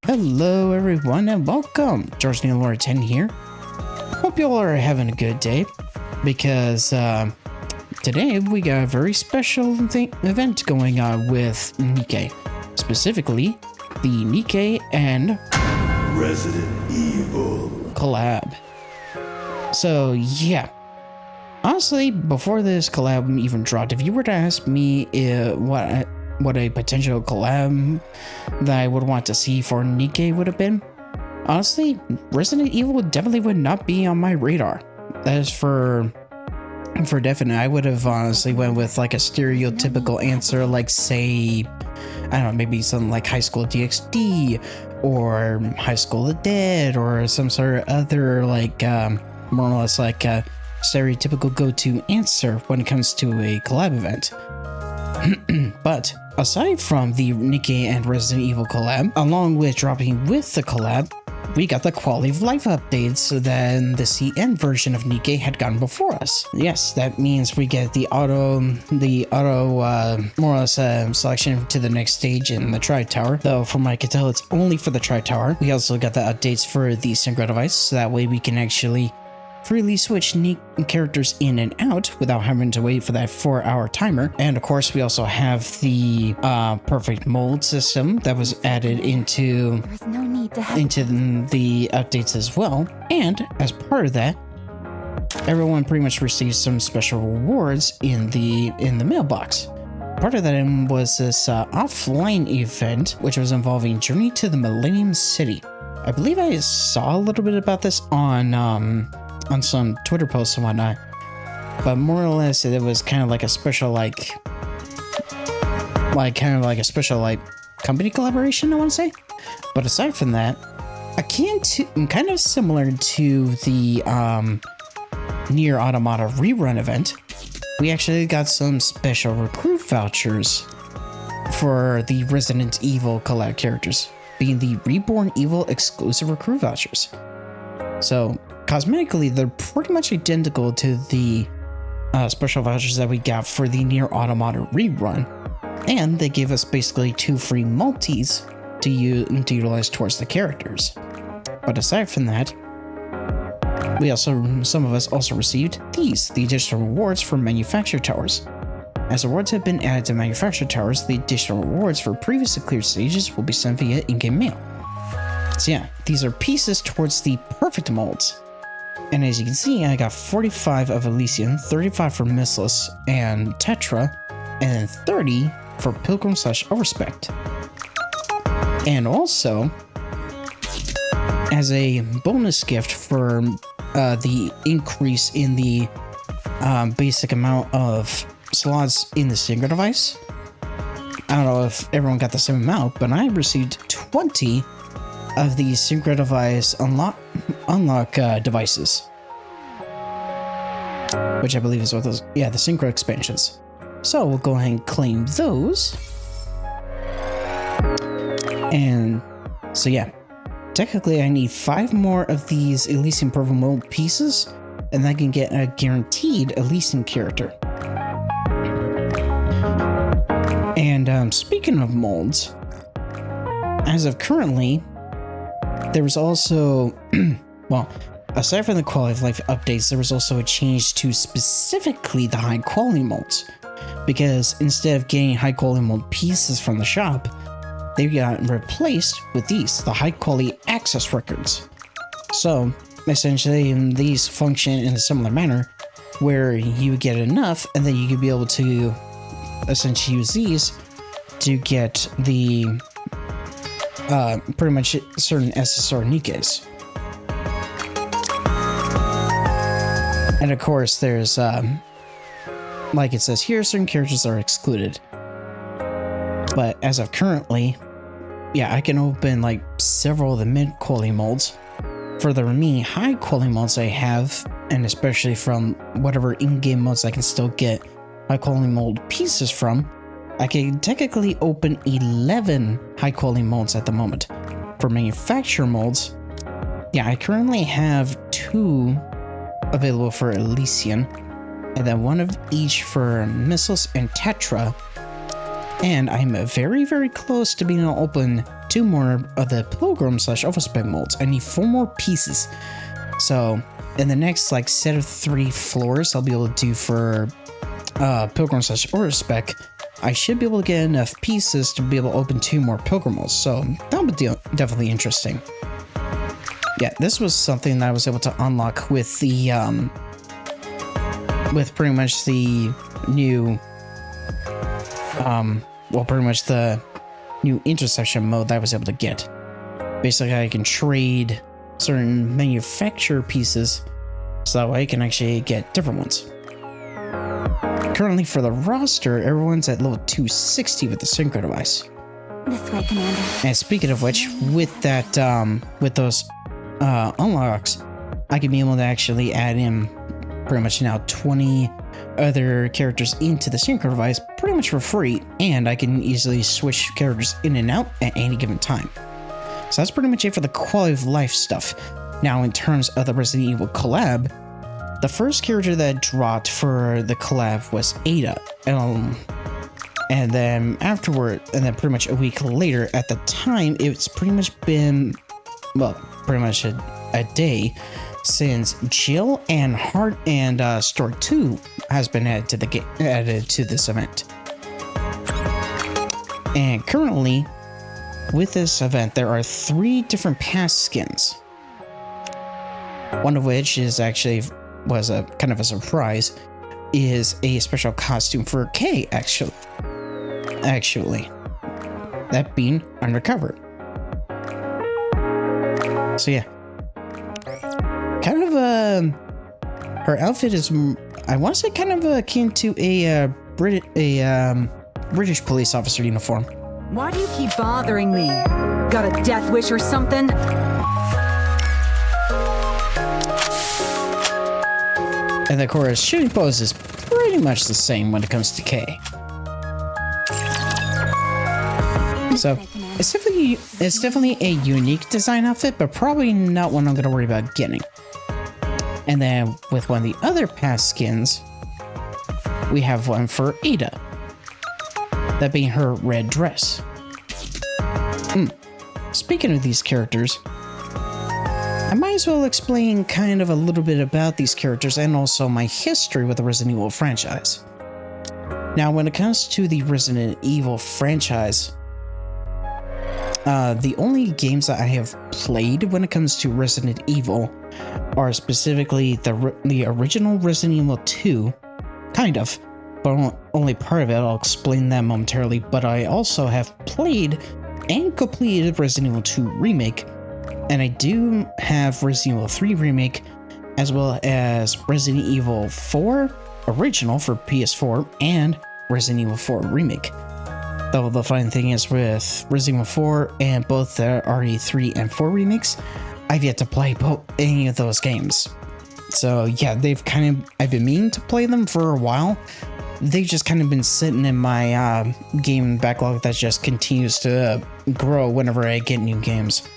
Hello everyone and welcome. George Neil 10 here. Hope you all are having a good day because today we got a very special event going on with NIKKE. Specifically, the NIKKE and Resident Evil collab. So yeah, honestly, before this collab even dropped, if you were to ask me what a potential collab that I would want to see for NIKKE would have been, honestly, Resident Evil definitely would not be on my radar. That is for definite. I would have honestly went with like a stereotypical answer, like say, I don't know, maybe something like High School DxD or High School of the Dead or some sort of other like more or less like a stereotypical go-to answer when it comes to a collab event. But aside from the NIKKE and Resident Evil collab, along with dropping with the collab, we got the quality of life updates than the CN version of NIKKE had gotten before us. Yes, that means we get the auto more or less selection to the next stage in the Tri-Tower, though from what I can tell it's only for the Tri-Tower. We also got the updates for the synchro device, so that way we can actually freely switch characters in and out without having to wait for that 4-hour timer. And of course, we also have the perfect mold system that was added into the updates as well. And as part of that, everyone pretty much received some special rewards in the mailbox. Part of that was this offline event, which was involving Journey to the Millennium City. I believe I saw a little bit about this on some Twitter posts and whatnot, but more or less it was kind of like a special company collaboration, I want to say. But aside from that, kind of similar to the Nier Automata rerun event, we actually got some special recruit vouchers for the Resident Evil collab characters, being the Reborn Evil exclusive recruit vouchers. So cosmetically, they're pretty much identical to the special vouchers that we got for the Nier Automata rerun, and they gave us basically 2 free multis to utilize towards the characters. But aside from that, some of us also received the additional rewards for manufacture towers. As rewards have been added to manufacture towers, the additional rewards for previously cleared stages will be sent via in-game mail. So yeah, these are pieces towards the perfect molds. And as you can see, I got 45 of Elysian, 35 for Mistless and Tetra, and then 30 for Pilgrim / Overspect. And also, as a bonus gift for the increase in the basic amount of slots in the synchro device, I don't know if everyone got the same amount, but I received 20 of the synchro device unlock devices, which I believe is what those, the synchro expansions. So we'll go ahead and claim those. And so yeah, technically I need 5 more of these Elysian Purple mold pieces, and I can get a guaranteed Elysian character. And speaking of molds, as of currently, there was also, well, aside from the quality of life updates, there was also a change to specifically the high quality molds. Because instead of getting high quality mold pieces from the shop, they got replaced with these, the high quality access records. So essentially, these function in a similar manner, where you would get enough, and then you could be able to essentially use these to get the pretty much certain SSR NIKKEs. And of course, there's, like it says here, certain characters are excluded. But as of currently, yeah, I can open like several of the mid-quality molds. For the remaining high-quality molds I have, and especially from whatever in-game modes I can still get high-quality mold pieces from, I can technically open 11 high-quality molds at the moment. For manufacturer molds, yeah, I currently have 2 available for Elysian, and then 1 of each for Missiles and Tetra. And I'm very, very close to being able to open 2 more of the Pilgrim / Overspec molds. I need 4 more pieces. So in the next like set of 3 floors I'll be able to do for Pilgrim / Overspec, I should be able to get enough pieces to be able to open 2 more Pilgrim molds. So that'll be definitely interesting. Yeah, this was something that I was able to unlock with the with pretty much the new well, pretty much the new interception mode that I was able to get. Basically, I can trade certain manufacturer pieces so that way I can actually get different ones. Currently for the roster, everyone's at level 260 with the synchro device. This way, Commander. And speaking of which, with that, with those unlocks, I can be able to actually add in pretty much now 20 other characters into the synchro device pretty much for free, and I can easily switch characters in and out at any given time. So that's pretty much it for the quality of life stuff. Now, in terms of the Resident Evil collab, the first character that dropped for the collab was Ada. And then afterward, and then pretty much a week later, at the time, it's pretty much been, well, pretty much a day since Jill and Heart and Store 2 has been added to this event. And currently, with this event, there are 3 different past skins. One of which is actually was a kind of a surprise, is a special costume for K actually. That being Undercover. So yeah. Kind of her outfit is, I want to say, kind of akin to a British police officer uniform. Why do you keep bothering me? Got a death wish or something? And of course, shooting pose is pretty much the same when it comes to K. So it's definitely a unique design outfit, but probably not one I'm gonna worry about getting. And then with one of the other past skins, we have one for Ada. That being her red dress. Speaking of these characters, I might as well explain kind of a little bit about these characters and also my history with the Resident Evil franchise. Now, when it comes to the Resident Evil franchise, the only games that I have played when it comes to Resident Evil are specifically the original Resident Evil 2, kind of, but only part of it. I'll explain that momentarily. But I also have played and completed Resident Evil 2 Remake, and I do have Resident Evil 3 Remake, as well as Resident Evil 4 Original for PS4 and Resident Evil 4 Remake. Though the fun thing is with Resident Evil 4 and both the RE3 and 4 remakes, I've yet to play any of those games. So yeah, I've been meaning to play them for a while. They've just kind of been sitting in my game backlog that just continues to grow whenever I get new games.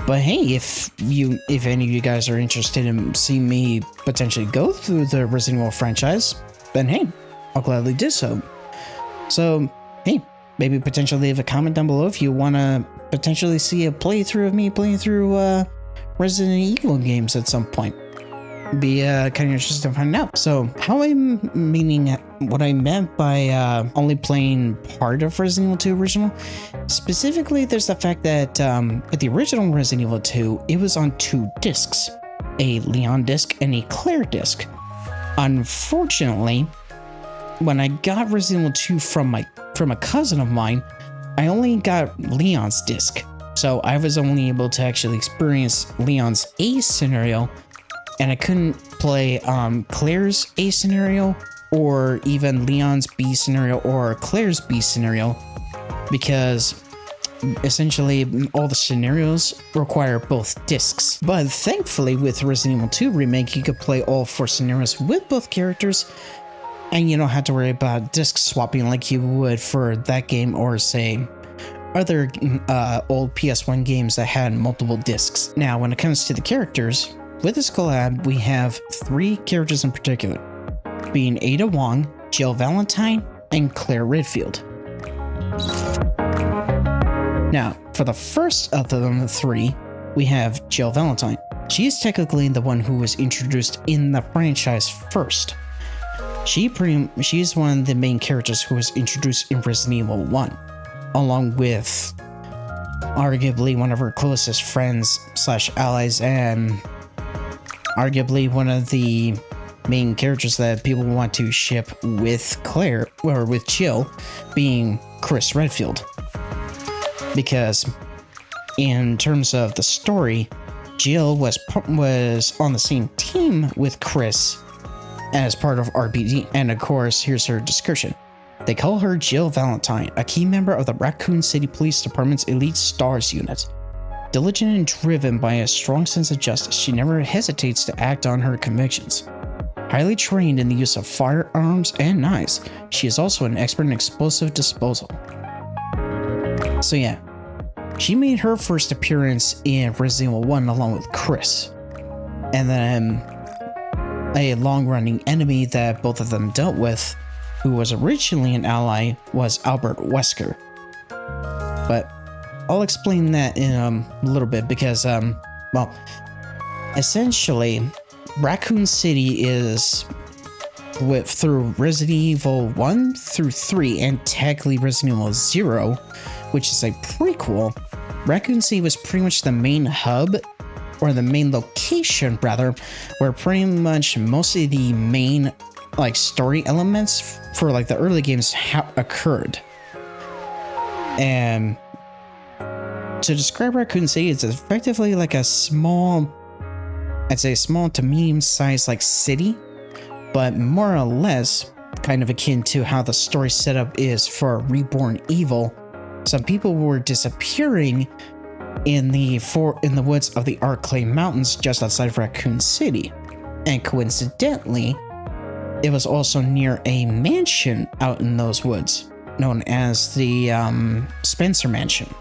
But hey, if any of you guys are interested in seeing me potentially go through the Resident Evil franchise, then hey, I'll gladly do so. So hey, maybe potentially leave a comment down below if you want to potentially see a playthrough of me playing through Resident Evil games at some point. Be kind of interesting to find out. So what I meant by only playing part of Resident Evil 2 Original, specifically there's the fact that with the original Resident Evil 2, it was on 2 discs, a Leon disc and a Claire disc. Unfortunately, when I got Resident Evil 2 from a cousin of mine, I only got Leon's disc, so I was only able to actually experience Leon's A scenario, and I couldn't play Claire's A scenario or even Leon's B scenario or Claire's B scenario, because essentially all the scenarios require both discs. But thankfully with Resident Evil 2 Remake, you could play all 4 scenarios with both characters, and you don't have to worry about disc swapping like you would for that game or say other old PS1 games that had multiple discs. Now, when it comes to the characters, with this collab, we have 3 characters in particular, being Ada Wong, Jill Valentine, and Claire Redfield. Now, for the first of the three, we have Jill Valentine. She is technically the one who was introduced in the franchise first. She's one of the main characters who was introduced in Resident Evil 1, along with arguably one of her closest friends / allies, and arguably one of the main characters that people want to ship with Claire, or with Jill, being Claire Redfield. Because in terms of the story, Jill was on the same team with Chris as part of RBD, and of course, here's her description. They call her Jill Valentine, a key member of the Raccoon City Police Department's Elite Stars unit. Diligent and driven by a strong sense of justice, she never hesitates to act on her convictions. Highly trained in the use of firearms and knives, she is also an expert in explosive disposal. So yeah, she made her first appearance in Resident Evil 1 along with Chris. And then a long-running enemy that both of them dealt with, who was originally an ally, was Albert Wesker. But I'll explain that in a little bit because, well, essentially, Raccoon City is through Resident Evil 1 through 3 and technically Resident Evil 0, which is a prequel. Raccoon City was pretty much the main hub, or the main location rather, where pretty much most of the main like story elements for like the early games occurred. And to describe Raccoon City, it's effectively like a small, I'd say small to medium sized like city, but more or less kind of akin to how the story setup is for Reborn Evil. Some people were disappearing in the woods of the Arclay Mountains just outside of Raccoon City, and coincidentally, it was also near a mansion out in those woods known as the Spencer Mansion.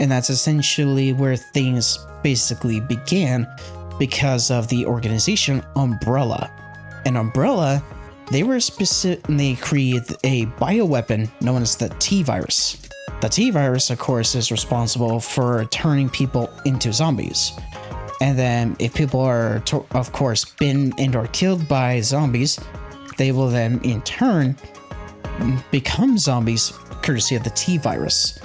And that's essentially where things basically began because of the organization Umbrella. And Umbrella, they created a bioweapon known as the T-Virus. The T-Virus, of course, is responsible for turning people into zombies. And then if people are, of course, bitten and or killed by zombies, they will then in turn become zombies courtesy of the T-Virus.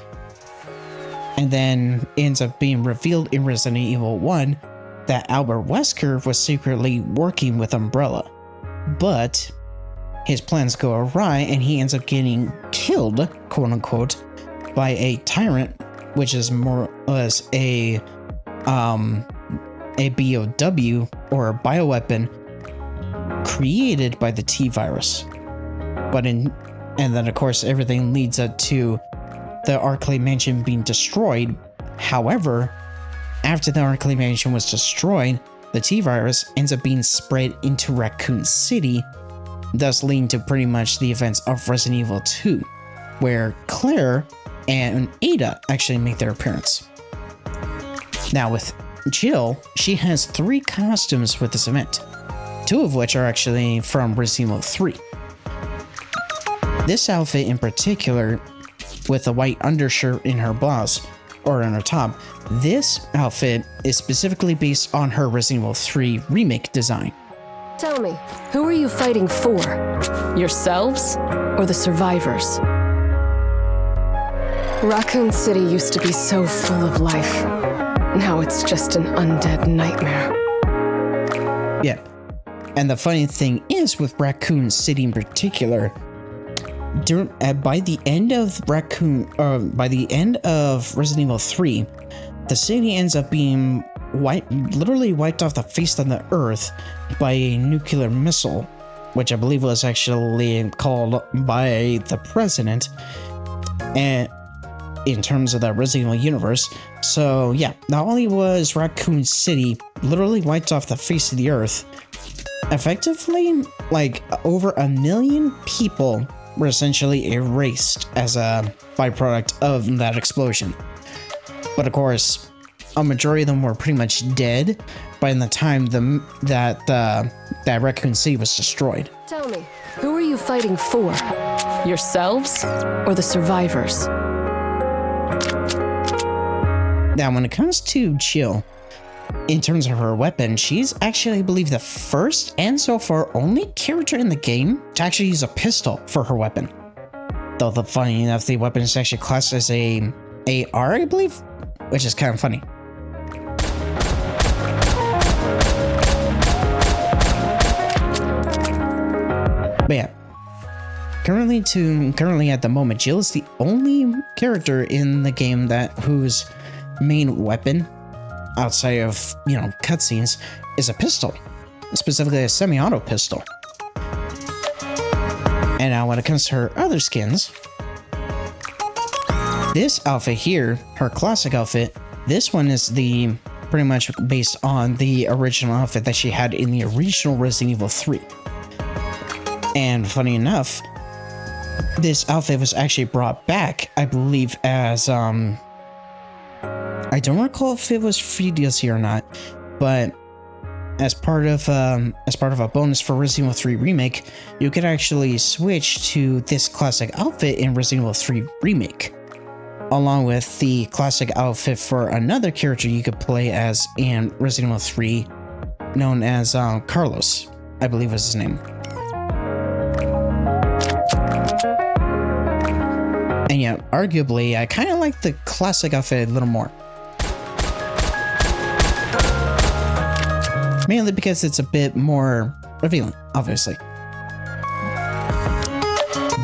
And then ends up being revealed in Resident Evil 1 that Albert Wesker was secretly working with Umbrella. But his plans go awry and he ends up getting killed, quote unquote, by a tyrant, which is more or less a BOW or a bioweapon created by the T-Virus. And then of course everything leads up to the Arclay Mansion being destroyed. However, after the Arclay Mansion was destroyed, the T-Virus ends up being spread into Raccoon City, thus leading to pretty much the events of Resident Evil 2, where Claire and Ada actually make their appearance. Now with Jill, she has 3 costumes with this event, 2 of which are actually from Resident Evil 3. This outfit in particular, with a white undershirt in her blouse, or on her top, this outfit is specifically based on her Resident Evil 3 remake design. Tell me, who are you fighting for? Yourselves or the survivors? Raccoon City used to be so full of life. Now it's just an undead nightmare. Yeah. And the funny thing is with Raccoon City in particular, by the end of Resident Evil 3, the city ends up being literally wiped off the face of the earth by a nuclear missile, which I believe was actually called by the president, and in terms of the Resident Evil universe. So yeah, not only was Raccoon City literally wiped off the face of the earth, effectively like over 1 million people were essentially erased as a byproduct of that explosion. But of course, a majority of them were pretty much dead by the time that Raccoon City was destroyed. Tell me, who are you fighting for? Yourselves or the survivors? Now, when it comes to Jill, in terms of her weapon, she's actually, I believe, the first and so far only character in the game to actually use a pistol for her weapon. Though, funny enough, the weapon is actually classed as a AR, I believe, which is kind of funny. But yeah, currently at the moment, Jill is the only character in the game whose main weapon, outside of cutscenes, is a pistol, specifically a semi-auto pistol. And now, when it comes to her other skins, this outfit here, her classic outfit, this one is pretty much based on the original outfit that she had in the original Resident Evil 3. And funny enough, this outfit was actually brought back, I believe, as I don't recall if it was free DLC or not, but as part of a bonus for Resident Evil 3 Remake, you could actually switch to this classic outfit in Resident Evil 3 Remake, along with the classic outfit for another character you could play as in Resident Evil 3, known as Carlos, I believe was his name. And yeah, arguably, I kind of like the classic outfit a little more. Mainly because it's a bit more revealing, obviously.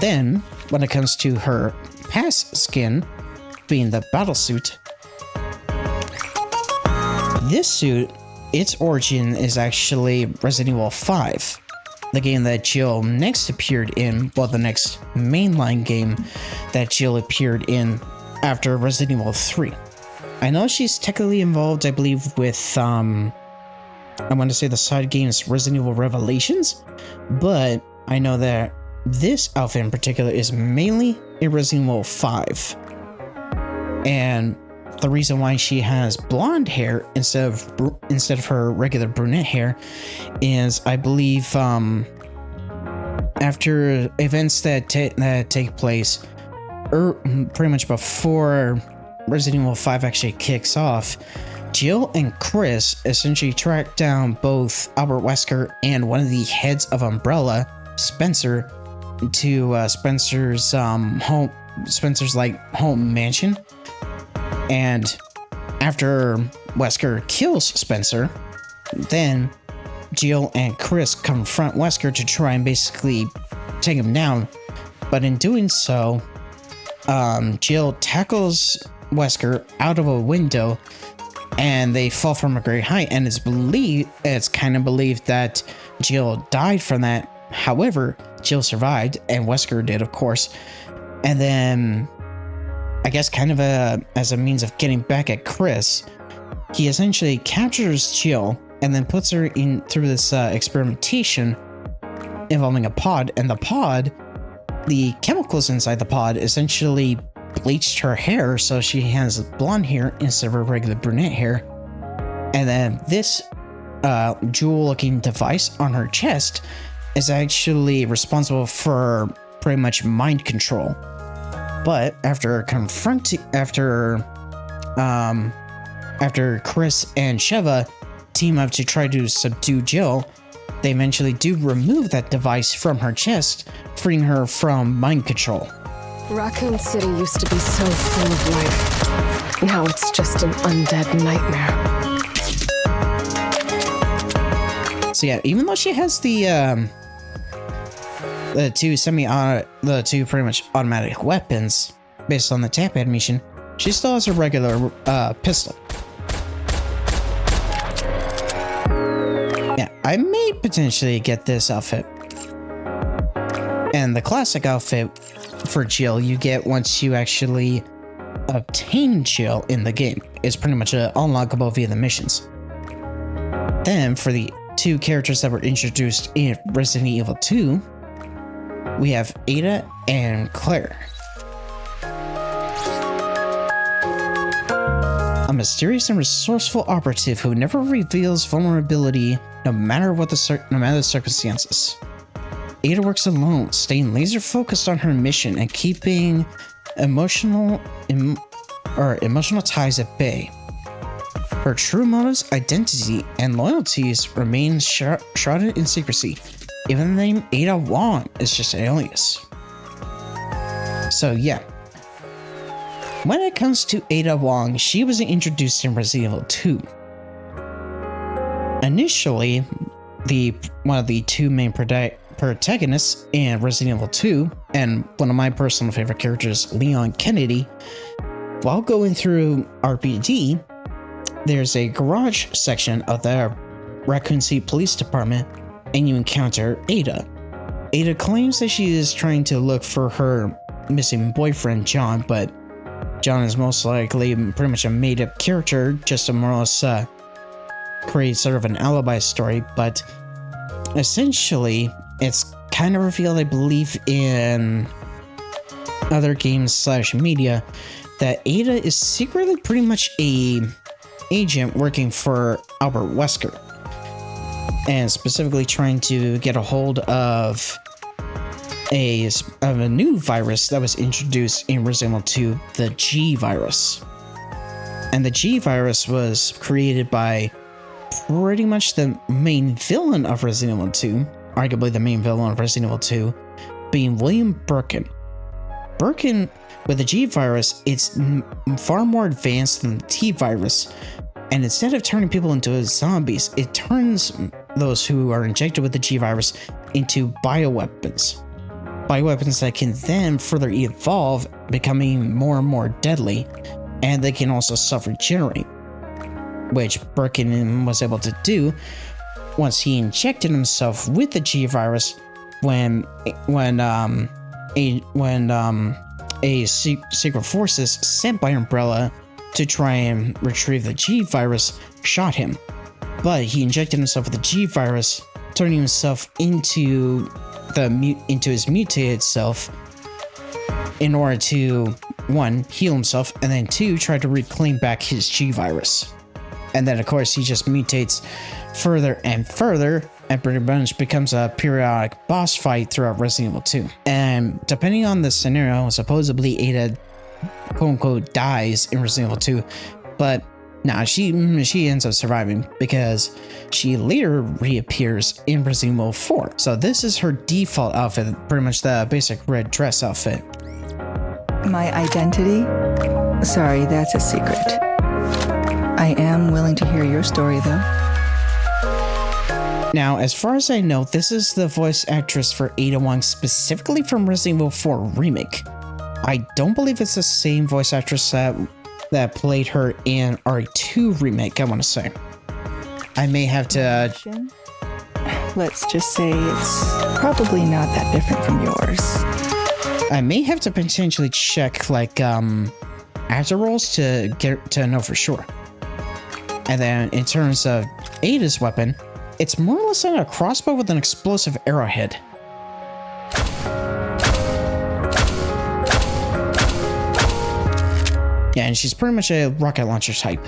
Then, when it comes to her past skin, being the battle suit, this suit, its origin is actually Resident Evil 5, the game that Jill next appeared in, well, the next mainline game that Jill appeared in after Resident Evil 3. I know she's technically involved, I believe, with, I want to say the side games Resident Evil Revelations, but I know that this outfit in particular is mainly in Resident Evil 5. And the reason why she has blonde hair instead of her regular brunette hair is, I believe, after events that take place pretty much before Resident Evil 5 actually kicks off, Jill and Chris essentially track down both Albert Wesker and one of the heads of Umbrella, Spencer, to Spencer's home mansion. And after Wesker kills Spencer, then Jill and Chris confront Wesker to try and basically take him down. But in doing so, Jill tackles Wesker out of a window, and they fall from a great height. And it's kind of believed that Jill died from that. However, Jill survived, and Wesker did, of course. And then, I guess kind of as a means of getting back at Chris, he essentially captures Jill and then puts her in through this experimentation involving a pod. And the chemicals inside the pod essentially bleached her hair, so she has blonde hair instead of her regular brunette hair. And then this jewel-looking device on her chest is actually responsible for pretty much mind control. But after Chris and Sheva team up to try to subdue Jill, they eventually do remove that device from her chest, freeing her from mind control. Raccoon City used to be so full of life. Now it's just an undead nightmare. So yeah, even though she has the two pretty much automatic weapons based on the tap animation, she still has a regular pistol. Yeah, I may potentially get this outfit. And the classic outfit for Jill you get once you actually obtain Jill in the game. It's pretty much unlockable via the missions. Then for the two characters that were introduced in Resident Evil 2, we have Ada and Claire. A mysterious and resourceful operative who never reveals vulnerability no matter the circumstances. Ada works alone, staying laser focused on her mission and keeping emotional ties at bay. Her true motives, identity, and loyalties remain shrouded in secrecy. Even the name Ada Wong is just an alias. So yeah. When it comes to Ada Wong, she was introduced in Resident Evil 2. Initially, one of the two main protagonists in Resident Evil 2, and one of my personal favorite characters, Leon Kennedy, while going through RPD, there's a garage section of the Raccoon City Police Department, and you encounter Ada. Ada claims that she is trying to look for her missing boyfriend, John, but John is most likely pretty much a made-up character, just to more or less create sort of an alibi story, but essentially, it's kind of revealed, I believe, in other games / media, that Ada is secretly pretty much a agent working for Albert Wesker, and specifically trying to get a hold of a new virus that was introduced in Resident Evil 2, the G virus. And the G virus was created by pretty much the main villain of Resident Evil 2, arguably the main villain of Resident Evil 2, being William Birkin. Birkin, with the G virus, it's far more advanced than the T virus, and instead of turning people into zombies, it turns those who are injected with the G virus into bioweapons. Bioweapons that can then further evolve, becoming more and more deadly, and they can also self-regenerate, which Birkin was able to do once he injected himself with the G virus when Secret Forces sent by Umbrella to try and retrieve the G virus shot him. But he injected himself with the G virus, turning himself into his mutated self in order to, 1, heal himself, and then 2, try to reclaim back his G virus. And then of course he just mutates further and further, and pretty much becomes a periodic boss fight throughout Resident Evil 2. And depending on the scenario, supposedly Ada quote-unquote dies in Resident Evil 2, but nah, she ends up surviving because she later reappears in Resident Evil 4. So this is her default outfit, pretty much the basic red dress outfit. My identity? Sorry, that's a secret. I am willing to hear your story though. Now, as far as I know, this is the voice actress for Ada Wong specifically from Resident Evil 4 Remake. I don't believe it's the same voice actress that played her in RE2 Remake, I want to say. I may have to... Let's just say it's probably not that different from yours. I may have to potentially check, like, actor roles to get to know for sure. And then, in terms of Ada's weapon, it's more or less like a crossbow with an explosive arrowhead. Yeah, and she's pretty much a rocket launcher type.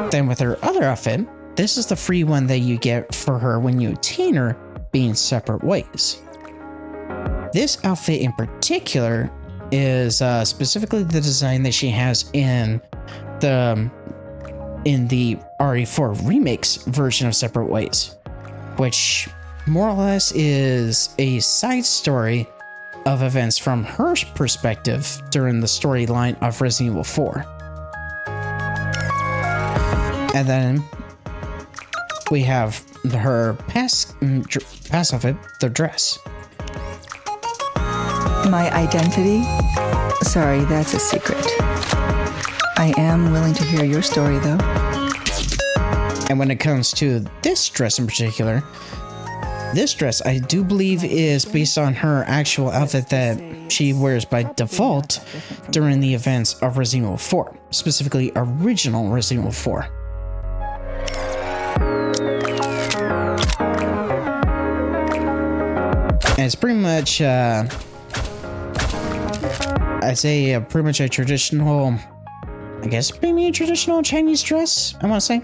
Then with her other outfit, this is the free one that you get for her when you attain her, being separate ways. This outfit in particular is specifically the design that she has in the RE4 Remake's version of Separate Ways, which more or less is a side story of events from her perspective during the storyline of Resident Evil 4. And then we have her past outfit, the dress. My identity? Sorry, that's a secret. I am willing to hear your story though. And when it comes to this dress in particular, this dress I do believe is based on her actual outfit that she wears by default during the events of Resident Evil 4, specifically original Resident Evil 4. And it's pretty much, I'd say pretty much a traditional, I guess maybe a traditional Chinese dress, I want to say.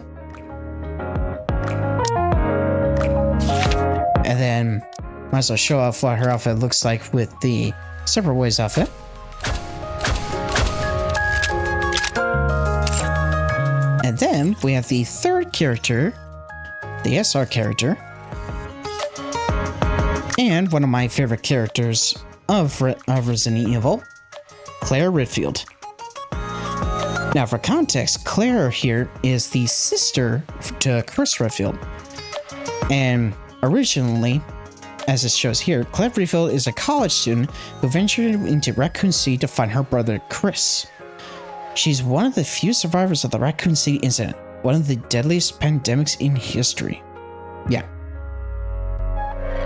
And then might as well show off what her outfit looks like with the Separate Ways outfit. And then we have the third character, the SR character, and one of my favorite characters of Resident Evil, Claire Redfield. Now, for context, Claire here is the sister to Chris Redfield. And originally, as it shows here, Claire Redfield is a college student who ventured into Raccoon City to find her brother Chris. She's one of the few survivors of the Raccoon City incident, one of the deadliest pandemics in history. Yeah.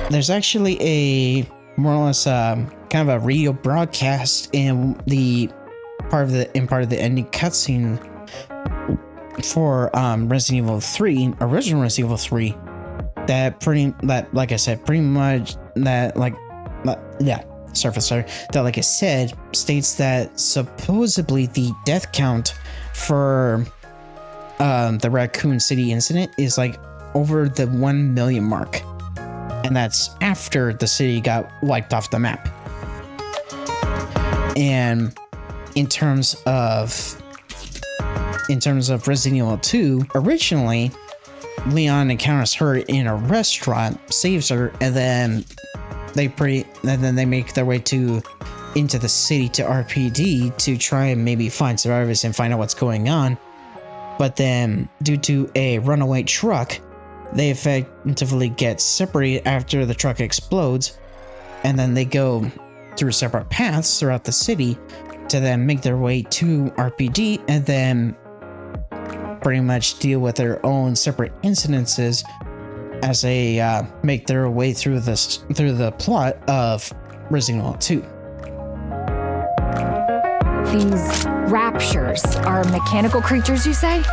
There's actually a more or less kind of a radio broadcast in part of the ending cutscene for Resident Evil 3, original Resident Evil 3, like I said, states that supposedly the death count for the Raccoon City incident is like over the 1 million mark. And that's after the city got wiped off the map. And in terms of Resident Evil 2, originally Leon encounters her in a restaurant, saves her, and then they make their way into the city to RPD to try and maybe find survivors and find out what's going on. But then, due to a runaway truck, they effectively get separated after the truck explodes, and then they go through separate paths throughout the city to then make their way to RPD and then pretty much deal with their own separate incidences as they make their way through the plot of Resident Evil 2. These raptures are mechanical creatures, you say?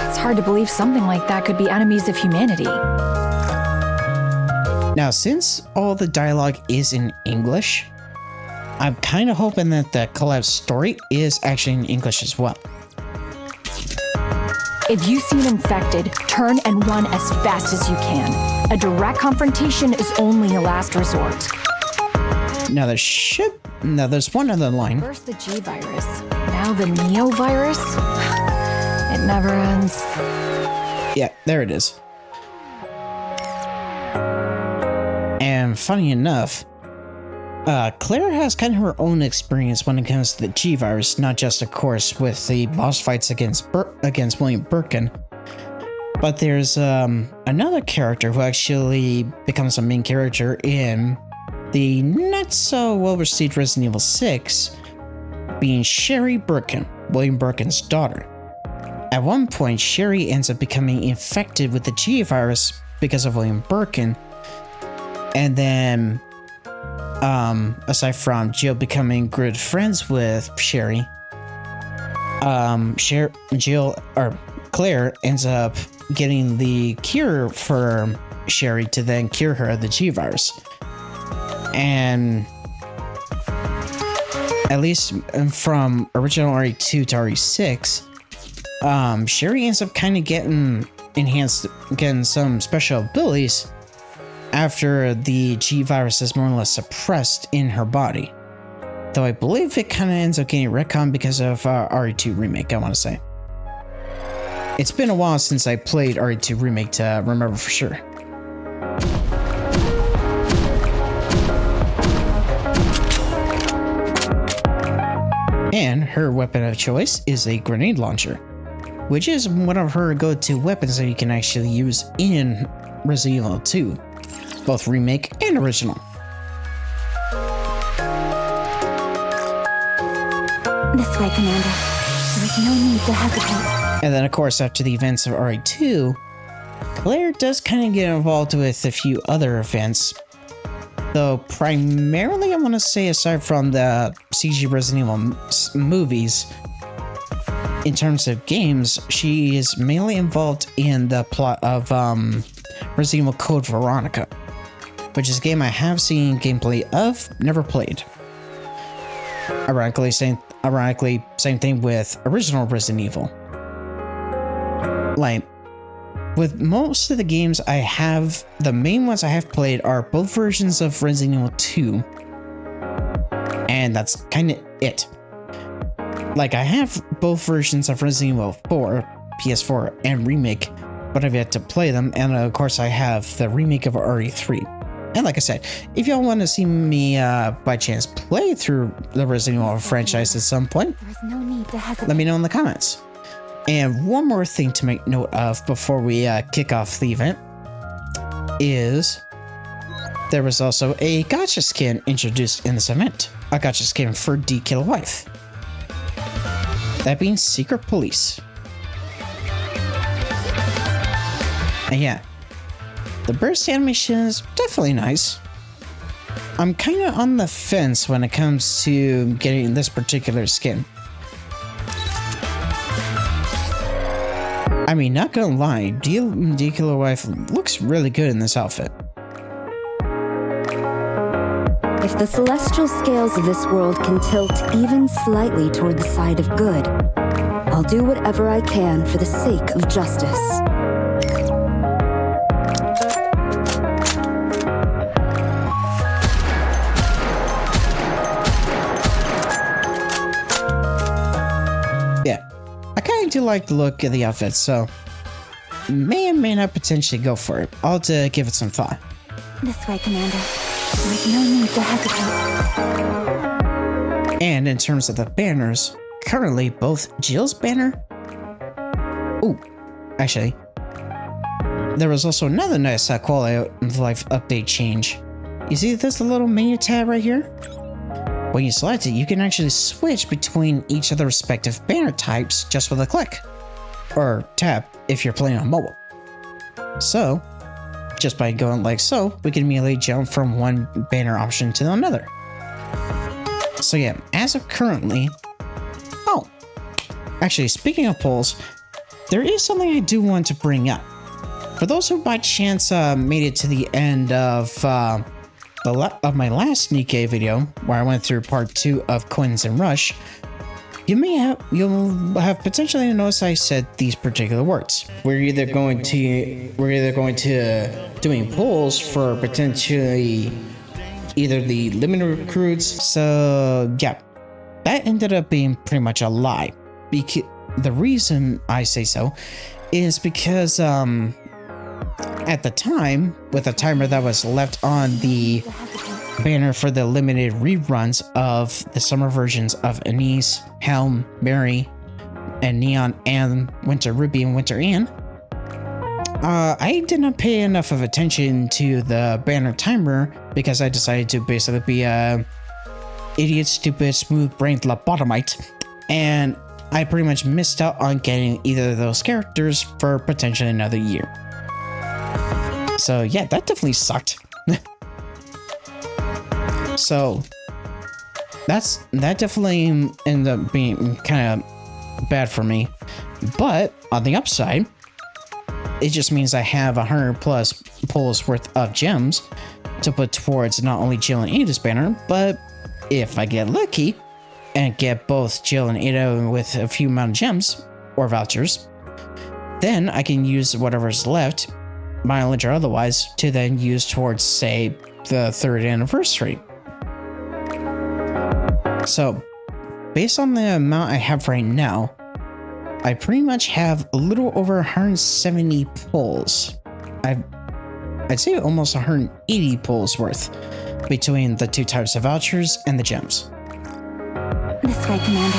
It's hard to believe something like that could be enemies of humanity. Now, since all the dialogue is in English, I'm kind of hoping that the Collab story is actually in English as well. If you see an infected, turn and run as fast as you can. A direct confrontation is only a last resort. Now there's one other line. First the G virus, now the Neo virus. It never ends. Yeah, there it is. And funny enough, Claire has kind of her own experience when it comes to the G virus, not just, of course, with the boss fights against William Birkin, but there's another character who actually becomes a main character in the not so well received Resident Evil 6, being Sherry Birkin, William Birkin's daughter. At one point, Sherry ends up becoming infected with the G virus because of William Birkin, and then aside from Jill becoming good friends with Sherry, Claire ends up getting the cure for Sherry to then cure her of the G virus. And at least from original RE2 to RE6, Sherry ends up kind of getting some special abilities after the G virus is more or less suppressed in her body. Though I believe it kind of ends up getting retconned because of RE2 Remake, I want to say. It's been a while since I played RE2 Remake to remember for sure. And her weapon of choice is a grenade launcher, which is one of her go-to weapons that you can actually use in Resident Evil 2, both remake and original. This way, Commander. There's no need to hesitate. And then, of course, after the events of RE2, Claire does kind of get involved with a few other events. Though primarily, I want to say, aside from the CG Resident Evil movies, in terms of games, she is mainly involved in the plot of Resident Evil Code Veronica, which is a game I have seen gameplay of, never played. Ironically, same thing with original Resident Evil. Like, with most of the games I have, the main ones I have played are both versions of Resident Evil 2. And that's kind of it. Like, I have both versions of Resident Evil 4, PS4 and remake, but I've yet to play them. And of course, I have the remake of RE3. And like I said, if y'all want to see me by chance play through the Resident Evil franchise at some point, let me know in the comments. And one more thing to make note of before we kick off the event is there was also a gacha skin introduced in this event. A gacha skin for D-Killer Wife. That being Secret Police. And yeah, the burst animation is definitely nice. I'm kind of on the fence when it comes to getting this particular skin. I mean, not gonna lie, D-Killer Wife looks really good in this outfit. If the celestial scales of this world can tilt even slightly toward the side of good, I'll do whatever I can for the sake of justice. Yeah, I kind of do like the look of the outfit, so may or may not potentially go for it. I'll have to give it some thought. This way, Commander. There's no need to hesitate. And in terms of the banners, currently both Jill's banner. Oh, actually, there was also another nice quality of life update change. You see this little menu tab right here? When you select it, you can actually switch between each of the respective banner types just with a click, or tap if you're playing on mobile. So, just by going like so, we can immediately jump from one banner option to another. So yeah, as of currently, oh, actually speaking of polls, there is something I do want to bring up. For those who by chance made it to the end of my last NIKKE video, where I went through part 2 of Coins and Rush, you'll have potentially noticed I said these particular words. We're either going to doing polls for potentially either the limited recruits. So yeah, that ended up being pretty much a lie. The reason I say so is because at the time, with a timer that was left on the banner for the limited reruns of the summer versions of Anise, Helm, Mary, and Neon, and Winter Ruby and Winter Anne, I did not pay enough of attention to the banner timer because I decided to basically be a idiot, stupid, smooth-brained lobotomite, and I pretty much missed out on getting either of those characters for potentially another year. So yeah, that definitely sucked. So that definitely ended up being kind of bad for me. But on the upside, it just means I have 100 plus pulls worth of gems to put towards not only Jill and Ada's banner, but if I get lucky and get both Jill and Ada with a few amount of gems or vouchers, then I can use whatever's left, mileage or otherwise, to then use towards, say, the 3rd anniversary. So, based on the amount I have right now, I pretty much have a little over 170 pulls. I'd say almost 180 pulls worth between the 2 types of vouchers and the gems. This way, Commander.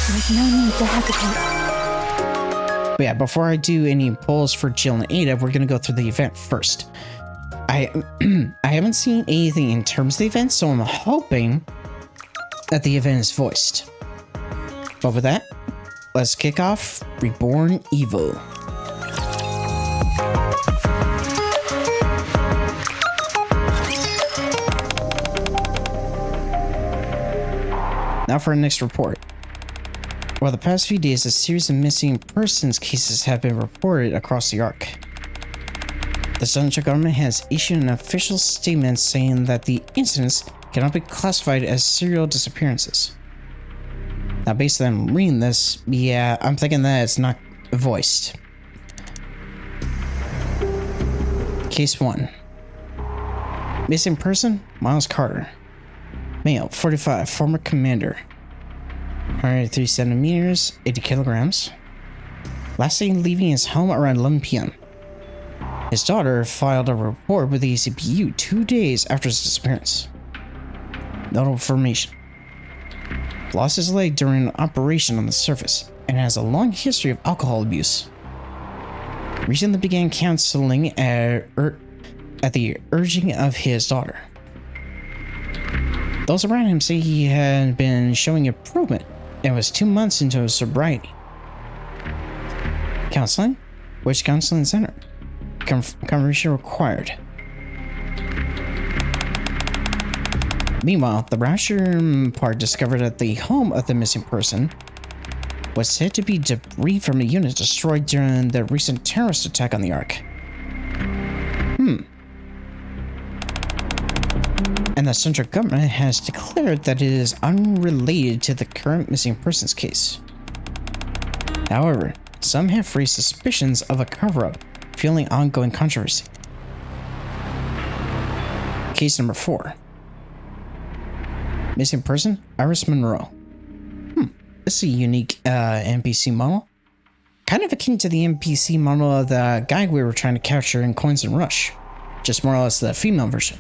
There's no need to hesitate. But yeah, before I do any polls for Jill and Ada, we're gonna go through the event first. I haven't seen anything in terms of the event, so I'm hoping that the event is voiced. But with that, let's kick off Reborn Evo. Now for our next report. Over the past few days, a series of missing persons cases have been reported across the Ark. The central government has issued an official statement saying that the incidents cannot be classified as serial disappearances. Now, based on reading this, yeah, I'm thinking that it's not voiced. Case 1. Missing person, Miles Carter. Male, 45, former commander. 103 centimeters, 80 kilograms. lastly leaving his home around 11 p.m. His daughter filed a report with the CPU 2 days after his disappearance. Notable information. Lost his leg during an operation on the surface and has a long history of alcohol abuse. Recently began counseling at the urging of his daughter. Those around him say he had been showing improvement and was 2 months into his sobriety. Counseling? Which counseling center? Confirmation required. Meanwhile, the rapture part discovered at the home of the missing person was said to be debris from a unit destroyed during the recent terrorist attack on the Ark. And the central government has declared that it is unrelated to the current missing persons case. However, some have raised suspicions of a cover-up, fueling ongoing controversy. Case number 4. Missing person, Iris Monroe. This is a unique NPC model. Kind of akin to the NPC model of the guy we were trying to capture in Coins and Rush. Just more or less the female version.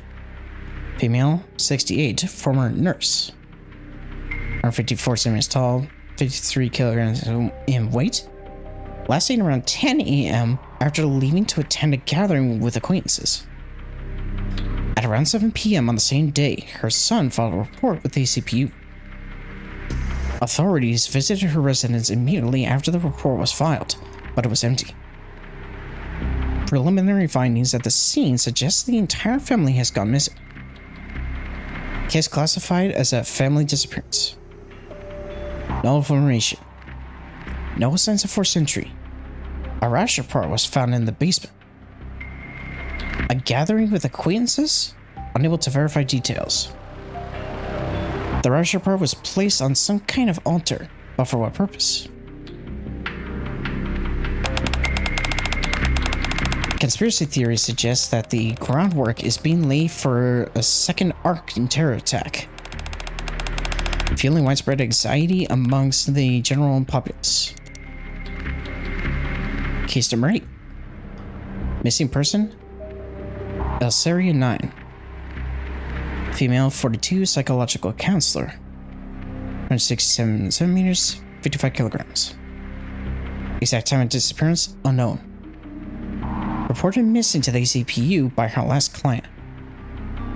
Female, 68, former nurse. 154 centimeters tall, 53 kilograms in weight. Last seen around 10 a.m. after leaving to attend a gathering with acquaintances. At around 7 p.m. on the same day, her son filed a report with the CPU. Authorities visited her residence immediately after the report was filed, but it was empty. Preliminary findings at the scene suggest the entire family has gone missing. Case classified as a family disappearance. No information. No signs of forced entry. A rash report was found in the basement. A gathering with acquaintances? Unable to verify details. The rash report was placed on some kind of altar, but for what purpose? Conspiracy theory suggests that the groundwork is being laid for a second Ark terror attack, fueling widespread anxiety amongst the general populace. Case number 8. Missing person, Elsaria 9. Female, 42, psychological counselor. 167 centimeters, 55 kilograms. Exact time of disappearance, unknown. Reported missing to the CPU by her last client.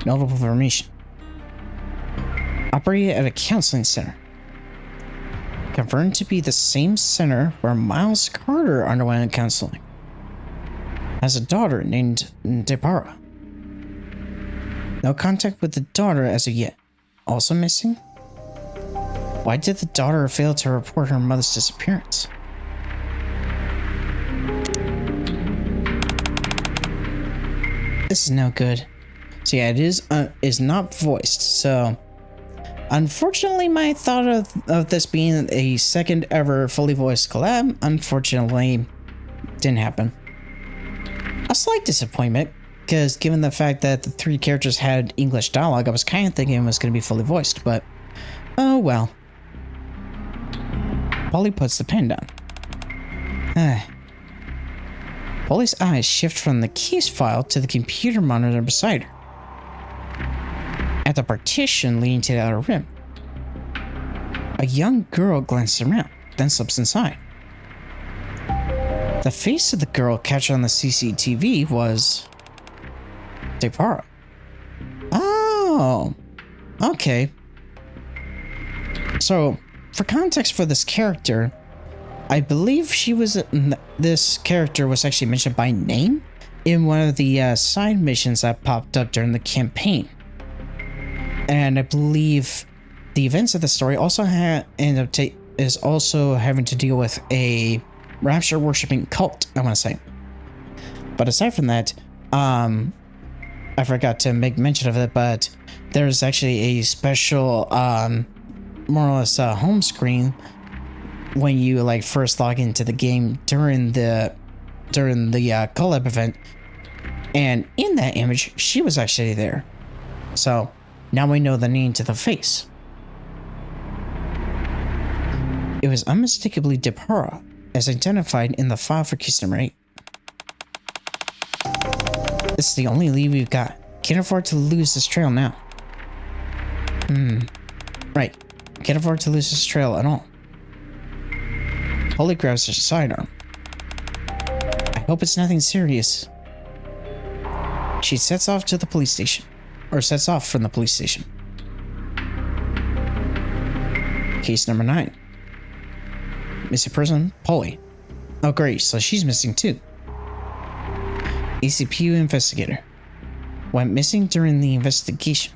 Notable information. Operated at a counseling center. Confirmed to be the same center where Miles Carter underwent counseling. Has a daughter named Deborah. No contact with the daughter as of yet. Also missing? Why did the daughter fail to report her mother's disappearance? This is no good. So yeah, it is not voiced. So unfortunately, my thought of this being a second ever fully voiced collab, unfortunately, didn't happen. A slight disappointment, because given the fact that the 3 characters had English dialogue, I was kind of thinking it was going to be fully voiced, but oh well. Poli puts the pen down. Poli's eyes shift from the keys file to the computer monitor beside her. At the partition leading to the outer rim, a young girl glances around, then slips inside. The face of the girl captured on the CCTV was Deborah. Oh, okay. So, for context for this character, I believe this character was actually mentioned by name in one of the side missions that popped up during the campaign. And I believe the events of the story also is also having to deal with a rapture worshipping cult, I want to say. But aside from that, I forgot to make mention of it, but there's actually a special, more or less home screen when you like first log into the game during the Collab event, and in that image she was actually there. So now we know the name to the face. It was unmistakably Deborah, as identified in the file for case number 8. This is the only lead we've got. Can't afford to lose this trail now. Right. Can't afford to lose this trail at all. Poli grabs her sidearm. I hope it's nothing serious. She sets off to the police station. Or sets off from the police station. Case number 9. Missing person, Poli. Oh great, so she's missing too. A CPU investigator. Went missing during the investigation.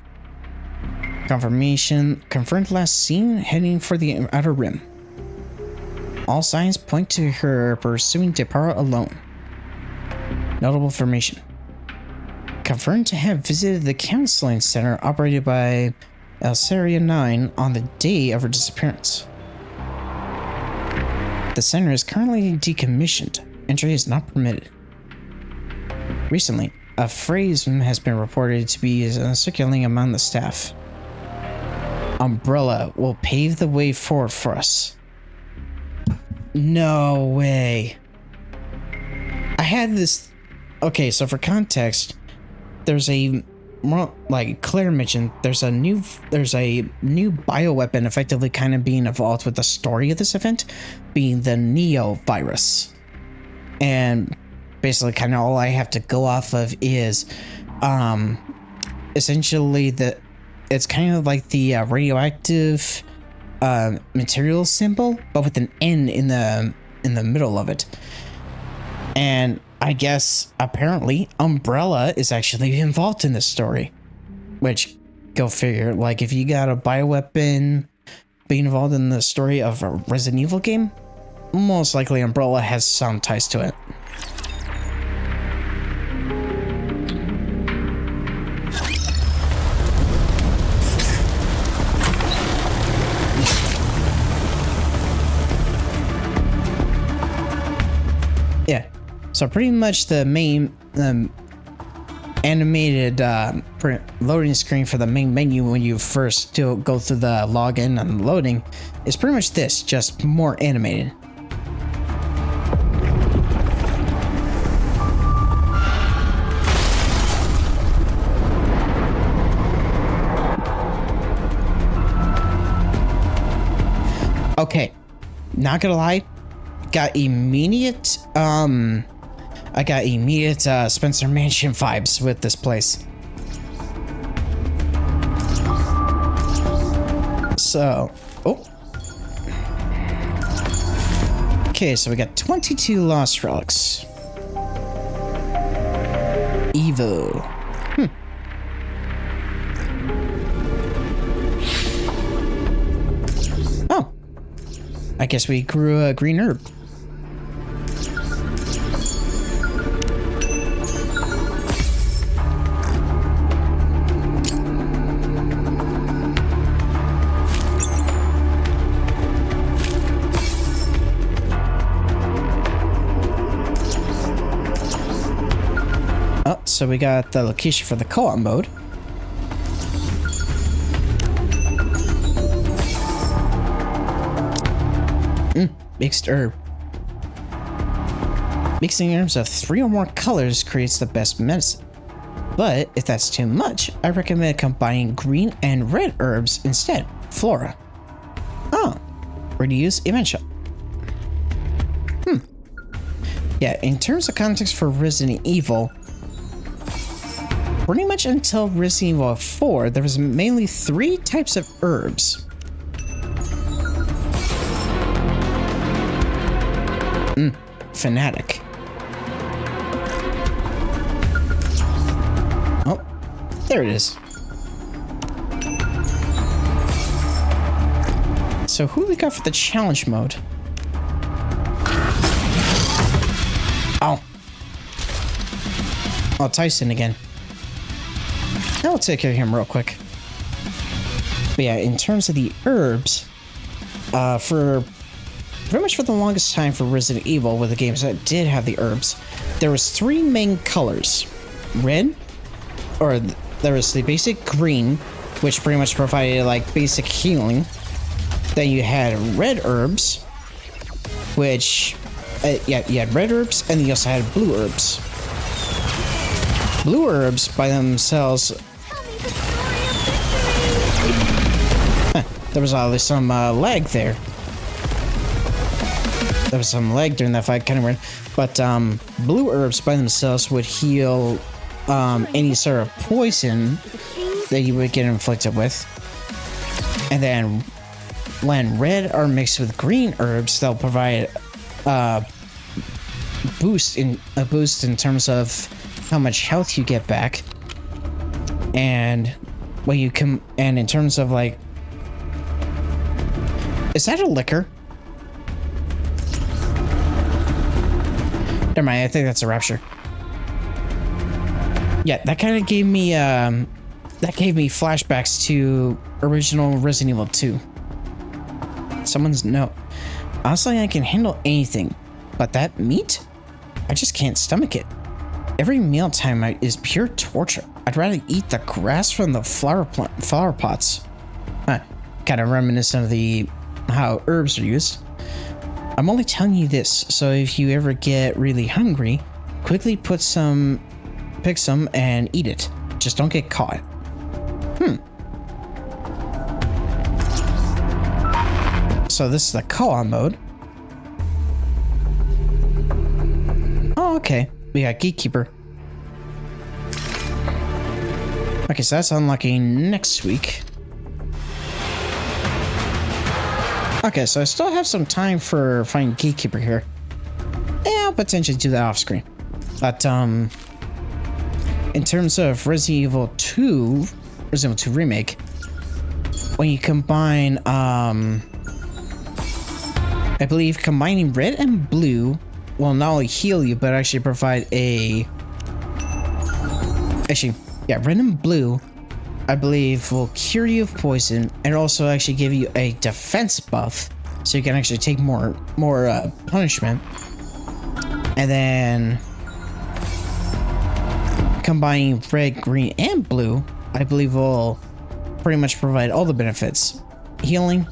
Confirmation confirmed last seen heading for the outer rim. All signs point to her pursuing Depara alone. Notable information. Confirmed to have visited the counseling center operated by Elseria 9 on the day of her disappearance. The center is currently decommissioned. Entry is not permitted. Recently, a phrase has been reported to be circulating among the staff. Umbrella will pave the way forward for us. No way. I had this... Okay, so for context, there's a... More like Claire mentioned, there's a new bioweapon effectively kind of being evolved with the story of this event being the Neo virus. And basically kind of all I have to go off of is essentially it's kind of like the radioactive material symbol, but with an N in the middle of it. And I guess apparently Umbrella is actually involved in this story, which go figure. Like if you got a bioweapon being involved in the story of a Resident Evil game, most likely Umbrella has some ties to it. Yeah, so pretty much the main animated loading screen for the main menu when you first go through the login and loading is pretty much this, just more animated. Okay, not gonna lie. Got immediate Spencer Mansion vibes with this place. So, okay, so we got 22 lost relics. Evil. Oh, I guess we grew a green herb. So we got the location for the co-op mode. Mixed herb. Mixing herbs of 3 or more colors creates the best medicine. But if that's too much, I recommend combining green and red herbs instead. Flora. Oh, ready to use event shop. Yeah, in terms of context for Resident Evil, pretty much until Resident Evil 4, there was mainly 3 types of herbs. Fanatic. Oh, there it is. So who we got for the challenge mode? Oh, Tyson again. I'll take care of him real quick. But yeah, in terms of the herbs, for pretty much for the longest time for Resident Evil, with the games that did have the herbs, there was 3 main colors. Red, or there was the basic green, which pretty much provided like basic healing. Then you had red herbs, which yeah, you had red herbs, and you also had blue herbs. Blue herbs by themselves. There was always some lag there. There was some lag during that fight, kind of weird. But blue herbs by themselves would heal any sort of poison that you would get inflicted with. And then when red are mixed with green herbs, they'll provide a boost in terms of how much health you get back. And when you come, and in terms of like, is that a liquor? Never mind, I think that's a rapture. Yeah, that kind of gave me flashbacks to original Resident Evil 2. Someone's note. Honestly, I can handle anything, but that meat? I just can't stomach it. Every mealtime is pure torture. I'd rather eat the grass from the flower pots. Kind of reminiscent of how herbs are used. I'm only telling you this, so if you ever get really hungry, quickly pick some and eat it. Just don't get caught. So this is the co-op mode. Oh, okay. We got Gatekeeper. Okay, so that's unlocking next week. Okay, so I still have some time for finding Gatekeeper here. Yeah, I'll potentially do that off screen. But, in terms of Resident Evil 2 Remake, when you combine, I believe combining red and blue will not only heal you, but actually provide red and blue, I believe, will cure you of poison and also actually give you a defense buff, so you can actually take more punishment. And then combining red, green, and blue, I believe will pretty much provide all the benefits: healing,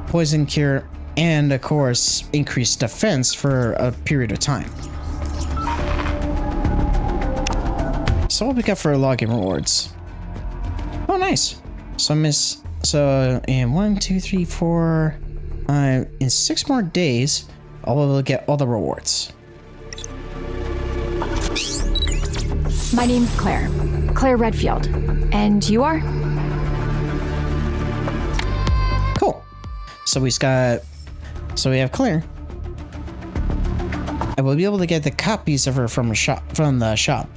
poison cure, and of course increased defense for a period of time. So what we got for login rewards? Oh, nice. So in 1, 2, 3, 4, in 6 more days, I will get all the rewards. My name's Claire. Claire Redfield. And you are? Cool. So we have Claire. I will be able to get the copies of her from the shop.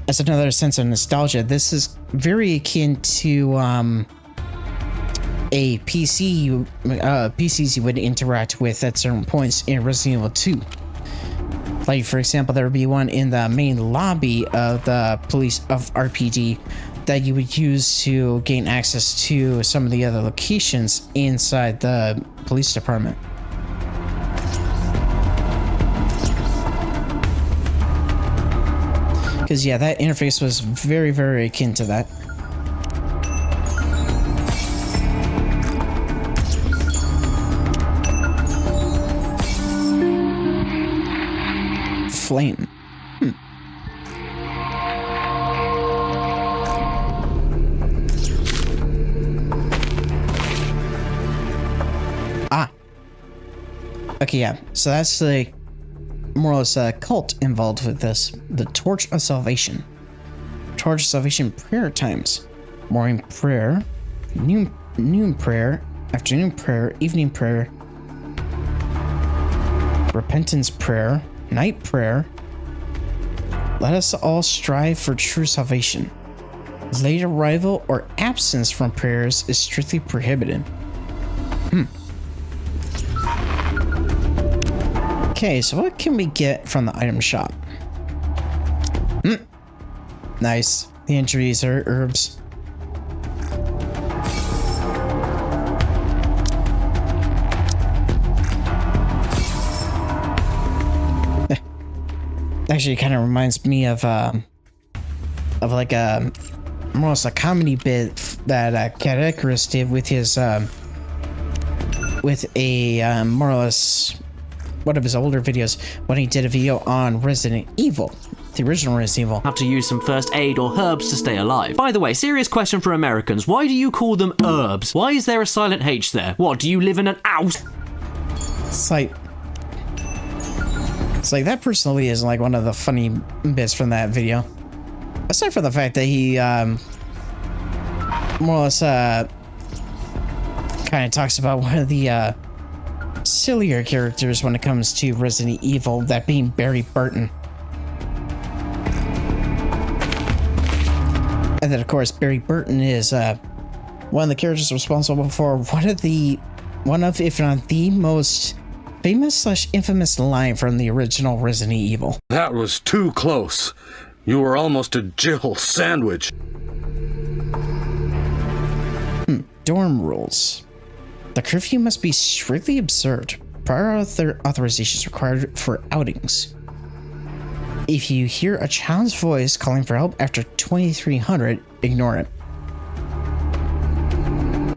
As another sense of nostalgia, this is very akin to a PCs you would interact with at certain points in Resident Evil 2. Like, for example, there would be one in the main lobby of the police of RPD that you would use to gain access to some of the other locations inside the police department. Because yeah, that interface was very, very akin to that. Flame. Okay, yeah. So that's like more or less a cult involved with this. The Torch of Salvation. Torch of Salvation prayer times. Morning prayer, noon prayer, afternoon prayer, evening prayer, repentance prayer, night prayer. Let us all strive for true salvation. Late arrival or absence from prayers is strictly prohibited. Okay, so what can we get from the item shop? Nice. The entries are herbs. Actually, it kind of reminds me of like a almost a comedy bit that Caddicarus did with his with a more or less one of his older videos when he did a video on Resident Evil, the original Resident Evil. Have to use some first aid or herbs to stay alive. By the way, serious question for Americans. Why do you call them herbs? Why is there a silent H there? What, do you live in an house? It's like that personally is like one of the funny bits from that video. Aside from the fact that he more or less kind of talks about one of the sillier characters when it comes to Resident Evil, that being Barry Burton. And then of course Barry Burton is one of the characters responsible for one of if not the most famous / infamous line from the original Resident Evil. That was too close. You were almost a Jill sandwich. Dorm rules. The curfew must be strictly observed. Prior authorizations required for outings. If you hear a child's voice calling for help after 2300, ignore it.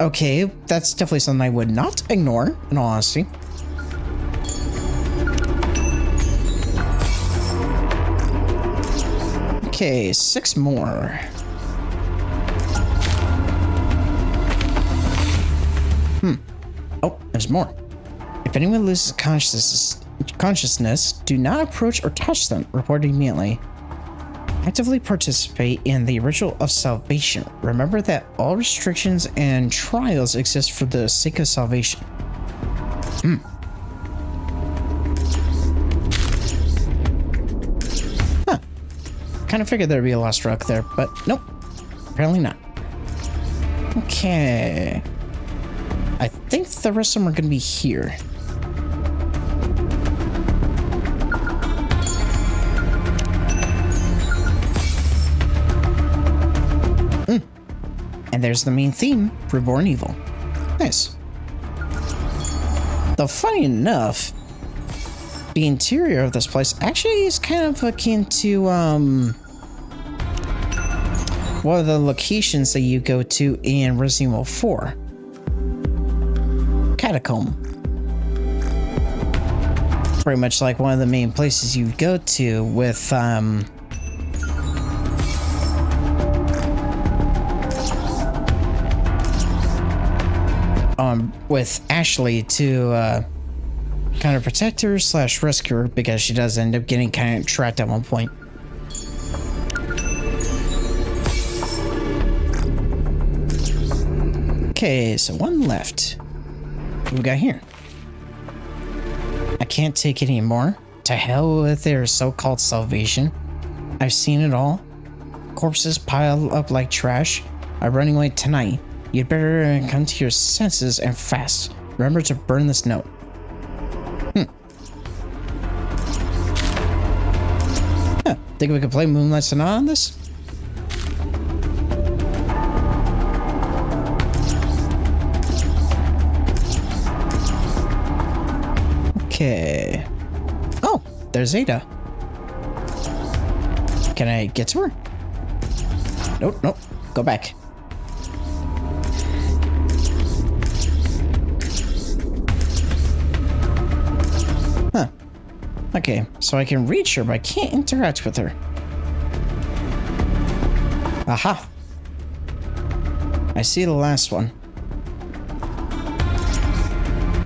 Okay, that's definitely something I would not ignore, in all honesty. Okay, 6 more. Oh, there's more. If anyone loses consciousness, do not approach or touch them. Report immediately. Actively participate in the ritual of salvation. Remember that all restrictions and trials exist for the sake of salvation. Huh. Kind of figured there'd be a lost rock there, but nope. Apparently not. Okay. I think the rest of them are going to be here. And there's the main theme, Reborn Evil. Nice. Though funny enough, the interior of this place actually is kind of akin to one of the locations that you go to in Resident Evil 4. Catacomb. Pretty much like one of the main places you go to with Ashley to kind of protect her / rescue her, because she does end up getting kind of trapped at one point. Okay, so one left. What we got here? I can't take it anymore. To hell with their so-called salvation. I've seen it all. Corpses pile up like trash. I'm running away tonight. You'd better come to your senses and fast. Remember to burn this note. Huh. Think we could play Moonlight Sonata on this? Okay. Oh, there's Ada. Can I get to her? Nope. Go back. Huh. Okay, so I can reach her, but I can't interact with her. Aha. I see the last one.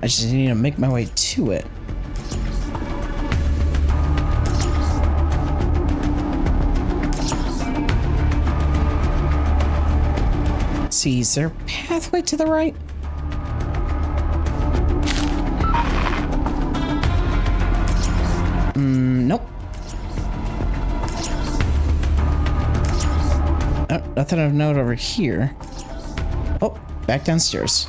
I just need to make my way to it. Let's see, is there a pathway to the right? Nope. Oh, nothing of note over here. Oh, back downstairs.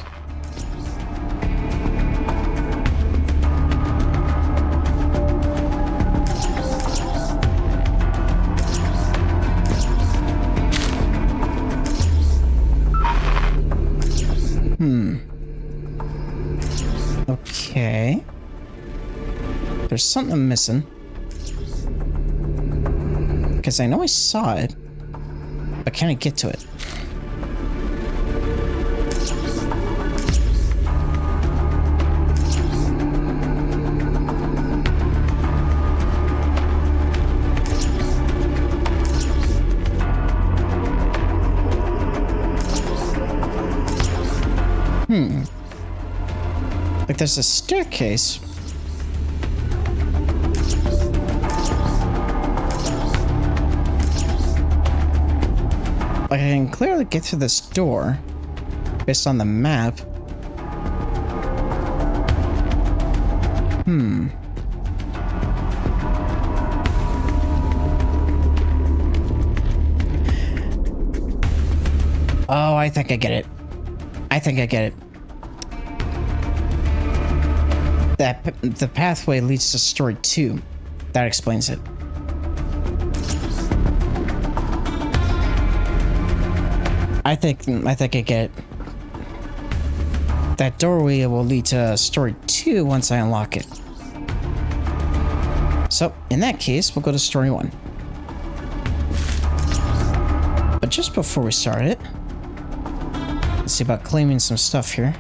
Okay. There's something missing. Because I know I saw it, but can I get to it? Like there's a staircase. Like I can clearly get through this door based on the map. Oh, I think I get it. I think I get it. The pathway leads to story 2. That explains it. I think I get it. That doorway will lead to story 2 once I unlock it. So, in that case, we'll go to story 1. But just before we start it, let's see about claiming some stuff here.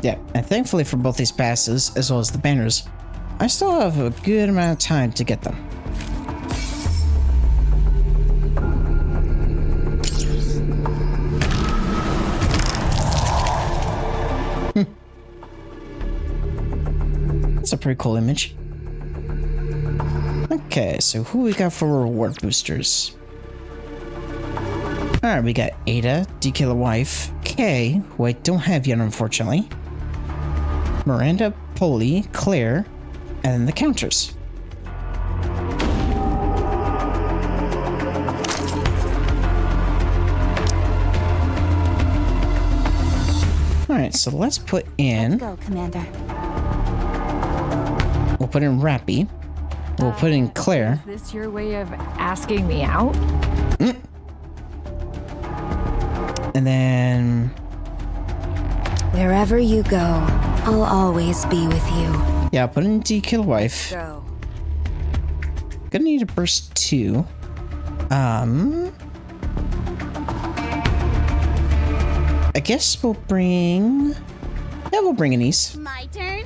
Yeah, and thankfully for both these passes, as well as the banners, I still have a good amount of time to get them. That's a pretty cool image. Okay, so who we got for reward boosters? Alright, we got Ada, D-Killer Wife, Kay, who I don't have yet unfortunately, Miranda, Poli, Claire, and then the counters. Alright, so let's put in... Let's go, Commander. We'll put in Rappy. We'll put in Claire. Is this your way of asking me out? And then... Wherever you go, I'll always be with you. Yeah, I'll put in D-Kill Wife. Go. Gonna need a burst 2. I guess we'll bring... Yeah, we'll bring Anise. My turn?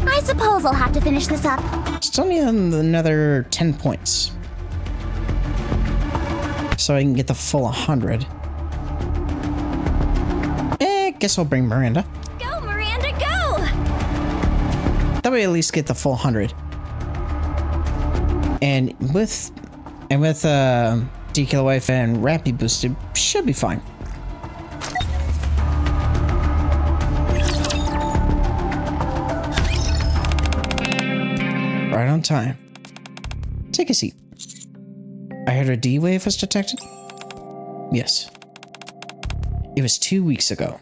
I suppose I'll have to finish this up. Still need another 10 points. So I can get the full 100. Guess I'll bring Miranda. Go, Miranda, go! That way I at least get the full 100. And with D-Kill Wife and Rappy boosted, should be fine. Right on time. Take a seat. I heard a D-Wave was detected? Yes. It was 2 weeks ago.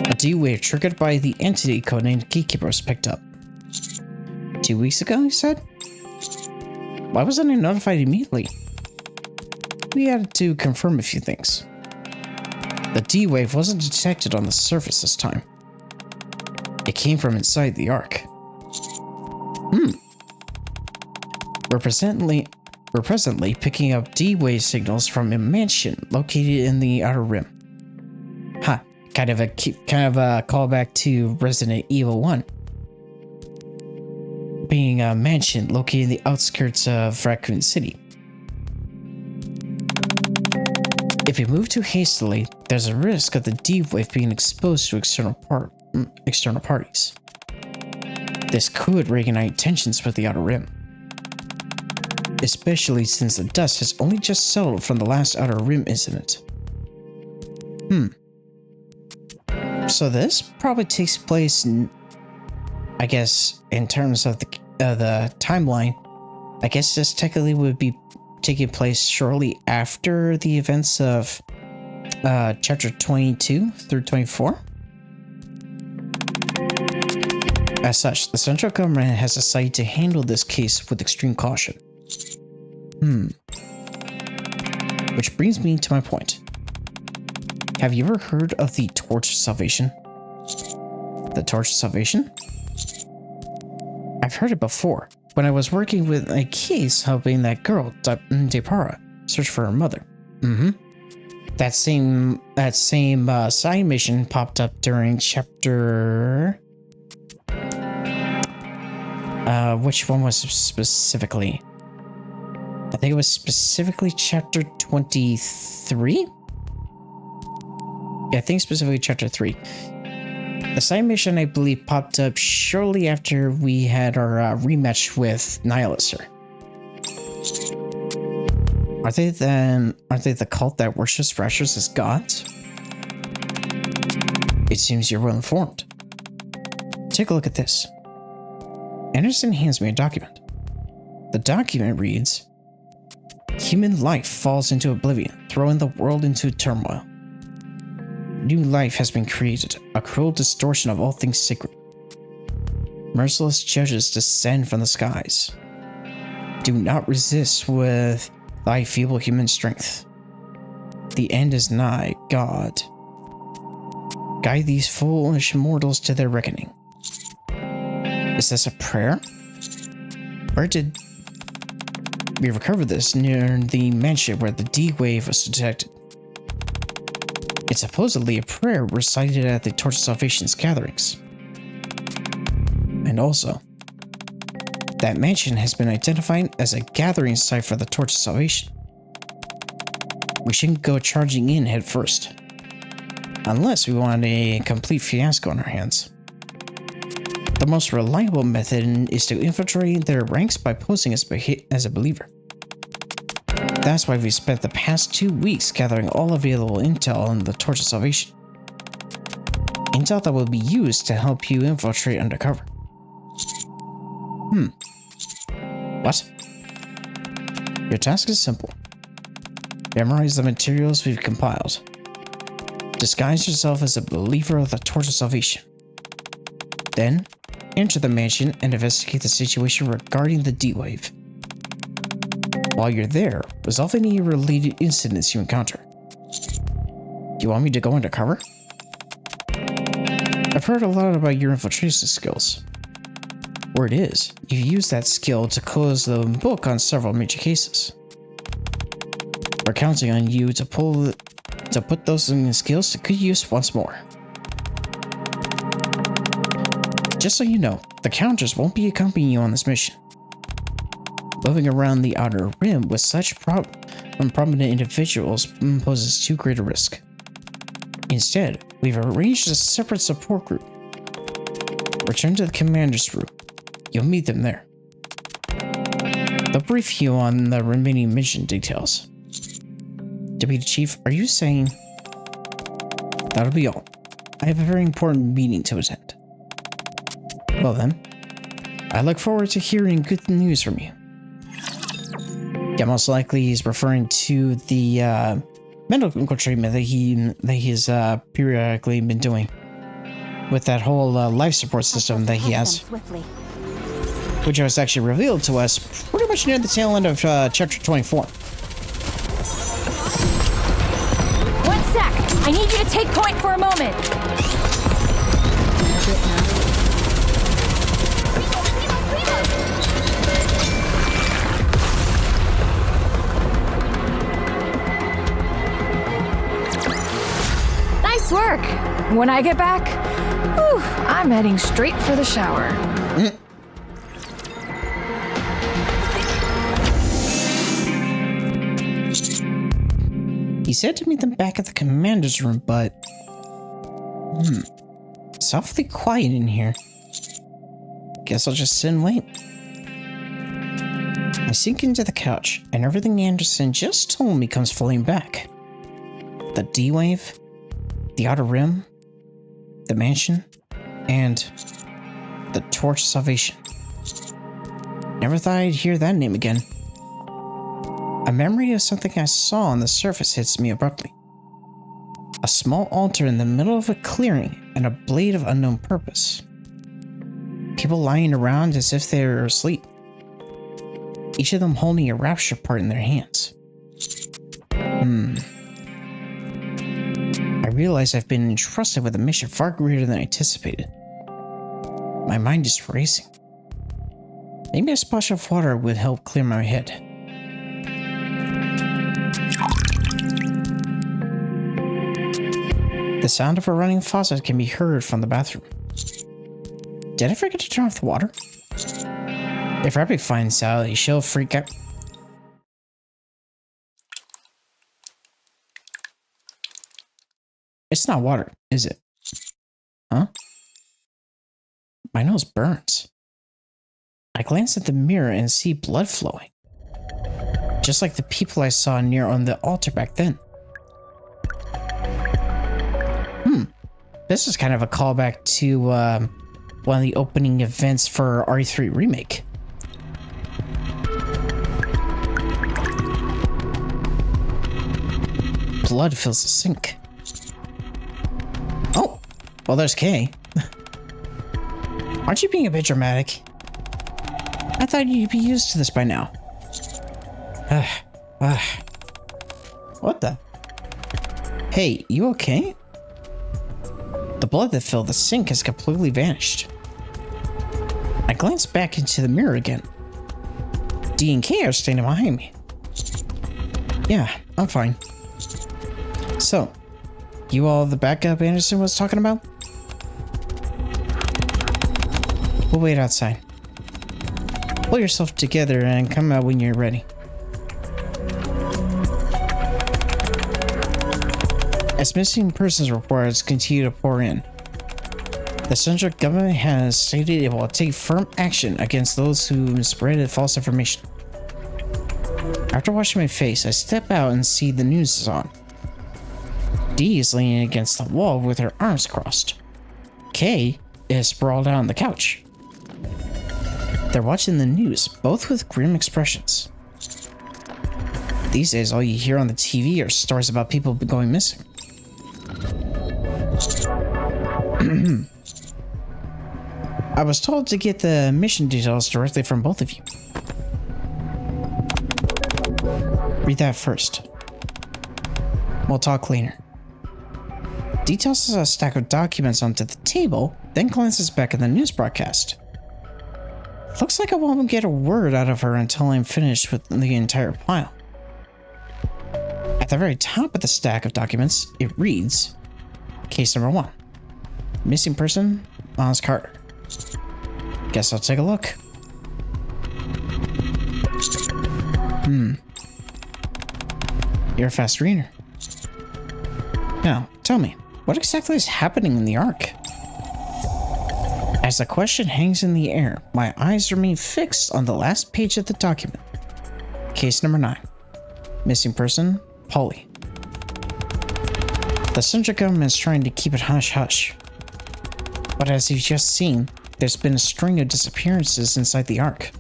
A D-Wave triggered by the entity codenamed Gatekeeper was picked up. 2 weeks ago, he said? Why wasn't I notified immediately? We had to confirm a few things. The D-Wave wasn't detected on the surface this time. It came from inside the Ark. We're presently picking up D-Wave signals from a mansion located in the Outer Rim. Ha, kind of a callback to Resident Evil 1. Being a mansion located in the outskirts of Raccoon City. If we move too hastily, there's a risk of the D-Wave being exposed to external parties. This could reignite tensions with the Outer Rim. Especially since the dust has only just settled from the last Outer Rim incident. So this probably takes place, I guess, in terms of the timeline, I guess this technically would be taking place shortly after the events of chapter 22 through 24. As such, the central government has decided to handle this case with extreme caution. Which brings me to my point. Have you ever heard of the Torch of Salvation? The Torch of Salvation? I've heard it before, when I was working with a case helping that girl, Depara, search for her mother. That same side mission popped up during chapter Which one was specifically? I think it was specifically chapter 23? Yeah, I think specifically chapter 3. The side mission, I believe, popped up shortly after we had our rematch with Nihilister. Aren't they the cult that worships Raptures as gods? It seems you're well informed. Take a look at this. Anderson hands me a document. The document reads, "Human life falls into oblivion, throwing the world into turmoil. New life has been created, a cruel distortion of all things sacred. Merciless judges descend from the skies. Do not resist with thy feeble human strength. The end is nigh, God. Guide these foolish mortals to their reckoning." Is this a prayer? Where did we recover this? Near the mansion where the D-Wave was detected. It's supposedly a prayer recited at the Torch of Salvation's gatherings. And also, that mansion has been identified as a gathering site for the Torch of Salvation. We shouldn't go charging in head first, unless we want a complete fiasco on our hands. The most reliable method is to infiltrate their ranks by posing as a believer. That's why we spent the past 2 weeks gathering all available intel on the Torch of Salvation. Intel that will be used to help you infiltrate undercover. What? Your task is simple. Memorize the materials we've compiled. Disguise yourself as a believer of the Torch of Salvation. Then, enter the mansion and investigate the situation regarding the D-Wave. While you're there, resolve any related incidents you encounter. Do you want me to go undercover? I've heard a lot about your infiltration skills. Word is, you've used that skill to close the book on several major cases. We're counting on you to put those skills to good use once more. Just so you know, the Counters won't be accompanying you on this mission. Moving around the Outer Rim with such prominent individuals poses too great a risk. Instead, we've arranged a separate support group. Return to the commander's room. You'll meet them there. They'll brief you on the remaining mission details. Deputy Chief, are you saying? That'll be all. I have a very important meeting to attend. Well then, I look forward to hearing good news from you. Yeah, most likely he's referring to the medical treatment that he's periodically been doing with that whole life support system that he has, which was actually revealed to us pretty much near the tail end of chapter 24. One sec! I need you to take point for a moment! Nice work! When I get back, whew, I'm heading straight for the shower. He said to meet them back at the commander's room, but... it's awfully quiet in here. Guess I'll just sit and wait. I sink into the couch, and everything Anderson just told me comes floating back. The D-Wave, the Outer Rim, the mansion, and the Torch of Salvation. Never thought I'd hear that name again. A memory of something I saw on the surface hits me abruptly. A small altar in the middle of a clearing and a blade of unknown purpose. People lying around as if they were asleep. Each of them holding a rapture part in their hands. I realize I've been entrusted with a mission far greater than I anticipated. My mind is racing. Maybe a splash of water would help clear my head. The sound of a running faucet can be heard from the bathroom. Did I forget to turn off the water? If Rabbit finds out, she'll freak out. It's not water, is it? Huh? My nose burns. I glance at the mirror and see blood flowing. Just like the people I saw near on the altar back then. This is kind of a callback to one of the opening events for RE3 Remake. Blood fills the sink. Oh, well, there's Kay. Aren't you being a bit dramatic? I thought you'd be used to this by now. What the? Hey, you okay? The blood that filled the sink has completely vanished. I glanced back into the mirror again. D and K are standing behind me. Yeah, I'm fine. So, you all the backup Anderson was talking about? We'll wait outside. Pull yourself together and come out when you're ready. As missing persons reports continue to pour in, the central government has stated it will take firm action against those who spread false information. After washing my face, I step out and see the news is on. Dee is leaning against the wall with her arms crossed. Kay is sprawled out on the couch. They're watching the news, both with grim expressions. These days, all you hear on the TV are stories about people going missing. I was told to get the mission details directly from both of you. Read that first. We'll talk later. Dee tosses a stack of documents onto the table, then glances back at the news broadcast. Looks like I won't get a word out of her until I'm finished with the entire pile. At the very top of the stack of documents, it reads, Case number 1. Missing person, Miles Carter. Guess I'll take a look. You're a fast reader. Now, tell me, what exactly is happening in the Ark? As the question hangs in the air, my eyes remain fixed on the last page of the document. Case number 9. Missing person, Poli. The central government is trying to keep it hush-hush. But as you've just seen, there's been a string of disappearances inside the Ark.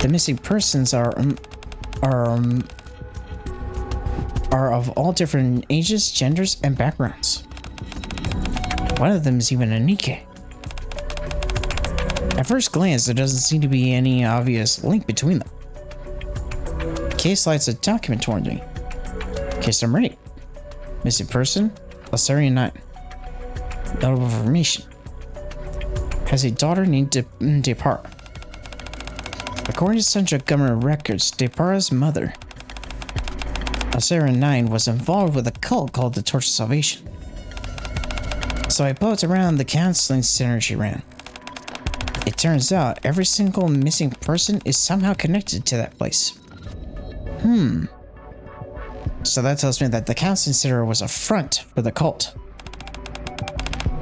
The missing persons are of all different ages, genders, and backgrounds. One of them is even a NIKKE. At first glance, there doesn't seem to be any obvious link between them. Kay slides a document toward me. Case number 8. Missing person, Asarian 9. Notable information. Has a daughter named Depara. According to central government records, Depara's mother, Asarian 9, was involved with a cult called the Torch of Salvation. So I poked around the counseling center she ran. It turns out every single missing person is somehow connected to that place. So that tells me that the counseling center was a front for the cult.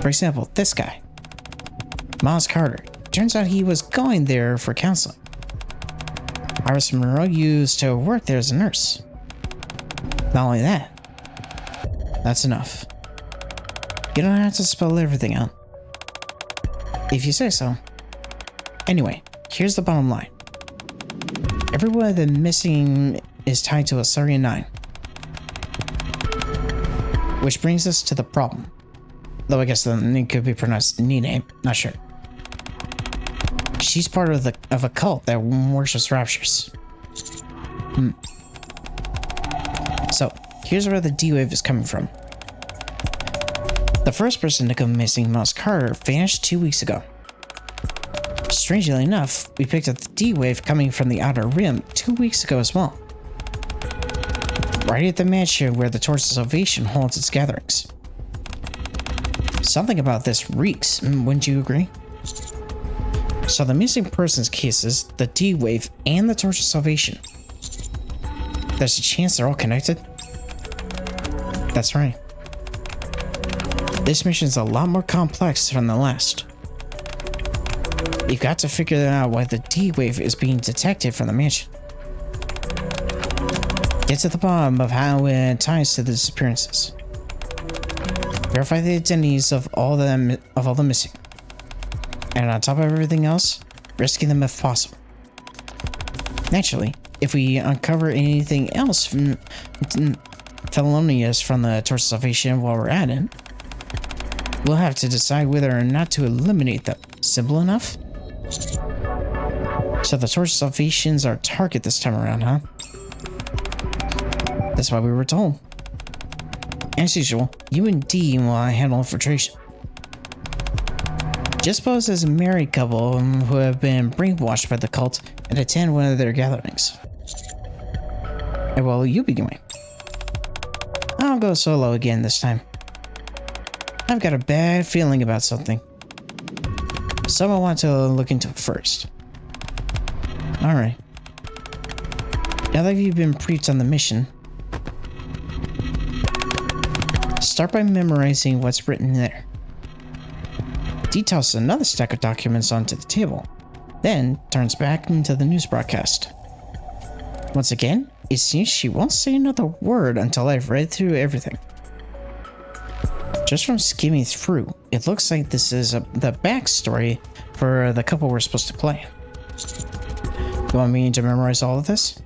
For example, this guy, Miles Carter. Turns out he was going there for counseling. Iris Monroe used to work there as a nurse. Not only that, that's enough. You don't have to spell everything out. If you say so. Anyway, here's the bottom line. Everyone of the missing is tied to Asarian 9. Which brings us to the problem. Though I guess the name could be pronounced Nene, not sure. She's part of a cult that worships raptures. So, here's where the D-Wave is coming from. The first person to go missing, Miles Carter, vanished 2 weeks ago. Strangely enough, we picked up the D-Wave coming from the Outer Rim 2 weeks ago as well. Right at the mansion where the Torch of Salvation holds its gatherings. Something about this reeks, wouldn't you agree? So the missing persons cases, the D-Wave, and the Torch of Salvation. There's a chance they're all connected? That's right. This mission is a lot more complex than the last. You've got to figure out why the D-Wave is being detected from the mansion. Get to the bottom of how it ties to the disappearances. Verify the identities of all the missing. And on top of everything else, rescue them if possible. Naturally, if we uncover anything else from felonious from the Torch of Salvation while we're at it, we'll have to decide whether or not to eliminate them. Simple enough? So the Torch of Salvation's our target this time around, huh? That's what we were told. As usual, you and D will handle infiltration. Just pose as a married couple who have been brainwashed by the cult and attend one of their gatherings. And well, you be going. I'll go solo again this time. I've got a bad feeling about something. Someone wants to look into it first. Alright. Now that you've been briefed on the mission, start by memorizing what's written there. D tosses another stack of documents onto the table, then turns back into the news broadcast. Once again, it seems she won't say another word until I've read through everything. Just from skimming through, it looks like this is the backstory for the couple we're supposed to play. You want me to memorize all of this?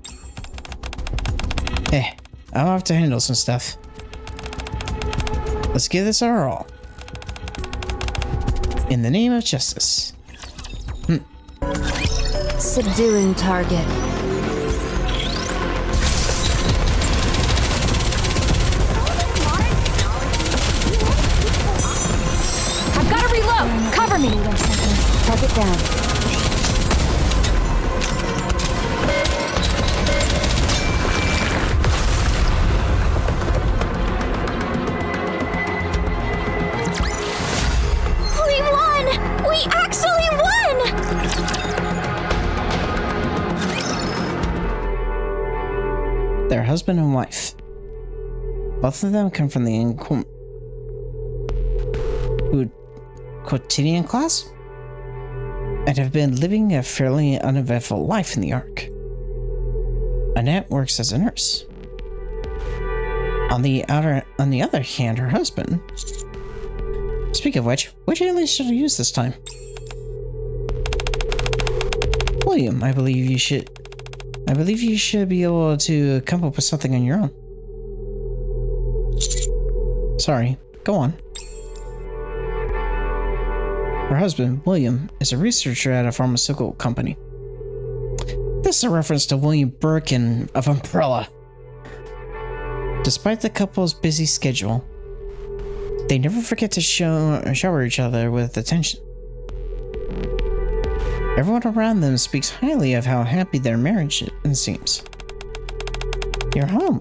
I'll have to handle some stuff. Let's give this our all. In the name of justice. Subduing target. I've got to reload! Cover me! Target down. They're husband and wife. Both of them come from the quotidian class and have been living a fairly uneventful life in the Ark. Annette works as a nurse. On the other hand, her husband. Speak of which alias should I use this time? William, I believe you should be able to come up with something on your own. Sorry, go on. Her husband, William, is a researcher at a pharmaceutical company. This is a reference to William Birkin of Umbrella. Despite the couple's busy schedule, they never forget to shower each other with attention. Everyone around them speaks highly of how happy their marriage seems. You're home.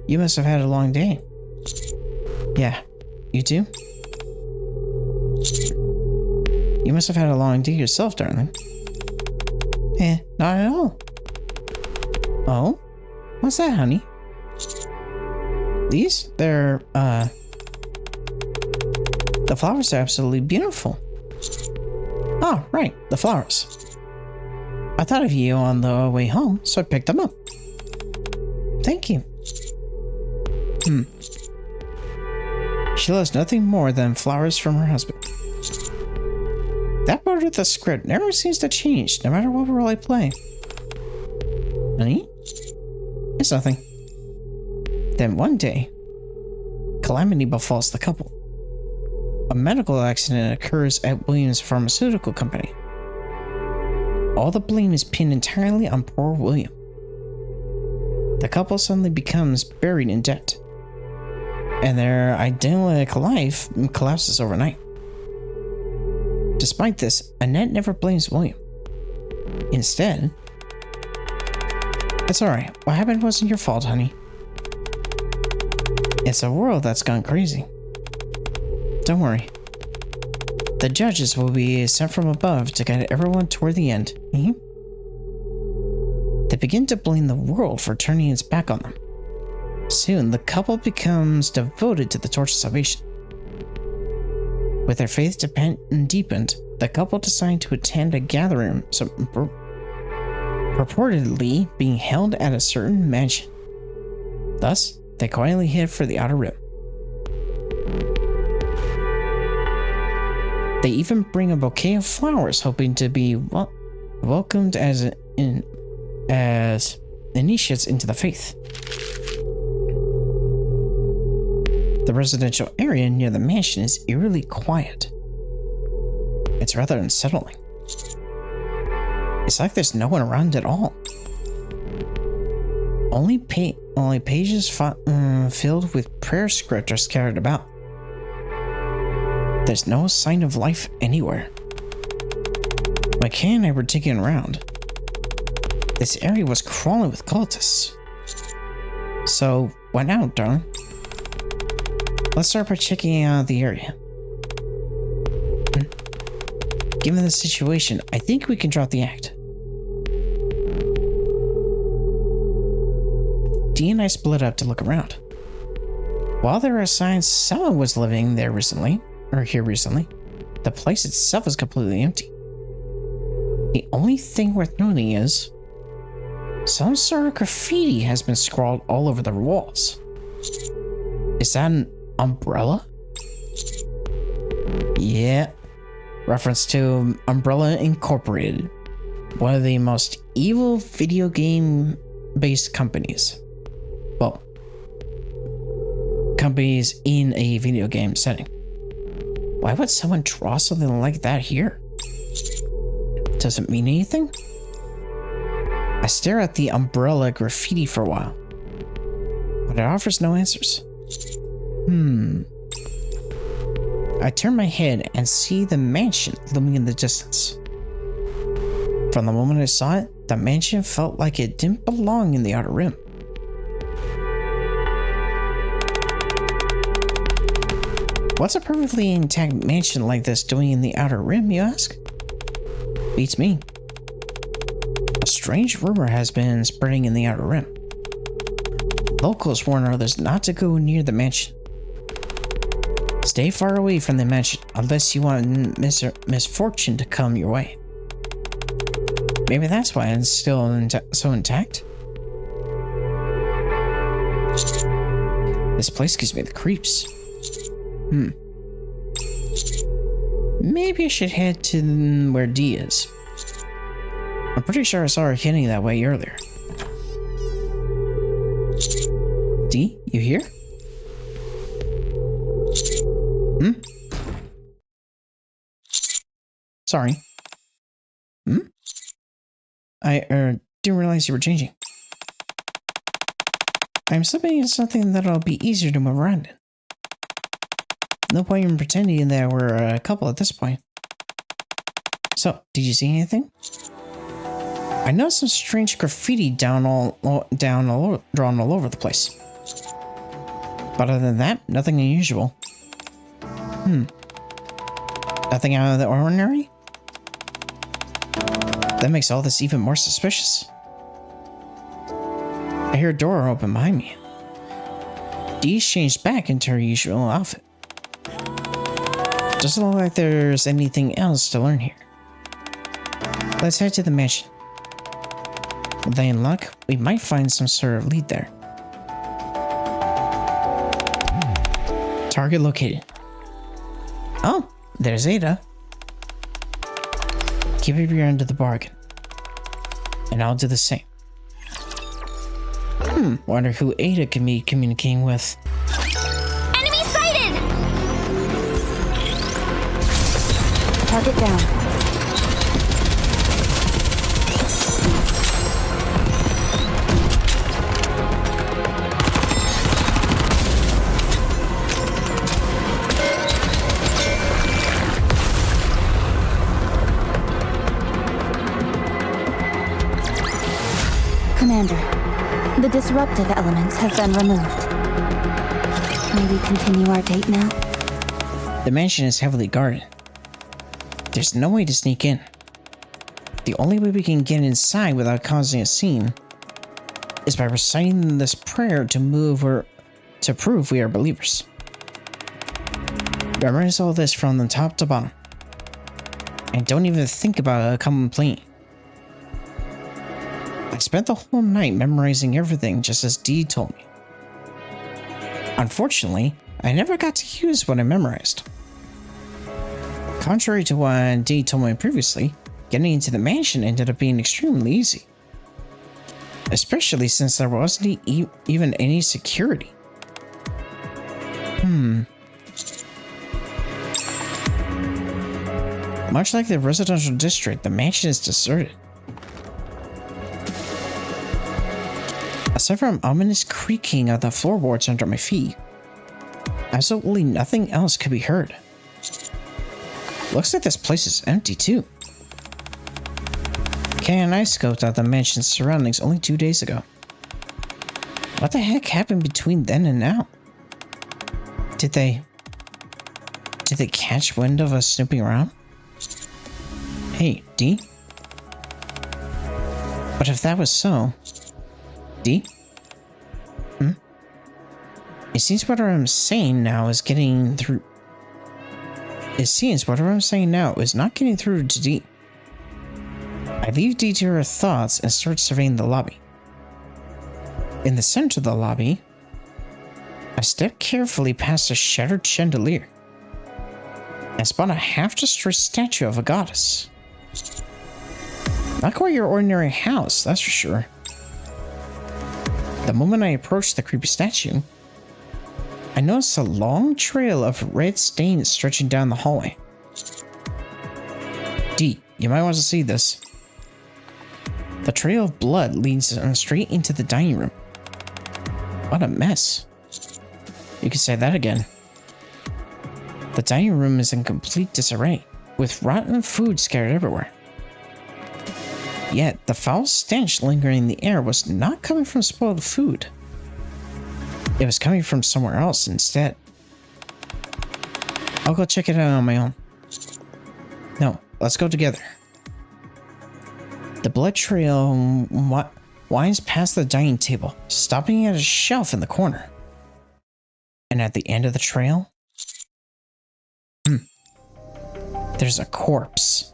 You must have had a long day. Yeah, you too? You must have had a long day yourself, darling. Not at all. Oh? What's that, honey? These? They're, the flowers are absolutely beautiful. Oh, right, the flowers. I thought of you on the way home, so I picked them up. Thank you. She loves nothing more than flowers from her husband. That part of the script never seems to change, no matter what role I play. Honey? It's nothing. Then one day, calamity befalls the couple. A medical accident occurs at William's pharmaceutical company. All the blame is pinned entirely on poor William. The couple suddenly becomes buried in debt, and their idyllic life collapses overnight. Despite this, Annette never blames William. Instead, it's alright, what happened wasn't your fault, honey. It's a world that's gone crazy. Don't worry. The judges will be sent from above to guide everyone toward the end. They begin to blame the world for turning its back on them. Soon, the couple becomes devoted to the torch of salvation. With their faith deepened, the couple decide to attend a gathering purportedly being held at a certain mansion. Thus, they quietly head for the Outer Rim. They even bring a bouquet of flowers, hoping to be welcomed as initiates into the faith. The residential area near the mansion is eerily quiet. It's rather unsettling. It's like there's no one around at all. Only pages filled with prayer script are scattered about. There's no sign of life anywhere. When Kay and I were digging around, this area was crawling with cultists. So, went out, darling. Let's start by checking out the area. Given the situation, I think we can drop the act. Dee and I split up to look around. While there are signs someone was living there recently, the place itself is completely empty. The only thing worth noting is some sort of graffiti has been scrawled all over the walls. Is that an umbrella? Yeah. Reference to Umbrella Incorporated, one of the most evil video game-based companies. Well, companies in a video game setting. Why would someone draw something like that here? Does it mean anything? I stare at the umbrella graffiti for a while, but it offers no answers. I turn my head and see the mansion looming in the distance. From the moment I saw it, the mansion felt like it didn't belong in the Outer Rim. What's a perfectly intact mansion like this doing in the Outer Rim, you ask? Beats me. A strange rumor has been spreading in the Outer Rim. Locals warn others not to go near the mansion. Stay far away from the mansion unless you want misfortune to come your way. Maybe that's why it's still so intact. This place gives me the creeps. Maybe I should head to where Dee is. I'm pretty sure I saw her heading that way earlier. Dee, you here? Sorry. I didn't realize you were changing. I'm slipping into something that'll be easier to move around in. No point in pretending that we're a couple at this point. So, did you see anything? I noticed some strange graffiti drawn all over the place. But other than that, nothing unusual. Nothing out of the ordinary? That makes all this even more suspicious. I hear a door open behind me. Dee's changed back into her usual outfit. Doesn't look like there's anything else to learn here. Let's head to the mansion. With any luck, we might find some sort of lead there. Target located. Oh, there's Ada. Keep up your end of the bargain. And I'll do the same. Wonder who Ada can be communicating with. Enemy sighted! Target down. Commander, the disruptive elements have been removed. May we continue our date now? The mansion is heavily guarded. There's no way to sneak in. The only way we can get inside without causing a scene is by reciting this prayer to prove we are believers. Memorize all this from the top to bottom. And don't even think about a complaint. I spent the whole night memorizing everything just as Dee told me. Unfortunately, I never got to use what I memorized. Contrary to what Dee told me previously, getting into the mansion ended up being extremely easy. Especially since there wasn't even any security. Much like the residential district, the mansion is deserted. Aside from ominous creaking of the floorboards under my feet, absolutely nothing else could be heard. Looks like this place is empty too. Kay and I scoped out the mansion's surroundings only 2 days ago. What the heck happened between then and now? Did they catch wind of us snooping around? Hey, Dee? But if that was so... Dee? It seems what I'm saying now is getting through... It seems what I'm saying now is not getting through to Dee. I leave Dee to her thoughts and start surveying the lobby. In the center of the lobby, I step carefully past a shattered chandelier and spot a half-destroyed statue of a goddess. Not quite your ordinary house, that's for sure. The moment I approach the creepy statue, I notice a long trail of red stains stretching down the hallway. Dee, you might want to see this. The trail of blood leads straight into the dining room. What a mess. You could say that again. The dining room is in complete disarray, with rotten food scattered everywhere. Yet, the foul stench lingering in the air was not coming from spoiled food. It was coming from somewhere else instead. I'll go check it out on my own. No, let's go together. The blood trail winds past the dining table, stopping at a shelf in the corner. And at the end of the trail, there's a corpse.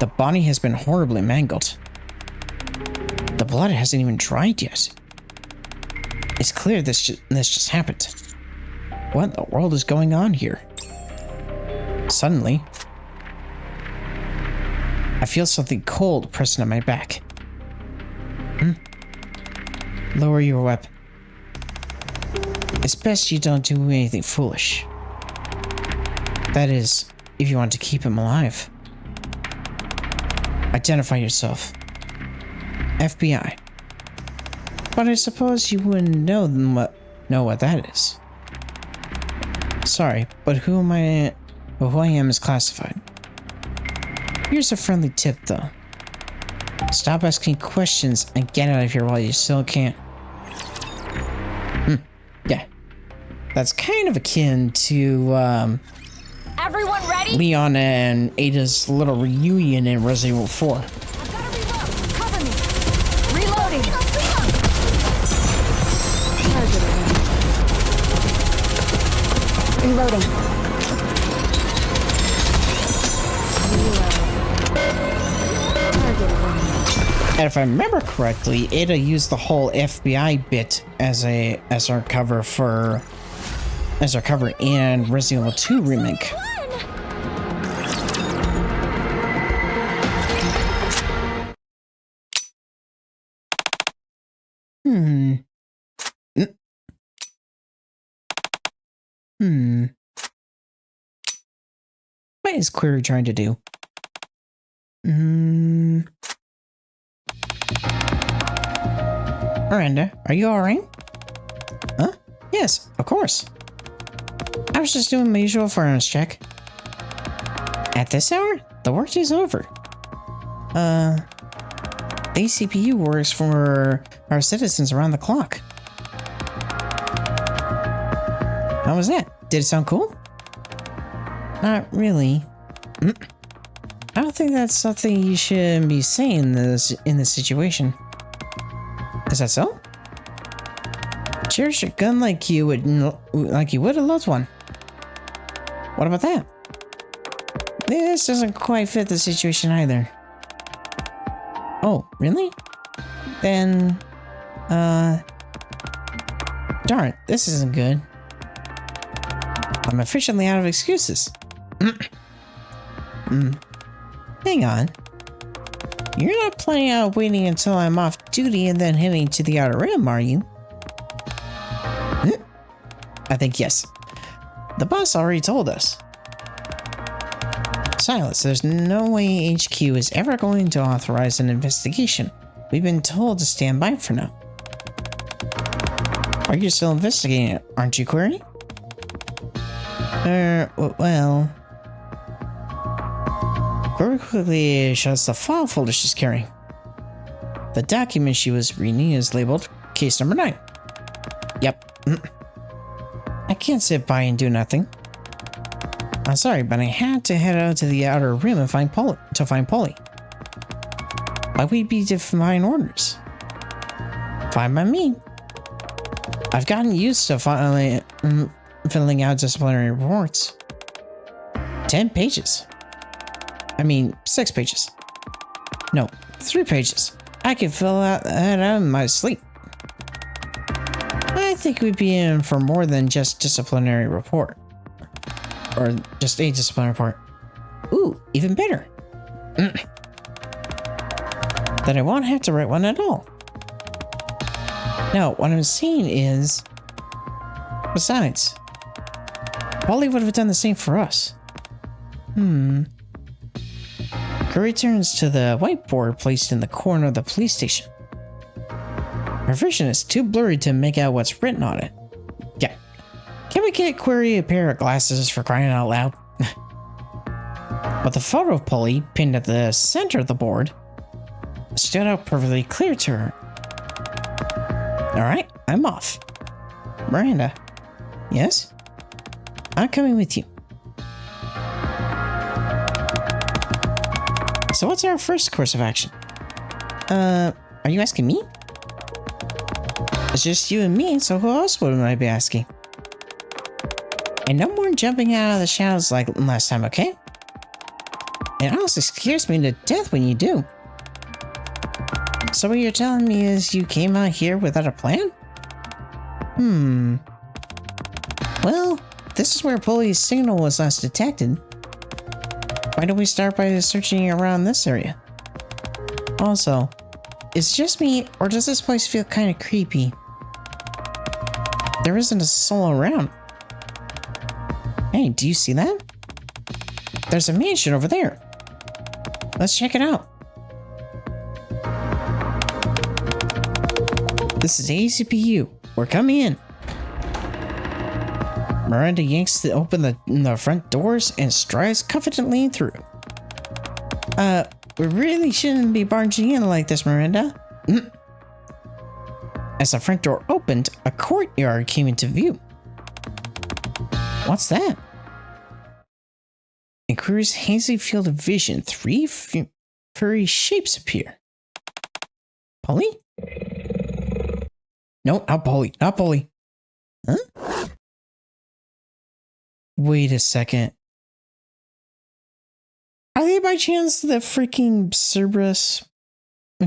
The body has been horribly mangled. The blood hasn't even dried yet. It's clear this just happened. What in the world is going on here? Suddenly, I feel something cold pressing on my back. Lower your weapon. It's best you don't do anything foolish. That is, if you want to keep him alive. Identify yourself. FBI. But I suppose you wouldn't know what that is. Sorry, but who I am is classified. Here's a friendly tip though. Stop asking questions and get out of here while you still can. Yeah. That's kind of akin to Everyone ready? Leon and Ada's little reunion in Resident Evil 4. I've got to reload. Cover me. Reloading. Reloading. And if I remember correctly, Ada used the whole FBI bit as our cover in Resident Evil 2 remake. What is Query trying to do? Miranda, are you alright? Huh? Yes, of course. I was just doing my usual firearms check. At this hour? The workday's over. The CPU works for our citizens around the clock. How was that? Did it sound cool? Not really. I don't think that's something you should be saying in this situation. Is that so? Cherish a gun like you would a loved one. What about that? This doesn't quite fit the situation either. Oh, really? Then, darn, this isn't good. I'm officially out of excuses. Hang on. You're not planning on waiting until I'm off duty and then heading to the Outer Rim, are you? I think yes. The boss already told us. Silence. There's no way HQ is ever going to authorize an investigation. We've been told to stand by for now. Are you still investigating it, aren't you, Query? Well... Query quickly shows the file folder she's carrying. The document she was reading is labeled Case Number 9. Yep. I can't sit by and do nothing. I'm sorry, but I had to head out to the Outer Rim and find Poli. Why would it be defying orders? Fine by me. I've gotten used to filling out disciplinary reports. 10 pages. I mean, 6 pages. No, 3 pages. I can fill that out in my sleep. I think we'd be in for more than just disciplinary report. Or just a disciplinary report. Ooh, even better. Then I won't have to write one at all. Now, what I'm saying is... Besides, Poli would have done the same for us. Curry turns to the whiteboard placed in the corner of the police station. Her vision is too blurry to make out what's written on it. Yeah. Can we get Query a pair of glasses for crying out loud? But the photo of Poli, pinned at the center of the board, stood out perfectly clear to her. Alright, I'm off. Miranda. Yes? I'm coming with you. So what's our first course of action? Are you asking me? It's just you and me, so who else would I be asking? And no more jumping out of the shadows like last time, okay? It honestly scares me to death when you do. So what you're telling me is you came out here without a plan? Well, this is where Poli's signal was last detected. Why don't we start by searching around this area? Also, is it just me, or does this place feel kind of creepy? There isn't a soul around. Hey, do you see that? There's a mansion over there. Let's check it out. This is ACPU. We're coming in. Miranda yanks open the front doors and strides confidently through. We really shouldn't be barging in like this, Miranda. As the front door opened, a courtyard came into view. What's that? In Crew's hazy field of vision, 3 furry shapes appear. Poli? No, not Poli. Not Poli. Huh? Wait a second. Are they by chance the freaking Cerberus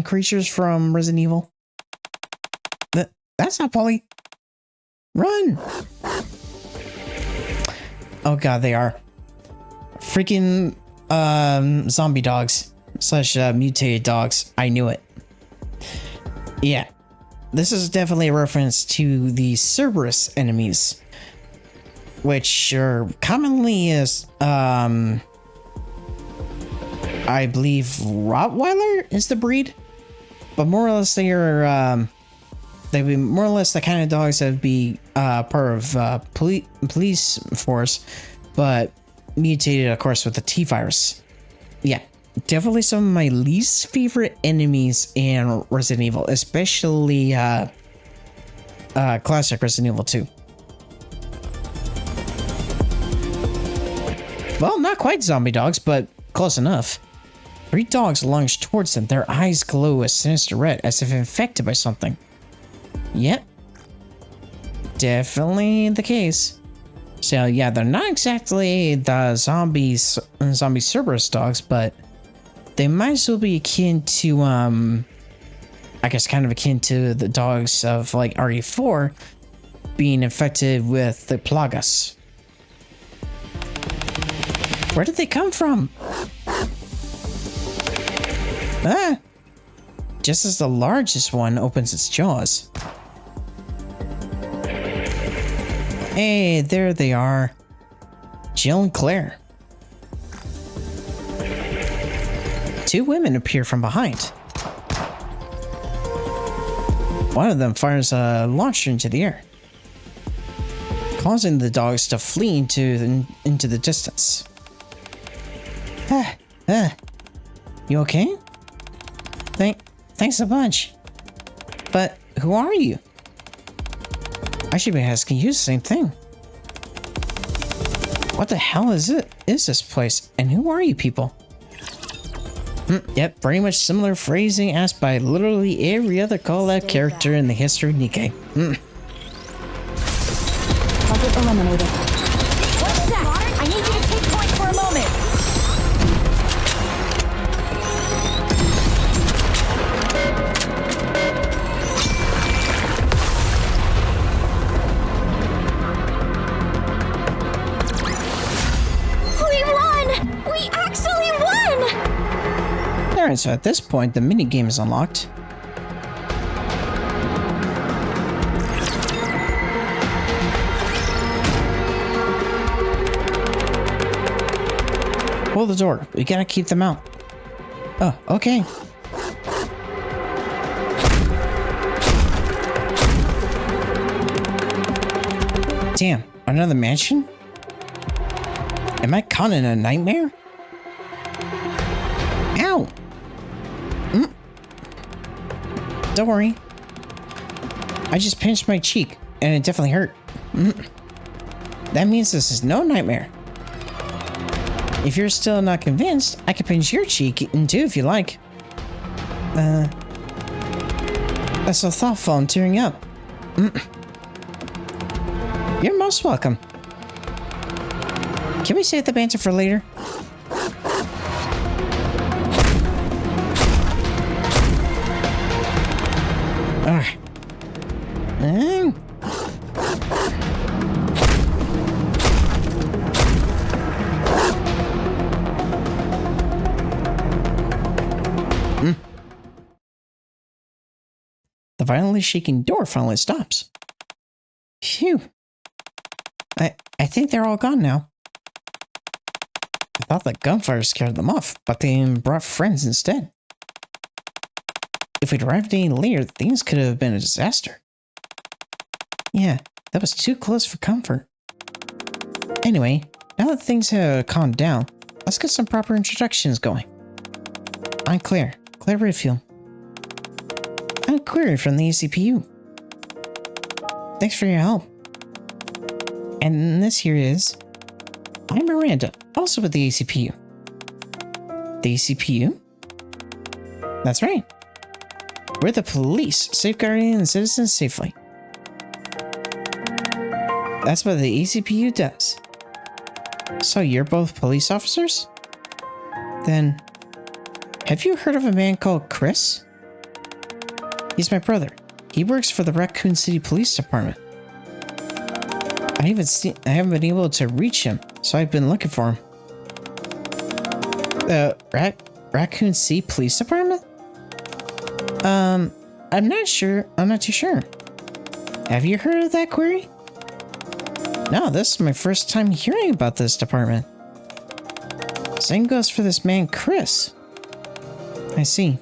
creatures from Resident Evil? That's not Poli. Run! Oh god, they are. Freaking zombie dogs slash mutated dogs. I knew it. Yeah. This is definitely a reference to the Cerberus enemies, which are commonly as I believe Rottweiler is the breed, but more or less they are they'd be more or less the kind of dogs that would be part of police force, but mutated, of course, with the T virus. Yeah, definitely some of my least favorite enemies in Resident Evil, especially classic Resident Evil 2. Well, not quite zombie dogs, but close enough. 3 dogs lunge towards them. Their eyes glow a sinister red, as if infected by something. Yep. Definitely the case. So yeah, they're not exactly the zombie Cerberus dogs, but they might as well be akin to, I guess kind of akin to the dogs of like RE4 being infected with the plagas. Where did they come from? Ah! Just as the largest one opens its jaws. Hey, there they are. Jill and Claire. 2 women appear from behind. One of them fires a launcher into the air, causing the dogs to flee into the distance. You okay? Thanks a bunch. But who are you? I should be asking you the same thing. What the hell is this place? And who are you people? Yep, pretty much similar phrasing asked by literally every other Collab character in the history of NIKKE. Target eliminated. What's that? I need you to take point for a moment. Alright, so at this point, the minigame is unlocked. Hold the door. We gotta keep them out. Oh, okay. Damn, another mansion? Am I caught in a nightmare? Ow! Don't worry. I just pinched my cheek, and it definitely hurt. That means this is no nightmare. If you're still not convinced, I can pinch your cheek in too if you like. That's so thoughtful, I'm tearing up. You're most welcome. Can we save the banter for later? The violently shaking door finally stops. Phew. I think they're all gone now. I thought the gunfire scared them off, but they brought friends instead. If we'd arrived any later, things could have been a disaster. Yeah, that was too close for comfort. Anyway, now that things have calmed down, let's get some proper introductions going. I'm Claire Redfield. I'm Query from the ACPU. Thanks for your help. And this here is... I'm Miranda, also with the ACPU. The ACPU? That's right. We're the police, safeguarding the citizens safely. That's what the ACPU does. So you're both police officers? Then, have you heard of a man called Chris? He's my brother. He works for the Raccoon City Police Department. I haven't been able to reach him, so I've been looking for him. The Raccoon City Police Department? I'm not sure. I'm not too sure. Have you heard of that query? No, this is my first time hearing about this department. Same goes for this man, Chris. I see.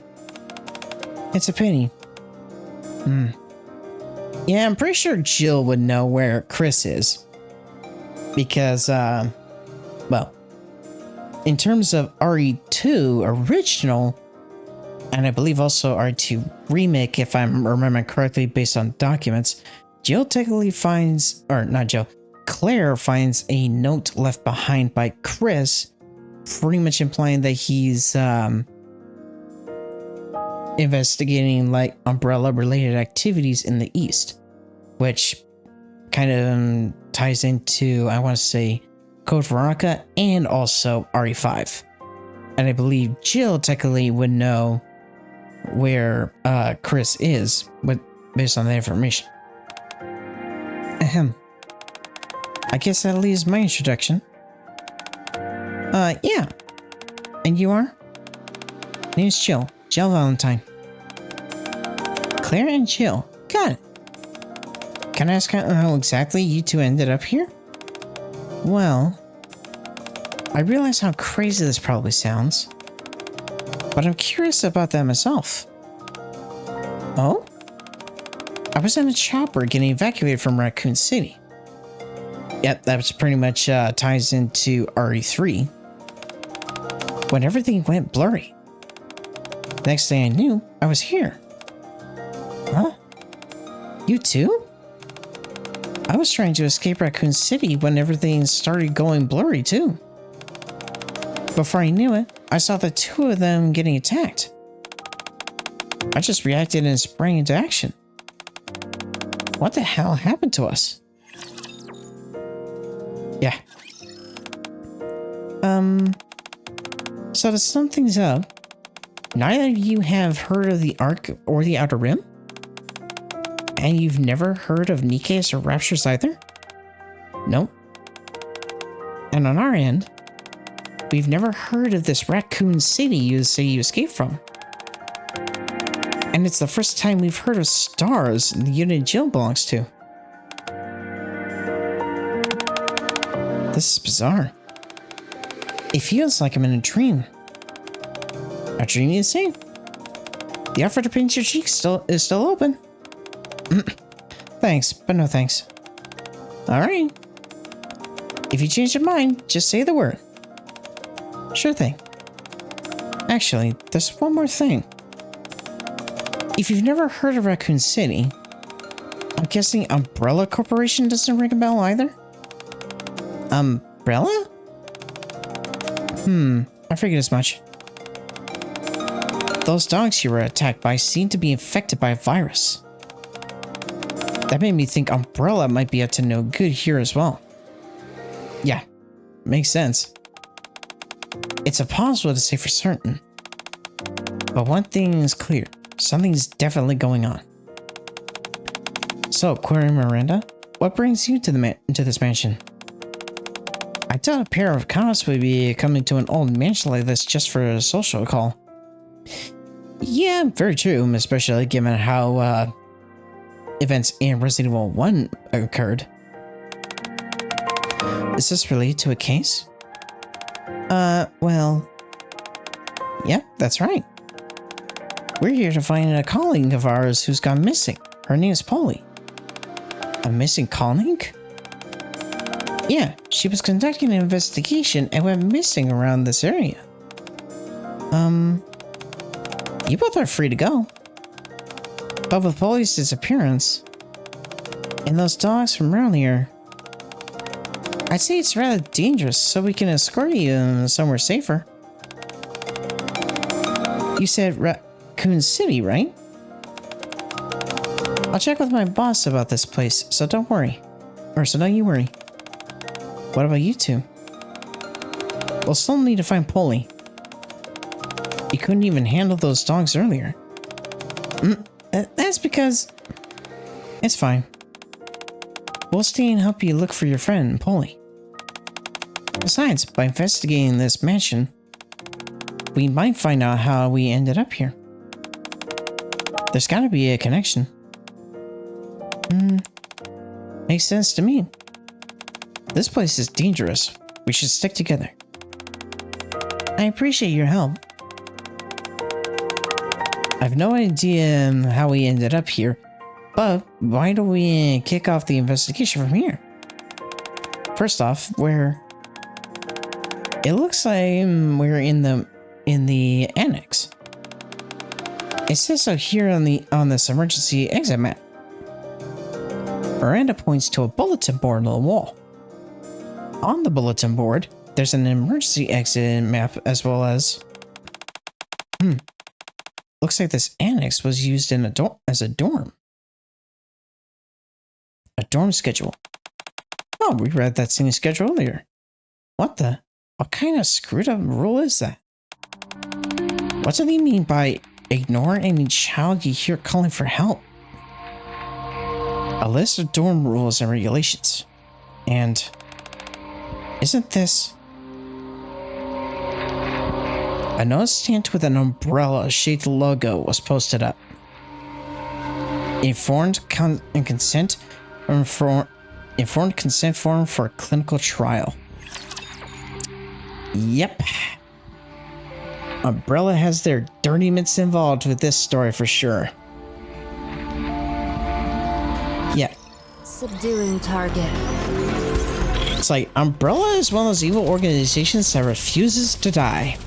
It's a pity. Yeah, I'm pretty sure Jill would know where Chris is. Because, well, in terms of RE2 original, and I believe also RE2 remake, if I'm remembering correctly based on documents, Jill technically finds, or not Jill, Claire finds a note left behind by Chris pretty much implying that he's investigating like Umbrella related activities in the East, which kind of ties into, I want to say, Code Veronica and also RE5. And I believe Jill technically would know where Chris is, but based on the information. Ahem. I guess that leaves my introduction. Yeah. And you are? Name's Jill. Jill Valentine. Claire and Jill. Got it. Can I ask how exactly you two ended up here? Well, I realize how crazy this probably sounds, but I'm curious about that myself. Oh? I was in a chopper getting evacuated from Raccoon City. Yep, that pretty much ties into RE3. When everything went blurry. Next thing I knew, I was here. Huh? You too? I was trying to escape Raccoon City when everything started going blurry too. Before I knew it, I saw the two of them getting attacked. I just reacted and sprang into action. What the hell happened to us? Yeah. So to sum things up, neither of you have heard of the Ark or the Outer Rim? And you've never heard of NIKKE or Raptures either? Nope. And on our end, we've never heard of this Raccoon City you say you escaped from. And it's the first time we've heard of stars the unit Jill belongs to. This is bizarre. It feels like I'm in a dream. A dream, you say? The offer to paint your cheeks is still open. Thanks, but no thanks. Alright. If you change your mind, just say the word. Sure thing. Actually, there's one more thing. If you've never heard of Raccoon City, I'm guessing Umbrella Corporation doesn't ring a bell either? Umbrella? I figured as much. Those dogs you were attacked by seem to be infected by a virus. That made me think Umbrella might be up to no good here as well. Yeah, makes sense. It's impossible to say for certain. But one thing is clear. Something's definitely going on. So, Query Miranda, what brings you to this mansion? I doubt a pair of cops would be coming to an old mansion like this just for a social call. Yeah, very true, especially given how events in Resident Evil 1 occurred. Is this related to a case? Well... Yep, that's right. We're here to find a colleague of ours who's gone missing. Her name is Poli. A missing colleague? Yeah, she was conducting an investigation and went missing around this area. You both are free to go. But with Poli's disappearance, and those dogs from earlier, I'd say it's rather dangerous, so we can escort you somewhere safer. You said Raccoon City, right? I'll check with my boss about this place, so don't worry. So don't you worry. What about you two? We'll still need to find Poli. You couldn't even handle those dogs earlier. That's because... It's fine. We'll stay and help you look for your friend, Poli. Besides, by investigating this mansion, we might find out how we ended up here. There's gotta be a connection. Makes sense to me. This place is dangerous. We should stick together. I appreciate your help. I have no idea how we ended up here, but why don't we kick off the investigation from here? First off, it looks like we're in the annex. It says so here on this emergency exit map. Miranda points to a bulletin board on the wall. On the bulletin board, there's an emergency exit map as well as... Looks like this annex was used in as a dorm. A dorm schedule. Oh, we read that same schedule earlier. What kind of screwed up rule is that? What do they mean by ignore any child you hear calling for help? A list of dorm rules and regulations. And isn't this a notstand with an umbrella-shaped logo was posted up. Informed consent form for a clinical trial. Yep. Umbrella has their dirty mitts involved with this story for sure. Yeah. Subduing target. It's like Umbrella is one of those evil organizations that refuses to die.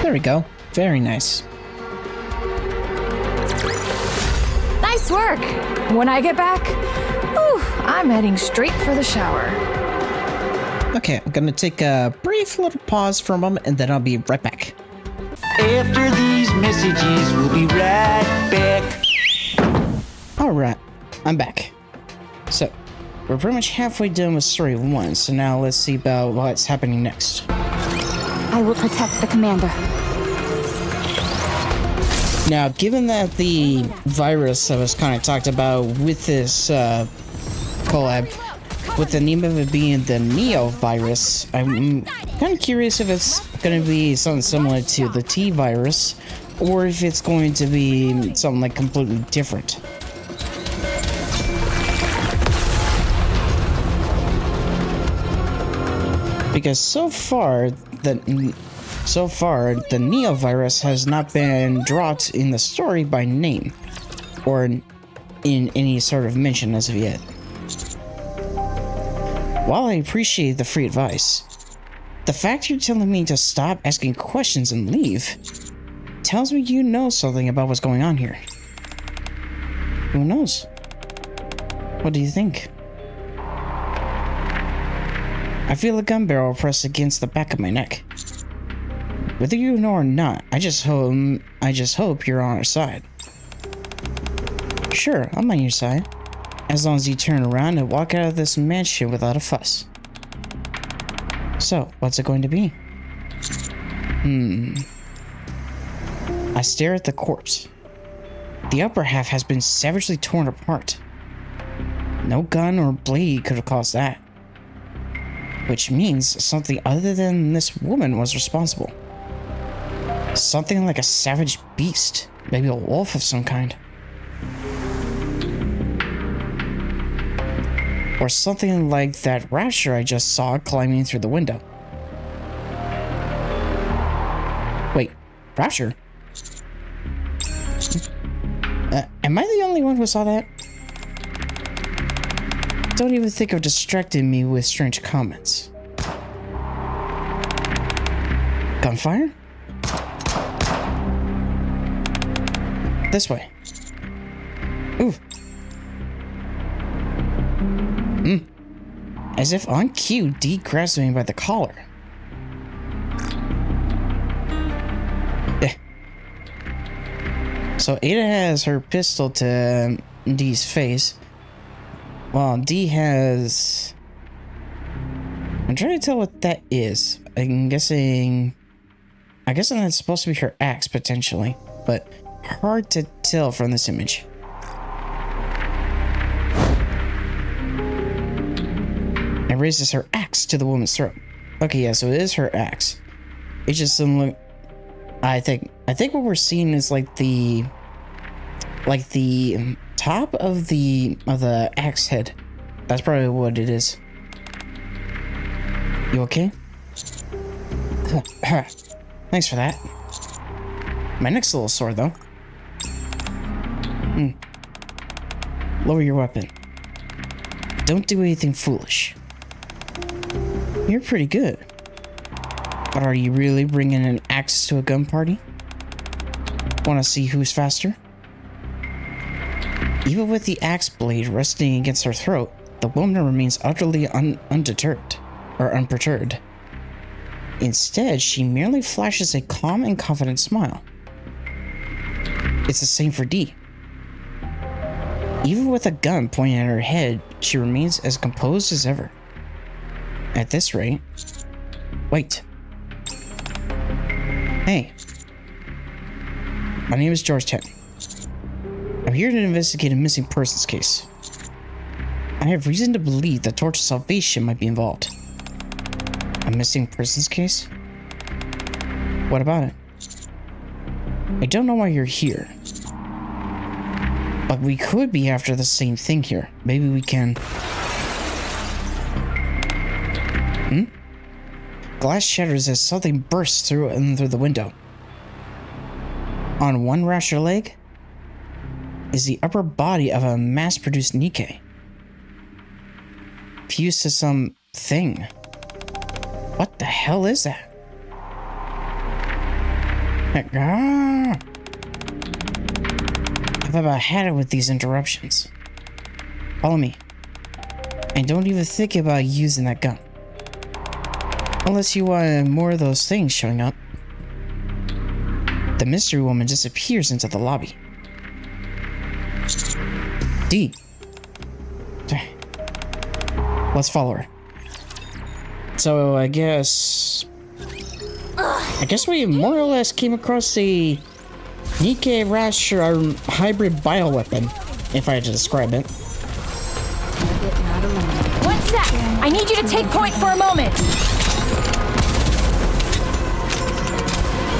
There we go. Very nice. Nice work. When I get back, I'm heading straight for the shower. Okay, I'm gonna take a brief little pause for a moment and then I'll be right back. After these messages, we'll be right back. Alright, I'm back. So, we're pretty much halfway done with story 1, so now let's see about what's happening next. I will protect the commander. Now, given that the virus that was kind of talked about with this collab, with the name of it being the Neo virus, I'm kind of curious if it's going to be something similar to the T virus, or if it's going to be something like completely different. Because so far, the Neo virus has not been dropped in the story by name, or in any sort of mention as of yet. While I appreciate the free advice, the fact you're telling me to stop asking questions and leave tells me you know something about what's going on here. Who knows? What do you think? I feel a gun barrel pressed against the back of my neck. Whether you know or not, I just hope you're on our side. Sure, I'm on your side. As long as you turn around and walk out of this mansion without a fuss. So, what's it going to be? I stare at the corpse. The upper half has been savagely torn apart. No gun or blade could have caused that. Which means something other than this woman was responsible. Something like a savage beast, maybe a wolf of some kind. Or something like that rapture I just saw climbing through the window. Wait, rapture? Am I the only one who saw that? Don't even think of distracting me with strange comments. Gunfire? This way. Ooh. As if on cue, D grabs me by the collar. So Ada has her pistol to D's face, while D has... I'm trying to tell what that is. I'm guessing that's supposed to be her axe, potentially, but hard to tell from this image. And raises her axe to the woman's throat. Okay, yeah, so it is her axe. It just doesn't look... I think what we're seeing is like the top of the axe head. That's probably what it is. You okay? Thanks for that. My neck's a little sore, though. Lower your weapon. Don't do anything foolish. You're pretty good. But are you really bringing an axe to a gun party? Want to see who's faster? Even with the axe blade resting against her throat, the woman remains utterly unperturbed. Instead, she merely flashes a calm and confident smile. It's the same for D. Even with a gun pointing at her head, she remains as composed as ever. At this rate... Wait. Hey. My name is Georgetown. I'm here to investigate a missing persons case. I have reason to believe that Torch of Salvation might be involved. A missing persons case? What about it? I don't know why you're here. But we could be after the same thing here. Maybe we can... Glass shatters as something bursts through the window. On one rasher leg is the upper body of a mass-produced NIKKE. Fused to some thing. What the hell is that? I've about had it with these interruptions. Follow me. And don't even think about using that gun. Unless you want more of those things showing up. The mystery woman disappears into the lobby. D. Let's follow her. So I guess we more or less came across a NIKKE Rasher hybrid bioweapon, if I had to describe it. One sec! I need you to take point for a moment!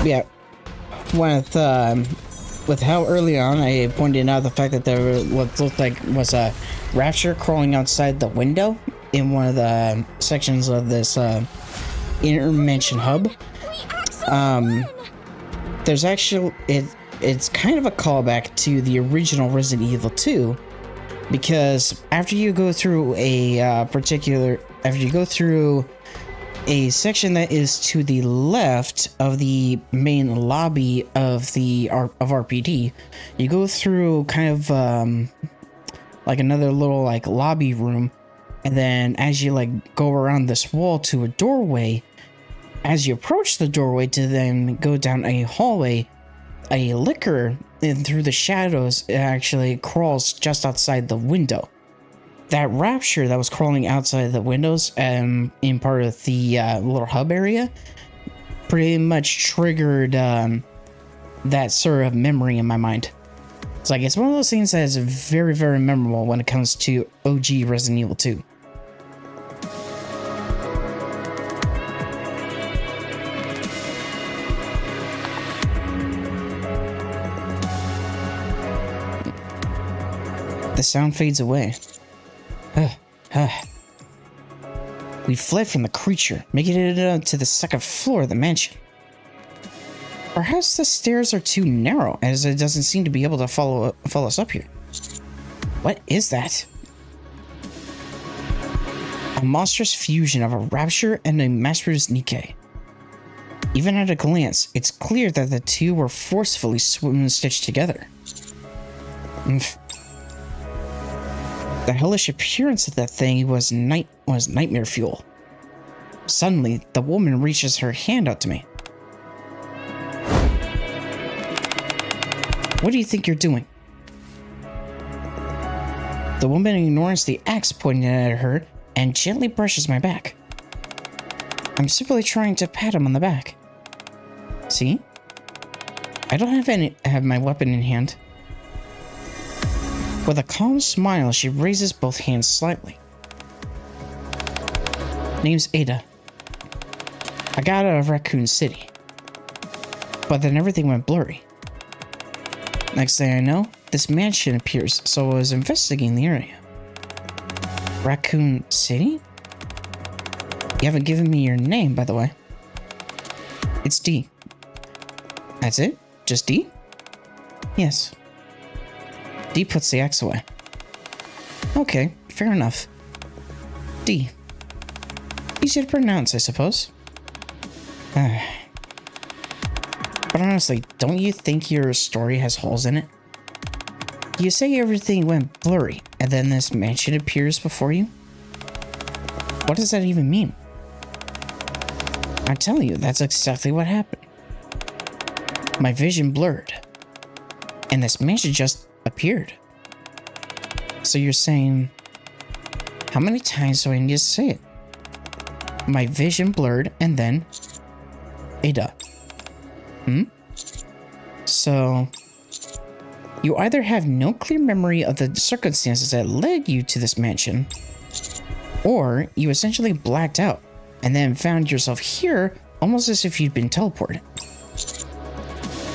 Yeah. With how early on I pointed out the fact that there was what looked like was a rapture crawling outside the window in one of the sections of this intermention hub. There's actually it's kind of a callback to the original Resident Evil 2, because after you go through a a section that is to the left of the main lobby of RPD, you go through kind of like another little like lobby room, and then as you like go around this wall to a doorway, as you approach the doorway to then go down a hallway, a licker in through the shadows, it actually crawls just outside the window. That rapture that was crawling outside the windows in part of the little hub area pretty much triggered that sort of memory in my mind. It's like, it's one of those things that is very, very memorable when it comes to OG Resident Evil 2. The sound fades away. We fled from the creature, making it to the second floor of the mansion. Perhaps the stairs are too narrow, as it doesn't seem to be able to follow us up here. What is that? A monstrous fusion of a rapture and a mass-produced NIKKE. Even at a glance, it's clear that the two were forcefully stitched together. The hellish appearance of that thing was nightmare fuel. Suddenly, the woman reaches her hand out to me. What do you think you're doing? The woman ignores the axe pointed at her and gently brushes my back. I'm simply trying to pat him on the back. See? I don't have my weapon in hand. With a calm smile, she raises both hands slightly. Name's Ada. I got out of Raccoon City. But then everything went blurry. Next thing I know, this mansion appears, so I was investigating the area. Raccoon City? You haven't given me your name, by the way. It's D. That's it? Just D? Yes. D puts the X away. Okay, fair enough. D. Easy to pronounce, I suppose. But honestly, don't you think your story has holes in it? You say everything went blurry, and then this mansion appears before you? What does that even mean? I tell you, that's exactly what happened. My vision blurred, and this mansion just appeared. So you're saying, how many times do I need to say it? My vision blurred, and then Ada. So, you either have no clear memory of the circumstances that led you to this mansion, or you essentially blacked out and then found yourself here almost as if you'd been teleported.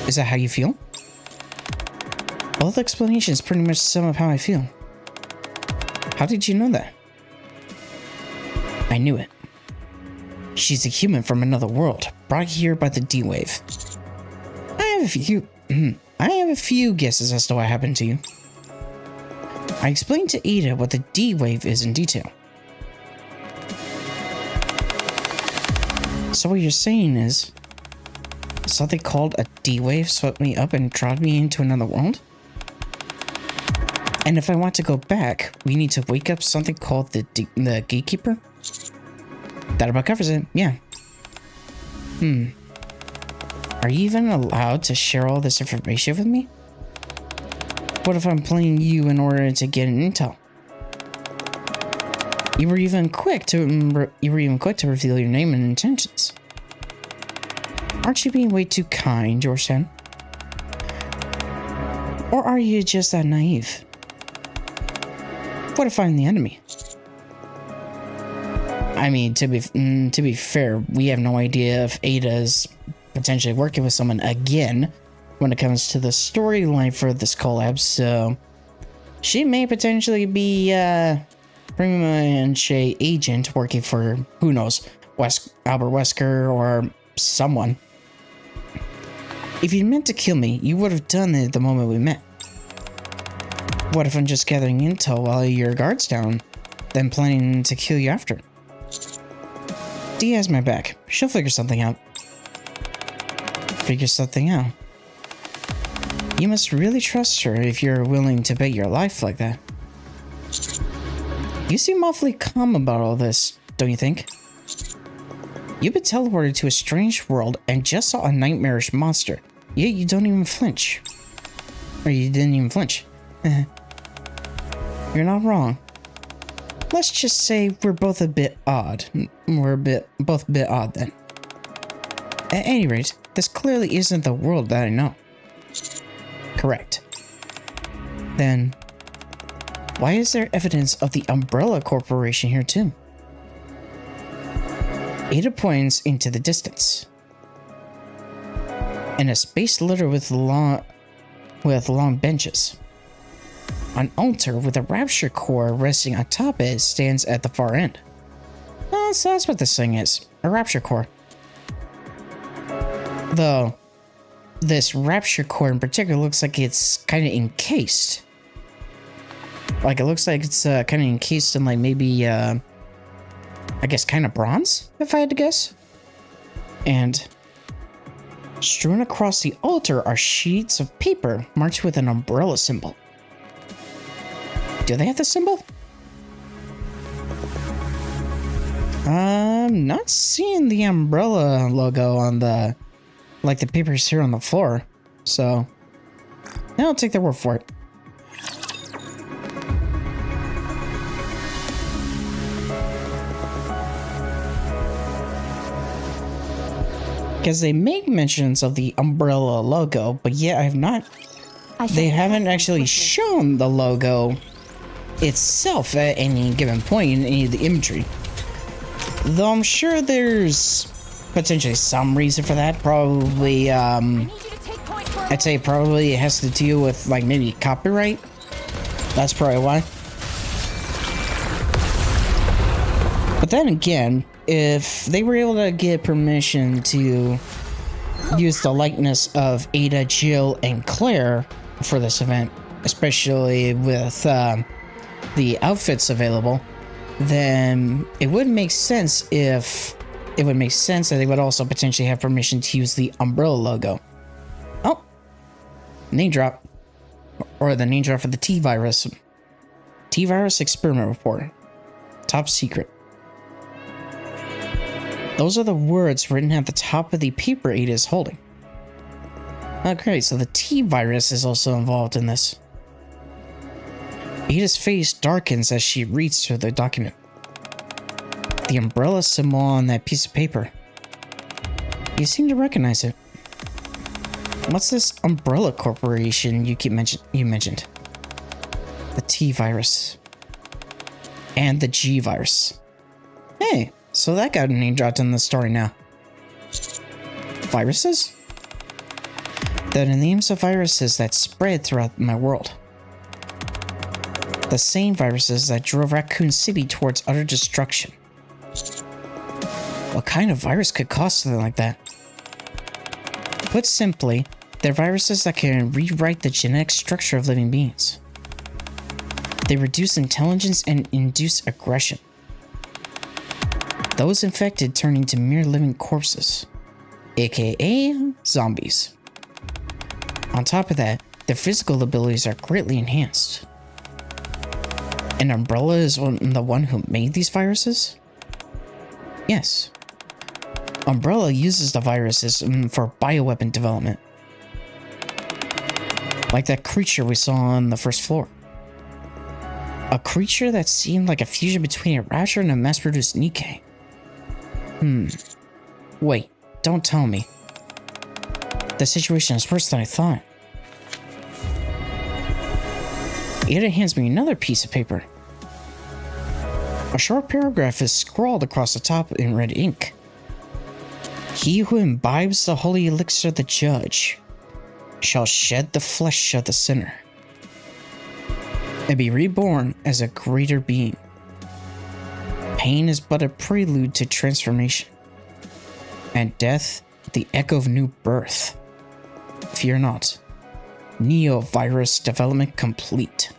Is that how you feel? Both explanations pretty much sum up how I feel. How did you know that? I knew it. She's a human from another world, brought here by the D-Wave. I have a few guesses as to what happened to you. I explained to Ada what the D-Wave is in detail. So what you're saying is, something called a D-Wave swept me up and dropped me into another world? And if I want to go back, we need to wake up something called the Gatekeeper? That about covers it, yeah. Are you even allowed to share all this information with me? What if I'm playing you in order to get an intel? You were even quick to reveal your name and intentions. Aren't you being way too kind, Georgetown? Or are you just that naive? What if I'm the enemy? I mean, to be fair, we have no idea if Ada's potentially working with someone again when it comes to the storyline for this collab, so she may potentially be pretty much a agent working for, who knows, Albert Wesker or someone. If you meant to kill me, you would have done it the moment we met. What if I'm just gathering intel while your guard's down, then planning to kill you after? Dee has my back. She'll figure something out. Figure something out? You must really trust her if you're willing to bet your life like that. You seem awfully calm about all this, don't you think? You've been teleported to a strange world and just saw a nightmarish monster, yet you don't even flinch. Or you didn't even flinch. You're not wrong. Let's just say we're both a bit odd. Both a bit odd then. At any rate, this clearly isn't the world that I know. Correct. Then, why is there evidence of the Umbrella Corporation here too? Ada points into the distance. In a space littered with long benches. An altar with a rapture core resting on top of it stands at the far end. Oh, so that's what this thing is. A rapture core. Though, this rapture core in particular looks like it's kind of encased. Like, it looks like it's kind of encased in, like, maybe, I guess kind of bronze, if I had to guess. And strewn across the altar are sheets of paper marked with an umbrella symbol. Do they have the symbol? I'm not seeing the umbrella logo on the, like the papers here on the floor. So, I'll take their word for it. Because they make mentions of the umbrella logo, but yet they haven't actually shown the logo itself at any given point in any of the imagery. Though I'm sure there's potentially some reason for that. Probably, I'd say probably it has to deal with, like, maybe copyright. That's probably why. But then again, if they were able to get permission to used the likeness of Ada, Jill, and Claire for this event, especially with the outfits available, then it would make sense that they would also potentially have permission to use the umbrella logo. Oh, name drop, or the name drop for the T-Virus experiment report, top secret. Those are the words written at the top of the paper Ada is holding. Oh great, so the T-Virus is also involved in this. Ada's face darkens as she reads through the document. The umbrella symbol on that piece of paper. You seem to recognize it. What's this umbrella corporation you mentioned? The T-Virus. And the G-Virus. Hey, so that got a name dropped in the story now. Viruses? They're the names of viruses that spread throughout my world. The same viruses that drove Raccoon City towards utter destruction. What kind of virus could cause something like that? Put simply, they're viruses that can rewrite the genetic structure of living beings. They reduce intelligence and induce aggression. Those infected turn into mere living corpses, aka zombies. On top of that, their physical abilities are greatly enhanced. And Umbrella is the one who made these viruses? Yes. Umbrella uses the viruses for bioweapon development. Like that creature we saw on the first floor. A creature that seemed like a fusion between a Rapture and a mass-produced NIKKE. Wait, don't tell me. The situation is worse than I thought. Ada hands me another piece of paper. A short paragraph is scrawled across the top in red ink. He who imbibes the holy elixir of the judge shall shed the flesh of the sinner and be reborn as a greater being. Pain is but a prelude to transformation, and death the echo of new birth. Fear not. Neo-virus development complete.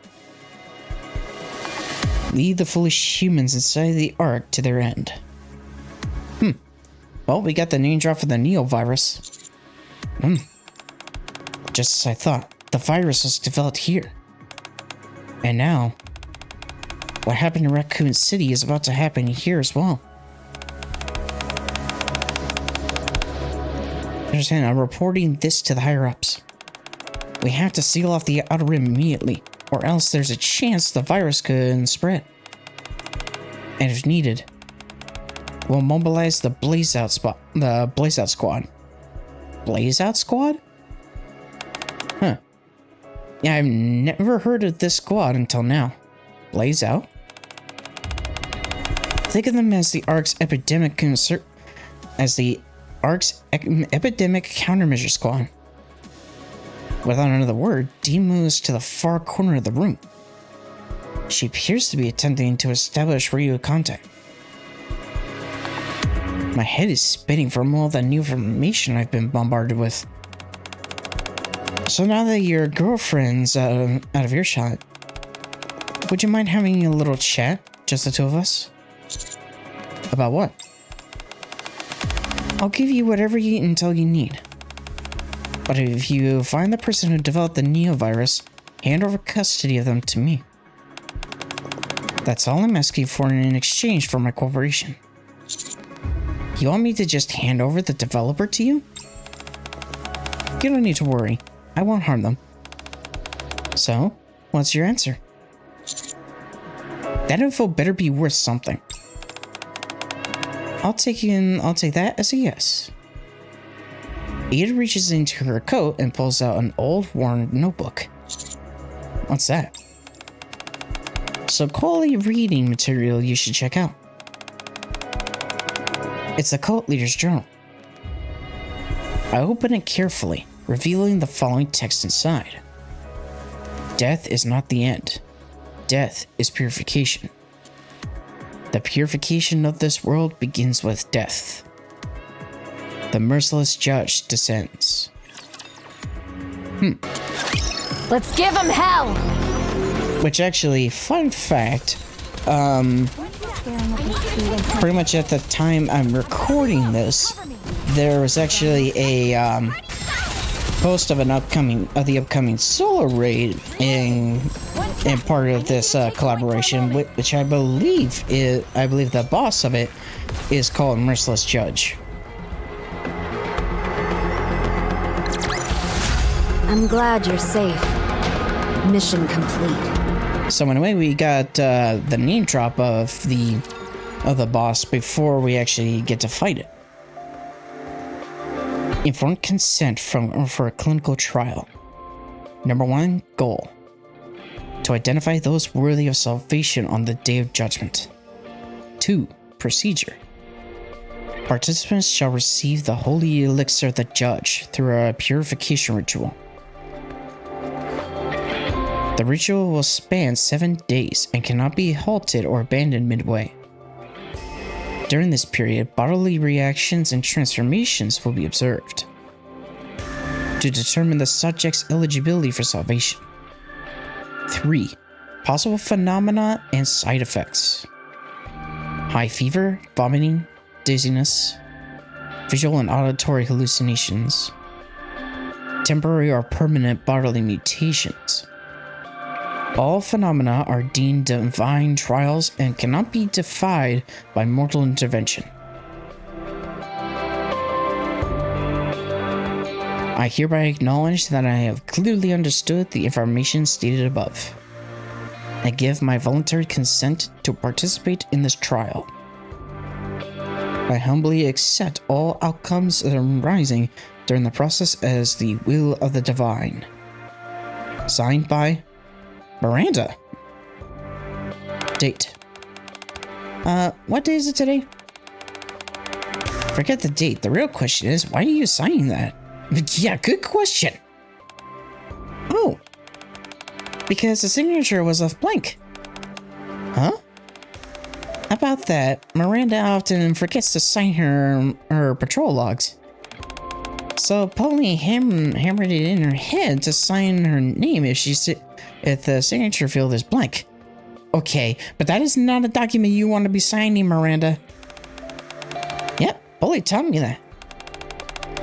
Lead the foolish humans inside the Ark to their end. Well, we got the name drop for the Neo-virus. Just as I thought, the virus was developed here. And now, what happened in Raccoon City is about to happen here as well. Understand, I'm reporting this to the higher-ups. We have to seal off the outer rim immediately, or else there's a chance the virus could spread. And if needed, we'll mobilize the Blaze Out Squad. Blaze Out Squad? Huh. Yeah, I've never heard of this squad until now. Blaze Out? Think of them as the Ark's epidemic epidemic countermeasure squad. Without another word, Dee moves to the far corner of the room. She appears to be attempting to establish radio contact. My head is spinning from all the new information I've been bombarded with. So now that your girlfriend's out of earshot, would you mind having a little chat, just the two of us? About what? I'll give you whatever intel you need. But if you find the person who developed the Neo-virus, hand over custody of them to me. That's all I'm asking for in exchange for my cooperation. You want me to just hand over the developer to you? You don't need to worry. I won't harm them. So, what's your answer? That info better be worth something. I'll take that as a yes. Ada reaches into her coat and pulls out an old, worn notebook. What's that? Some quality reading material you should check out. It's the cult leader's journal. I open it carefully, revealing the following text inside. Death is not the end. Death is purification. The purification of this world begins with death. The merciless judge descends. Let's give him hell! Which actually, fun fact, pretty much at the time I'm recording this, there was actually a post of the upcoming solo raid in part of this collaboration, which I believe the boss of it is called Merciless Judge. I'm glad you're safe. Mission complete. So anyway, we got the name drop of the boss before we actually get to fight it. Informed consent for a clinical trial. Number 1 goal: to identify those worthy of salvation on the Day of Judgment. 2 procedure: participants shall receive the holy elixir of the judge through a purification ritual. The ritual will span 7 days and cannot be halted or abandoned midway. During this period, bodily reactions and transformations will be observed to determine the subject's eligibility for salvation. 3 possible phenomena and side effects: high fever, vomiting, dizziness, visual and auditory hallucinations, temporary or permanent bodily mutations. All phenomena are deemed divine trials and cannot be defied by mortal intervention. I hereby acknowledge that I have clearly understood the information stated above. I give my voluntary consent to participate in this trial. I humbly accept all outcomes arising during the process as the will of the divine. Signed by Miranda. Date. What day is it today? Forget the date. The real question is, why are you signing that? Yeah, good question. Oh. Because the signature was left blank. Huh? About that, Miranda often forgets to sign her patrol logs. So Poli hammered it in her head to sign her name if the signature field is blank. Okay, but that is not a document you want to be signing, Miranda. Yep, Poli told me that.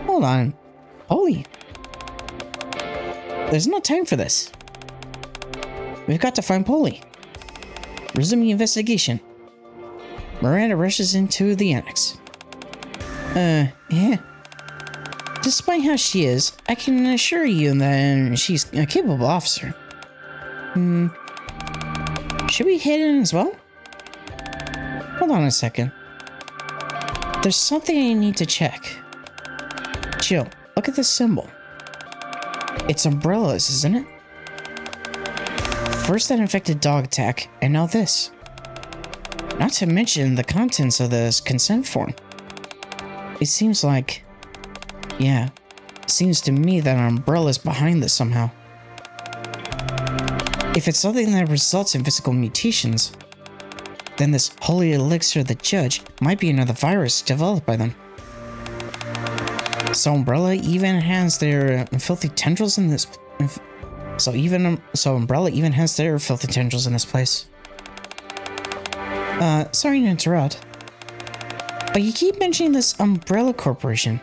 Hold on. Poli. There's no time for this. We've got to find Poli. Resume the investigation. Miranda rushes into the annex. Yeah. Despite how she is, I can assure you that she's a capable officer. Should we head in as well? Hold on a second. There's something I need to check. Jill, look at this symbol. It's umbrellas, isn't it? First that infected dog attack, and now this. Not to mention the contents of this consent form. It seems like... Yeah, it seems to me that an umbrella is behind this somehow. If it's something that results in physical mutations, then this holy elixir of the judge might be another virus developed by them. So Umbrella even has their filthy tendrils in this... So Umbrella even has their filthy tendrils in this place. Sorry to interrupt, but you keep mentioning this Umbrella Corporation.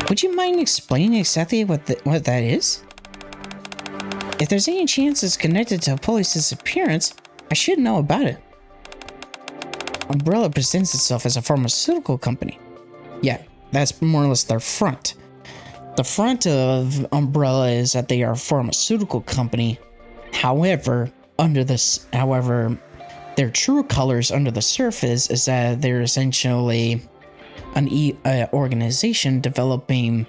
Would you mind explaining exactly what that is? If there's any chance it's connected to Poli's disappearance, I should know about it. Umbrella presents itself as a pharmaceutical company. Yeah, that's more or less their front. The front of Umbrella is that they are a pharmaceutical company. However, their true colors under the surface is that they're essentially an organization developing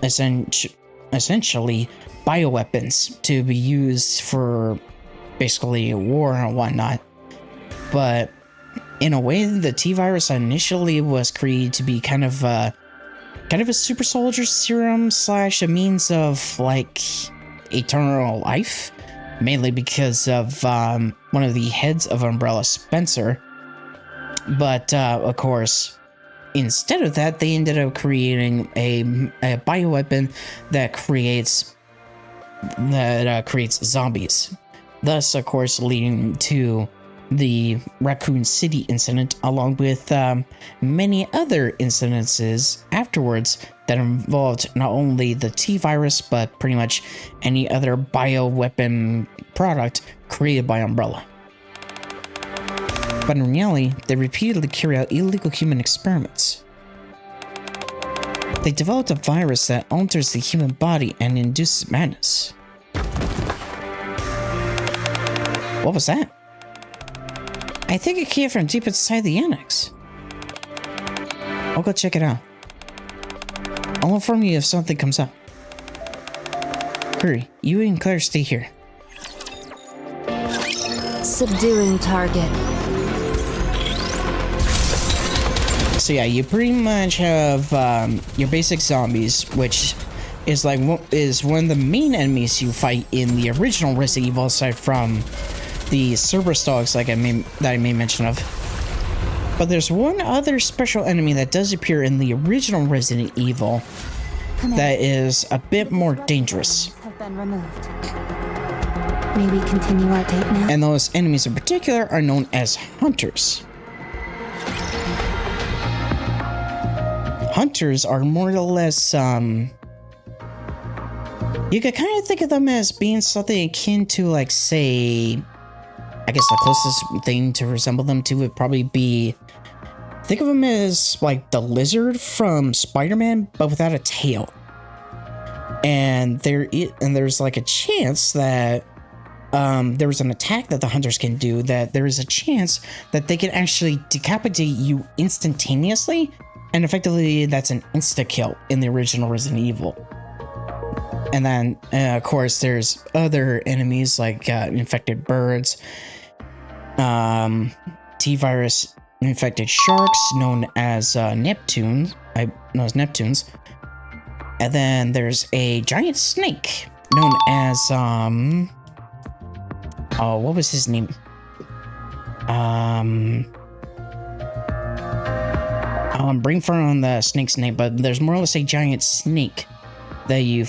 essentially bioweapons to be used for basically war and whatnot. But in a way, the T-Virus initially was created to be kind of a super soldier serum / a means of like eternal life, mainly because of one of the heads of Umbrella, Spencer. But of course, instead of that, they ended up creating a bioweapon that creates zombies. Thus, of course, leading to the Raccoon City incident, along with many other incidences afterwards that involved not only the T-virus, but pretty much any other bioweapon product created by Umbrella. But in reality, they repeatedly carry out illegal human experiments. They developed a virus that alters the human body and induces madness. What was that? I think it came from deep inside the annex. I'll go check it out. I'll inform you if something comes up. Hurry, you and Claire stay here. Subduing target. So yeah, you pretty much have your basic zombies, which is like one of the main enemies you fight in the original Resident Evil, aside from the Cerberus dogs, like I made mention of. But there's one other special enemy that does appear in the original Resident Evil that is a bit more dangerous. Have been removed. May we continue our date now? And those enemies in particular are known as hunters. Hunters are more or less, you could kind of think of them as being something akin to, like, say, I guess the closest thing to resemble them to would probably be, think of them as like the lizard from Spider-Man, but without a tail. And there's like a chance that there was an attack that the hunters can do, that there is a chance that they can actually decapitate you instantaneously, and effectively that's an insta-kill in the original Resident Evil. And then, of course, there's other enemies like infected birds, T-virus infected sharks known as Neptunes, and then there's a giant snake known as oh, what was his name? Bring fur on the snake's name, but there's more or less a giant snake that you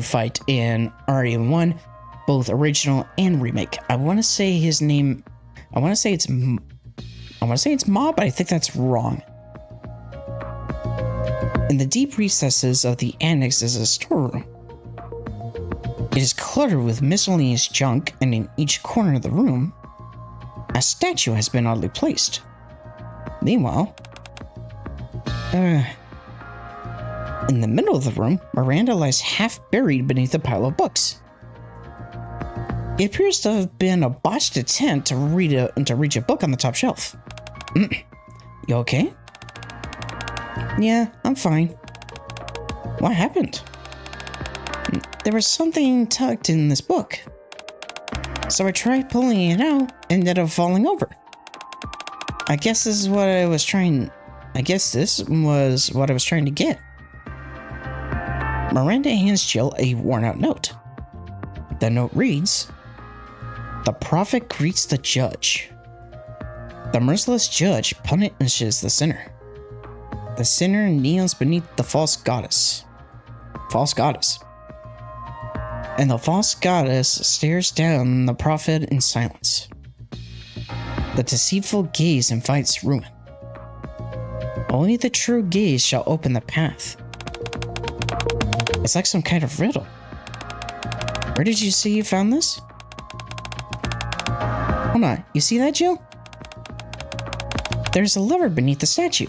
fight in RE1, both original and remake. I want to say his name. I want to say it's Ma, but I think that's wrong. In the deep recesses of the annex is a storeroom. It is cluttered with miscellaneous junk, and in each corner of the room, a statue has been oddly placed. Meanwhile, in the middle of the room, Miranda lies half buried beneath a pile of books. It appears to have been a botched attempt to reach a book on the top shelf. You okay? Yeah, I'm fine. What happened? There was something tucked in this book. So I tried pulling it out and ended up falling over. I guess this was what I was trying to get. Miranda hands Jill a worn-out note. The note reads, "The prophet greets the judge. The merciless judge punishes the sinner. The sinner kneels beneath the false goddess. And the false goddess stares down the prophet in silence. The deceitful gaze invites ruin. Only the true gaze shall open the path." It's like some kind of riddle. Where did you say you found this? Hold on, you see that, Jill? There's a lever beneath the statue.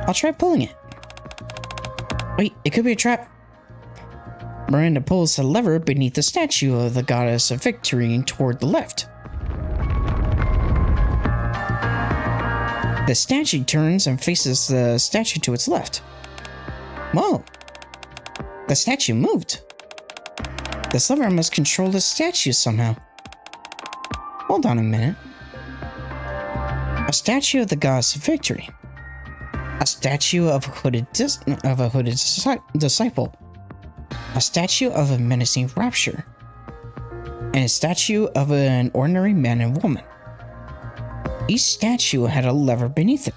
I'll try pulling it. Wait, it could be a trap. Miranda pulls the lever beneath the statue of the goddess of victory toward the left. The statue turns and faces the statue to its left. Whoa! The statue moved. This lever must control the statue somehow. Hold on a minute. A statue of the goddess of victory. A statue of a hooded disciple. A statue of a menacing rapture. And a statue of an ordinary man and woman. Each statue had a lever beneath it.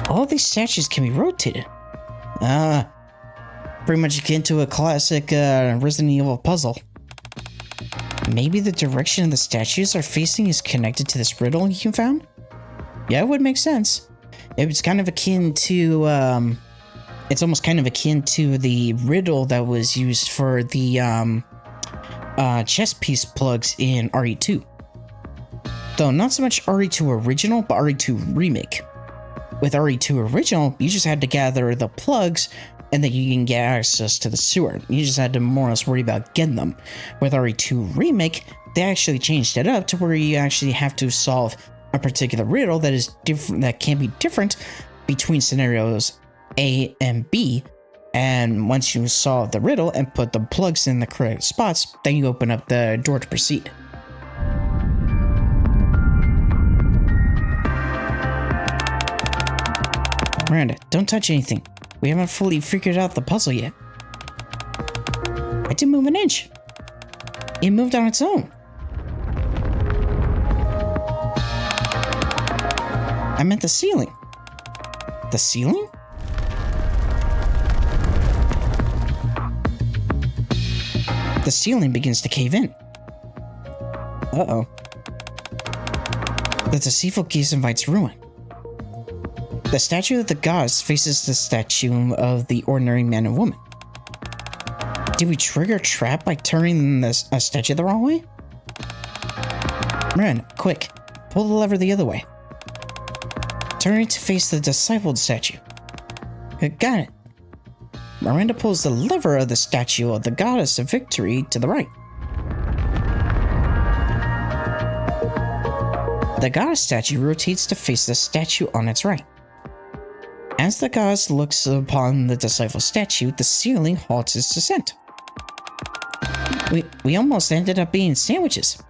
All these statues can be rotated. Pretty much akin to a classic Resident Evil puzzle. Maybe the direction of the statues are facing is connected to this riddle you found? Yeah, it would make sense. It's kind of akin to, it's almost kind of akin to the riddle that was used for the chess piece plugs in RE2. Though not so much RE2 original, but RE2 remake. With RE2 original, you just had to gather the plugs and then you can get access to the sewer. You just had to more or less worry about getting them. With RE2 remake, they actually changed it up to where you actually have to solve a particular riddle that is different, that can be different between scenarios A and B. And once you solve the riddle and put the plugs in the correct spots, then you open up the door to proceed. Miranda, don't touch anything. We haven't fully figured out the puzzle yet. I didn't move an inch. It moved on its own. I meant the ceiling. The ceiling? The ceiling begins to cave in. Uh-oh. The deceitful gaze invites ruin. The statue of the goddess faces the statue of the ordinary man and woman. Did we trigger a trap by turning the statue the wrong way? Miranda, quick. Pull the lever the other way. Turn it to face the discipled statue. Got it. Miranda pulls the lever of the statue of the goddess of victory to the right. The goddess statue rotates to face the statue on its right. As the goddess looks upon the disciple statue, the ceiling halts its descent. We almost ended up being sandwiches.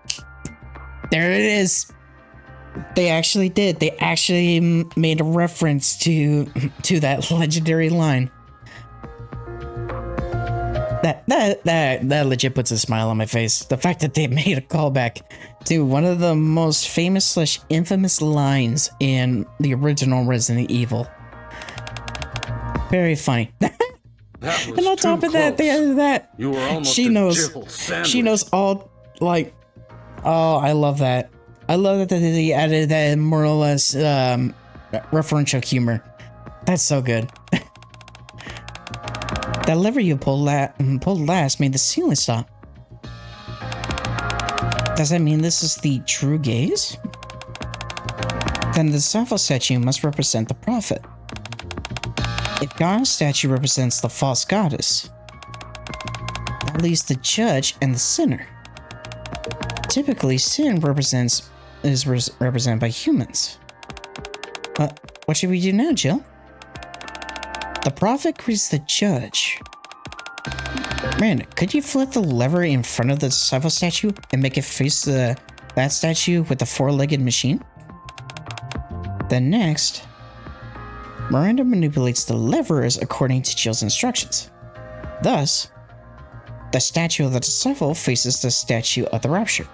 There it is. They actually did. They actually made a reference to that legendary line. That legit puts a smile on my face. The fact that they made a callback to one of the most famous / infamous lines in the original Resident Evil. Very funny. And on top of that, they added that. You were almost she knows all, like, oh, I love that. I love that they added that more or less referential humor. That's so good. That lever you pulled last made the ceiling stop. Does that mean this is the true gaze? Then the disciple statue must represent the prophet. If God's statue represents the false goddess, that leaves the judge and the sinner. Typically, sin is represented by humans. What should we do now, Jill? The prophet greets the judge. Miranda, could you flip the lever in front of the disciple statue and make it face that statue with the four-legged machine? Then next, Miranda manipulates the levers according to Jill's instructions. Thus, the statue of the disciple faces the statue of the rapture.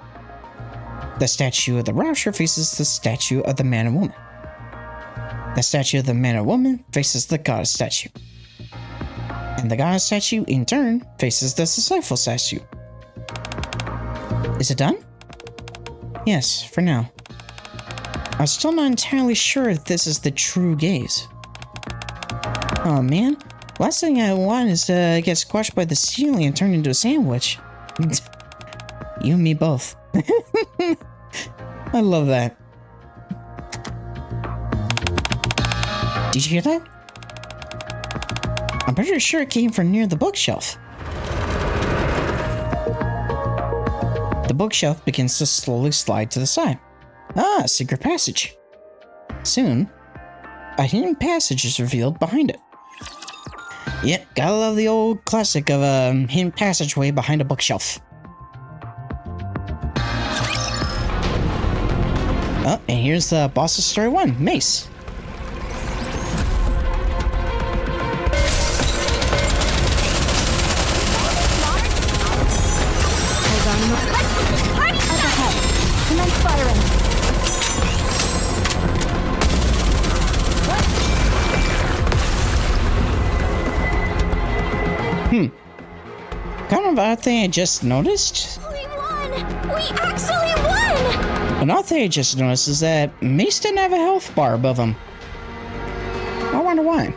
The statue of the rapture faces the statue of the man and woman. The statue of the man and woman faces the goddess statue. And the goddess statue, in turn, faces the disciple statue. Is it done? Yes, for now. I'm still not entirely sure if this is the true gaze. Oh man, last thing I want is to get squashed by the ceiling and turn into a sandwich. You and me both. I love that. Did you hear that? I'm pretty sure it came from near the bookshelf. The bookshelf begins to slowly slide to the side. Ah, secret passage. Soon, a hidden passage is revealed behind it. Yep, gotta love the old classic of a hidden passageway behind a bookshelf. Oh, and here's the boss of story 1, Mace. know of an odd thing I just noticed? We won! We actually won! An odd thing I just noticed is that Mace didn't have a health bar above him. I wonder why.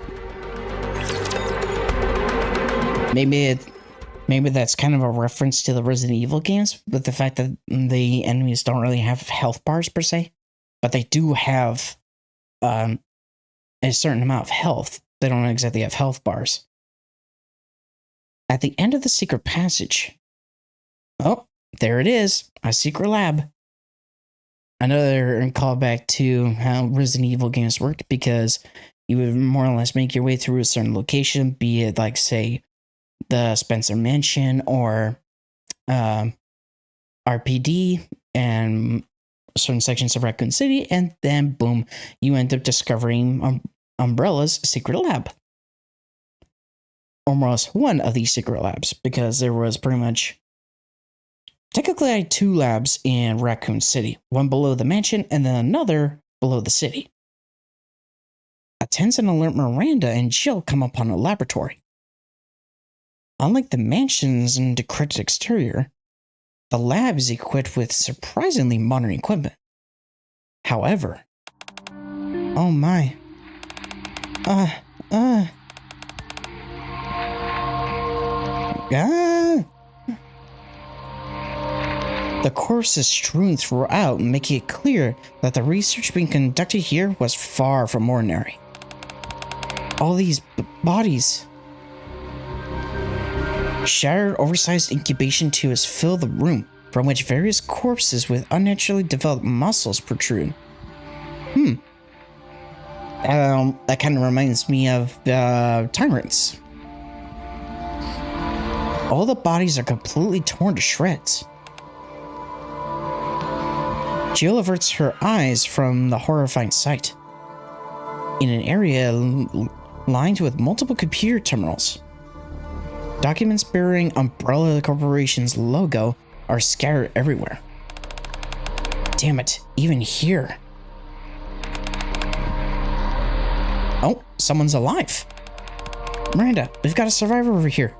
Maybe that's kind of a reference to the Resident Evil games, with the fact that the enemies don't really have health bars per se, but they do have a certain amount of health. They don't exactly have health bars. At the end of the secret passage, oh, there it is, a secret lab. Another callback to how Resident Evil games worked, because you would more or less make your way through a certain location, be it like, say, the Spencer Mansion or RPD and certain sections of Raccoon City, and then boom, you end up discovering Umbrella's secret lab. Almost one of these secret labs, because there was pretty much technically I had 2 labs in Raccoon City, one below the mansion and then another below the city. A tense and alert Miranda and Jill come upon a laboratory. Unlike the mansion's decrepit exterior, the lab is equipped with surprisingly modern equipment. However, oh my, the corpse is strewn throughout, making it clear that the research being conducted here was far from ordinary. All these bodies. Shattered, oversized incubation tubes fill the room, from which various corpses with unnaturally developed muscles protrude. That kind of reminds me of tyrants. All the bodies are completely torn to shreds. Jill averts her eyes from the horrifying sight. In an area lined with multiple computer terminals, documents bearing Umbrella Corporation's logo are scattered everywhere. Damn it, even here. Oh, someone's alive. Miranda, we've got a survivor over here.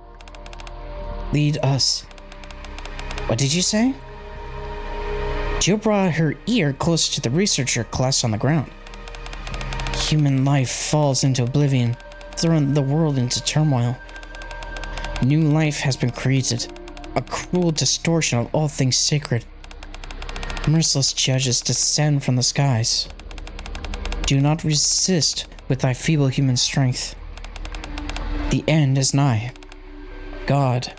Lead us. What did you say? Jill brought her ear closer to the researcher collapsed on the ground. Human life falls into oblivion, throwing the world into turmoil. New life has been created, a cruel distortion of all things sacred. Merciless judges descend from the skies. Do not resist with thy feeble human strength. The end is nigh. God,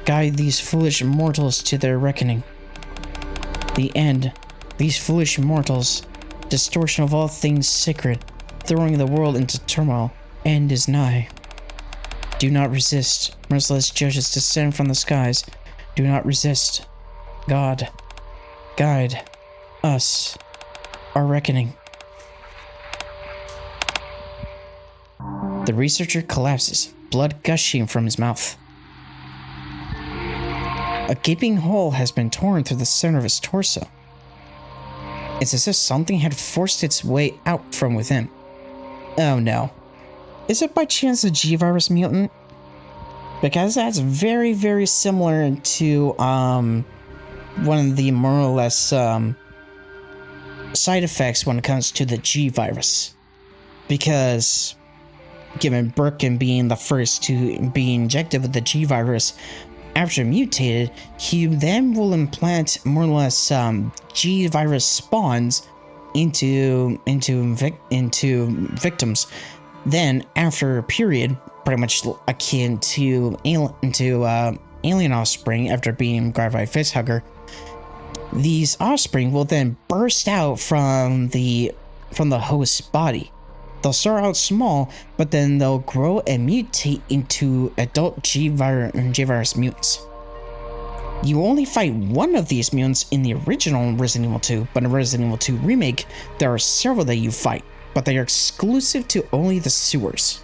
guide these foolish mortals to their reckoning. The end, these foolish mortals, distortion of all things sacred, throwing the world into turmoil, end is nigh. Do not resist, merciless judges descend from the skies. Do not resist. God, guide us, our reckoning. The researcher collapses, blood gushing from his mouth. A gaping hole has been torn through the center of his torso. It's as if something had forced its way out from within. Oh no. Is it by chance a G-Virus mutant? Because that's very, very similar to one of the more or less side effects when it comes to the G-Virus. Because given Birkin being the first to be injected with the G-Virus, after mutated, he then will implant more or less G-Virus spawns into victims. Then, after a period, pretty much akin to alien offspring after being grabbed by a facehugger, these offspring will then burst out from the host's body. They'll start out small, but then they'll grow and mutate into adult G-Virus mutants. You only fight one of these mutants in the original Resident Evil 2, but in Resident Evil 2 Remake, there are several that you fight, but they are exclusive to only the sewers.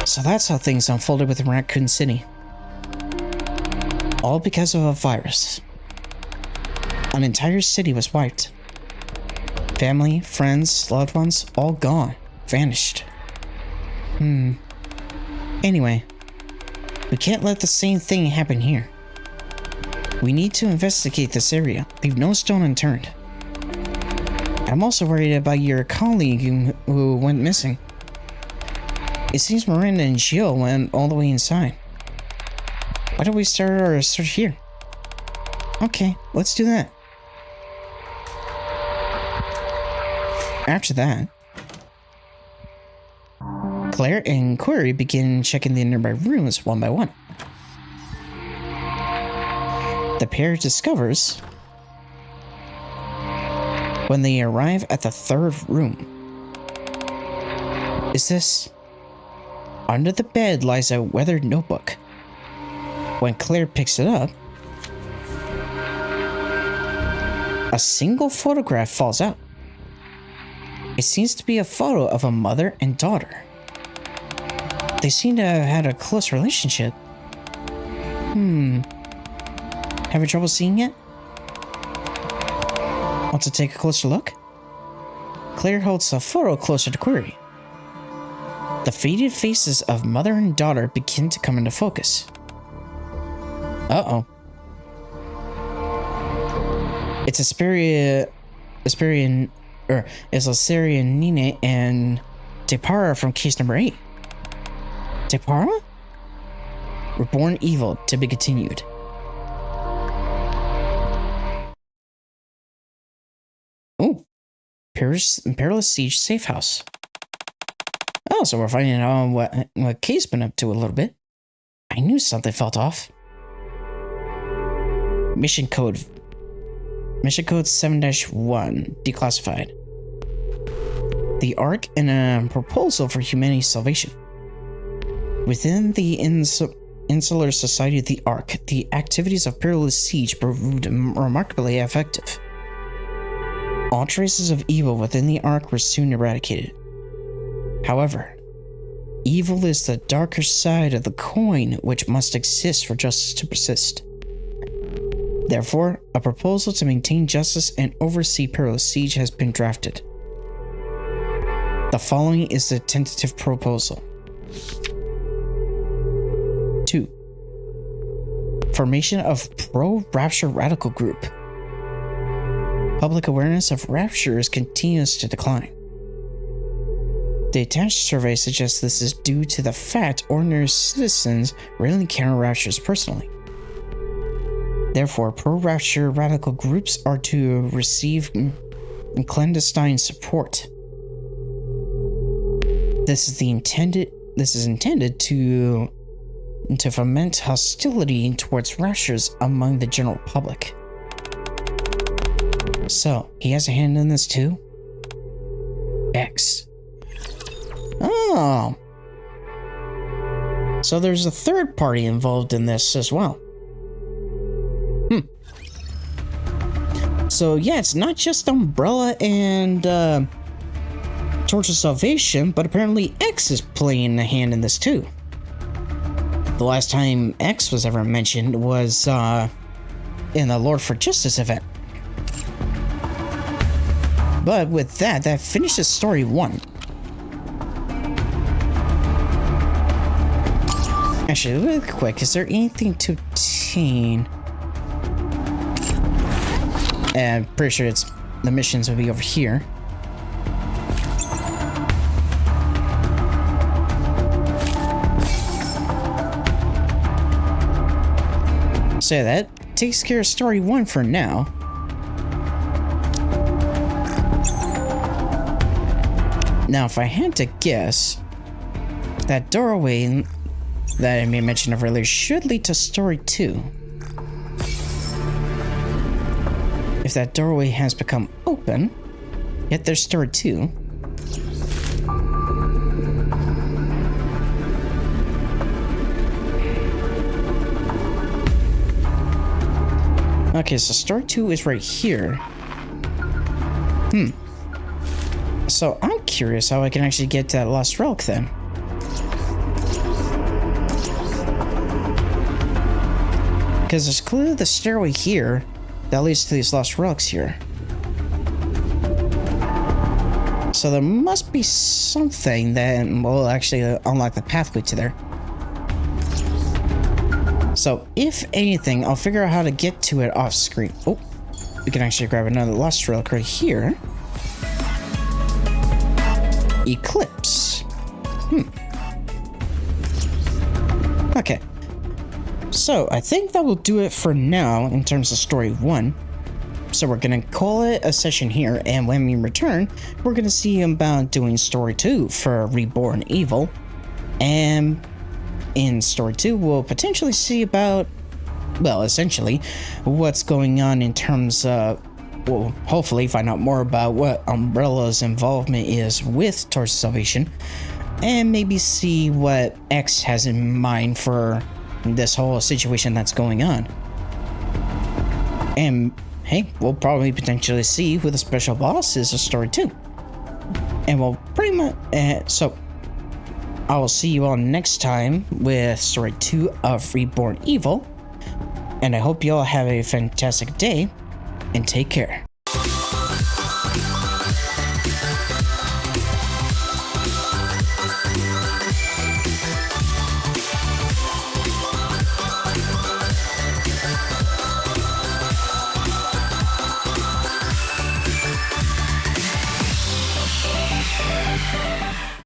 So that's how things unfolded with Raccoon City. All because of a virus. An entire city was wiped. Family, friends, loved ones, all gone. Vanished. Anyway, we can't let the same thing happen here. We need to investigate this area, leave no stone unturned. I'm also worried about your colleague who went missing. It seems Miranda and Jill went all the way inside. Why don't we start our search here? Okay, let's do that. After that, Claire and Corey begin checking the nearby rooms one by one. The pair discovers when they arrive at the third room. Is this? Under the bed lies a weathered notebook. When Claire picks it up, a single photograph falls out. It seems to be a photo of a mother and daughter. They seem to have had a close relationship. Having trouble seeing it? Want to take a closer look? Claire holds the photo closer to Query. The faded faces of mother and daughter begin to come into focus. Uh-oh. It's Asperia, Nina, and Depara from case number 8. Depara? Reborn Evil, to be continued. Oh, Perilous Siege Safe House. Oh, so we're finding out what Kay's been up to a little bit. I knew something felt off. Mission code 7-1, declassified. The Ark and a proposal for humanity's salvation. Within the Insular Society of the Ark, the activities of Perilous Siege proved remarkably effective. All traces of evil within the Ark were soon eradicated. However, evil is the darker side of the coin which must exist for justice to persist. Therefore, a proposal to maintain justice and oversee Perilous Siege has been drafted. The following is the tentative proposal. 2. Formation of pro-Rapture radical group. Public awareness of raptures continues to decline. The attached survey suggests this is due to the fact ordinary citizens rarely encounter raptures personally. Therefore, pro-rapture radical groups are to receive clandestine support. This is intended to foment hostility towards raptures among the general public. So, he has a hand in this too? X. Oh. So there's a third party involved in this as well. So yeah, it's not just Umbrella and Torch of Salvation, but apparently X is playing a hand in this too. The last time X was ever mentioned was in the Lord for Justice event. But with that finishes story 1. Actually, really quick, is there anything to obtain? And I'm pretty sure the missions will be over here. So that takes care of story 1 for now. Now, if I had to guess, that doorway that I may mention earlier should lead to story 2. If that doorway has become open, yet there's story 2. Okay, so story 2 is right here. So I'm curious how I can actually get to that lost relic then. Because there's clearly the stairway here that leads to these lost relics here. So there must be something that will actually unlock the pathway to there. So if anything, I'll figure out how to get to it off screen. Oh, we can actually grab another Lost Relic right here. Eclipse. Okay. So I think that will do it for now in terms of story 1. So we're gonna call it a session here, and when we return, we're gonna see about doing story 2 for Reborn Evil. And in story 2, we'll potentially see about, well, essentially, what's going on in terms of, we'll hopefully find out more about what Umbrella's involvement is with Torch Salvation, and maybe see what X has in mind for this whole situation that's going on. And hey, we'll probably potentially see who the special boss is of story 2. And we'll pretty much, so I will see you all next time with story 2 of Reborn Evil. And I hope you all have a fantastic day and take care.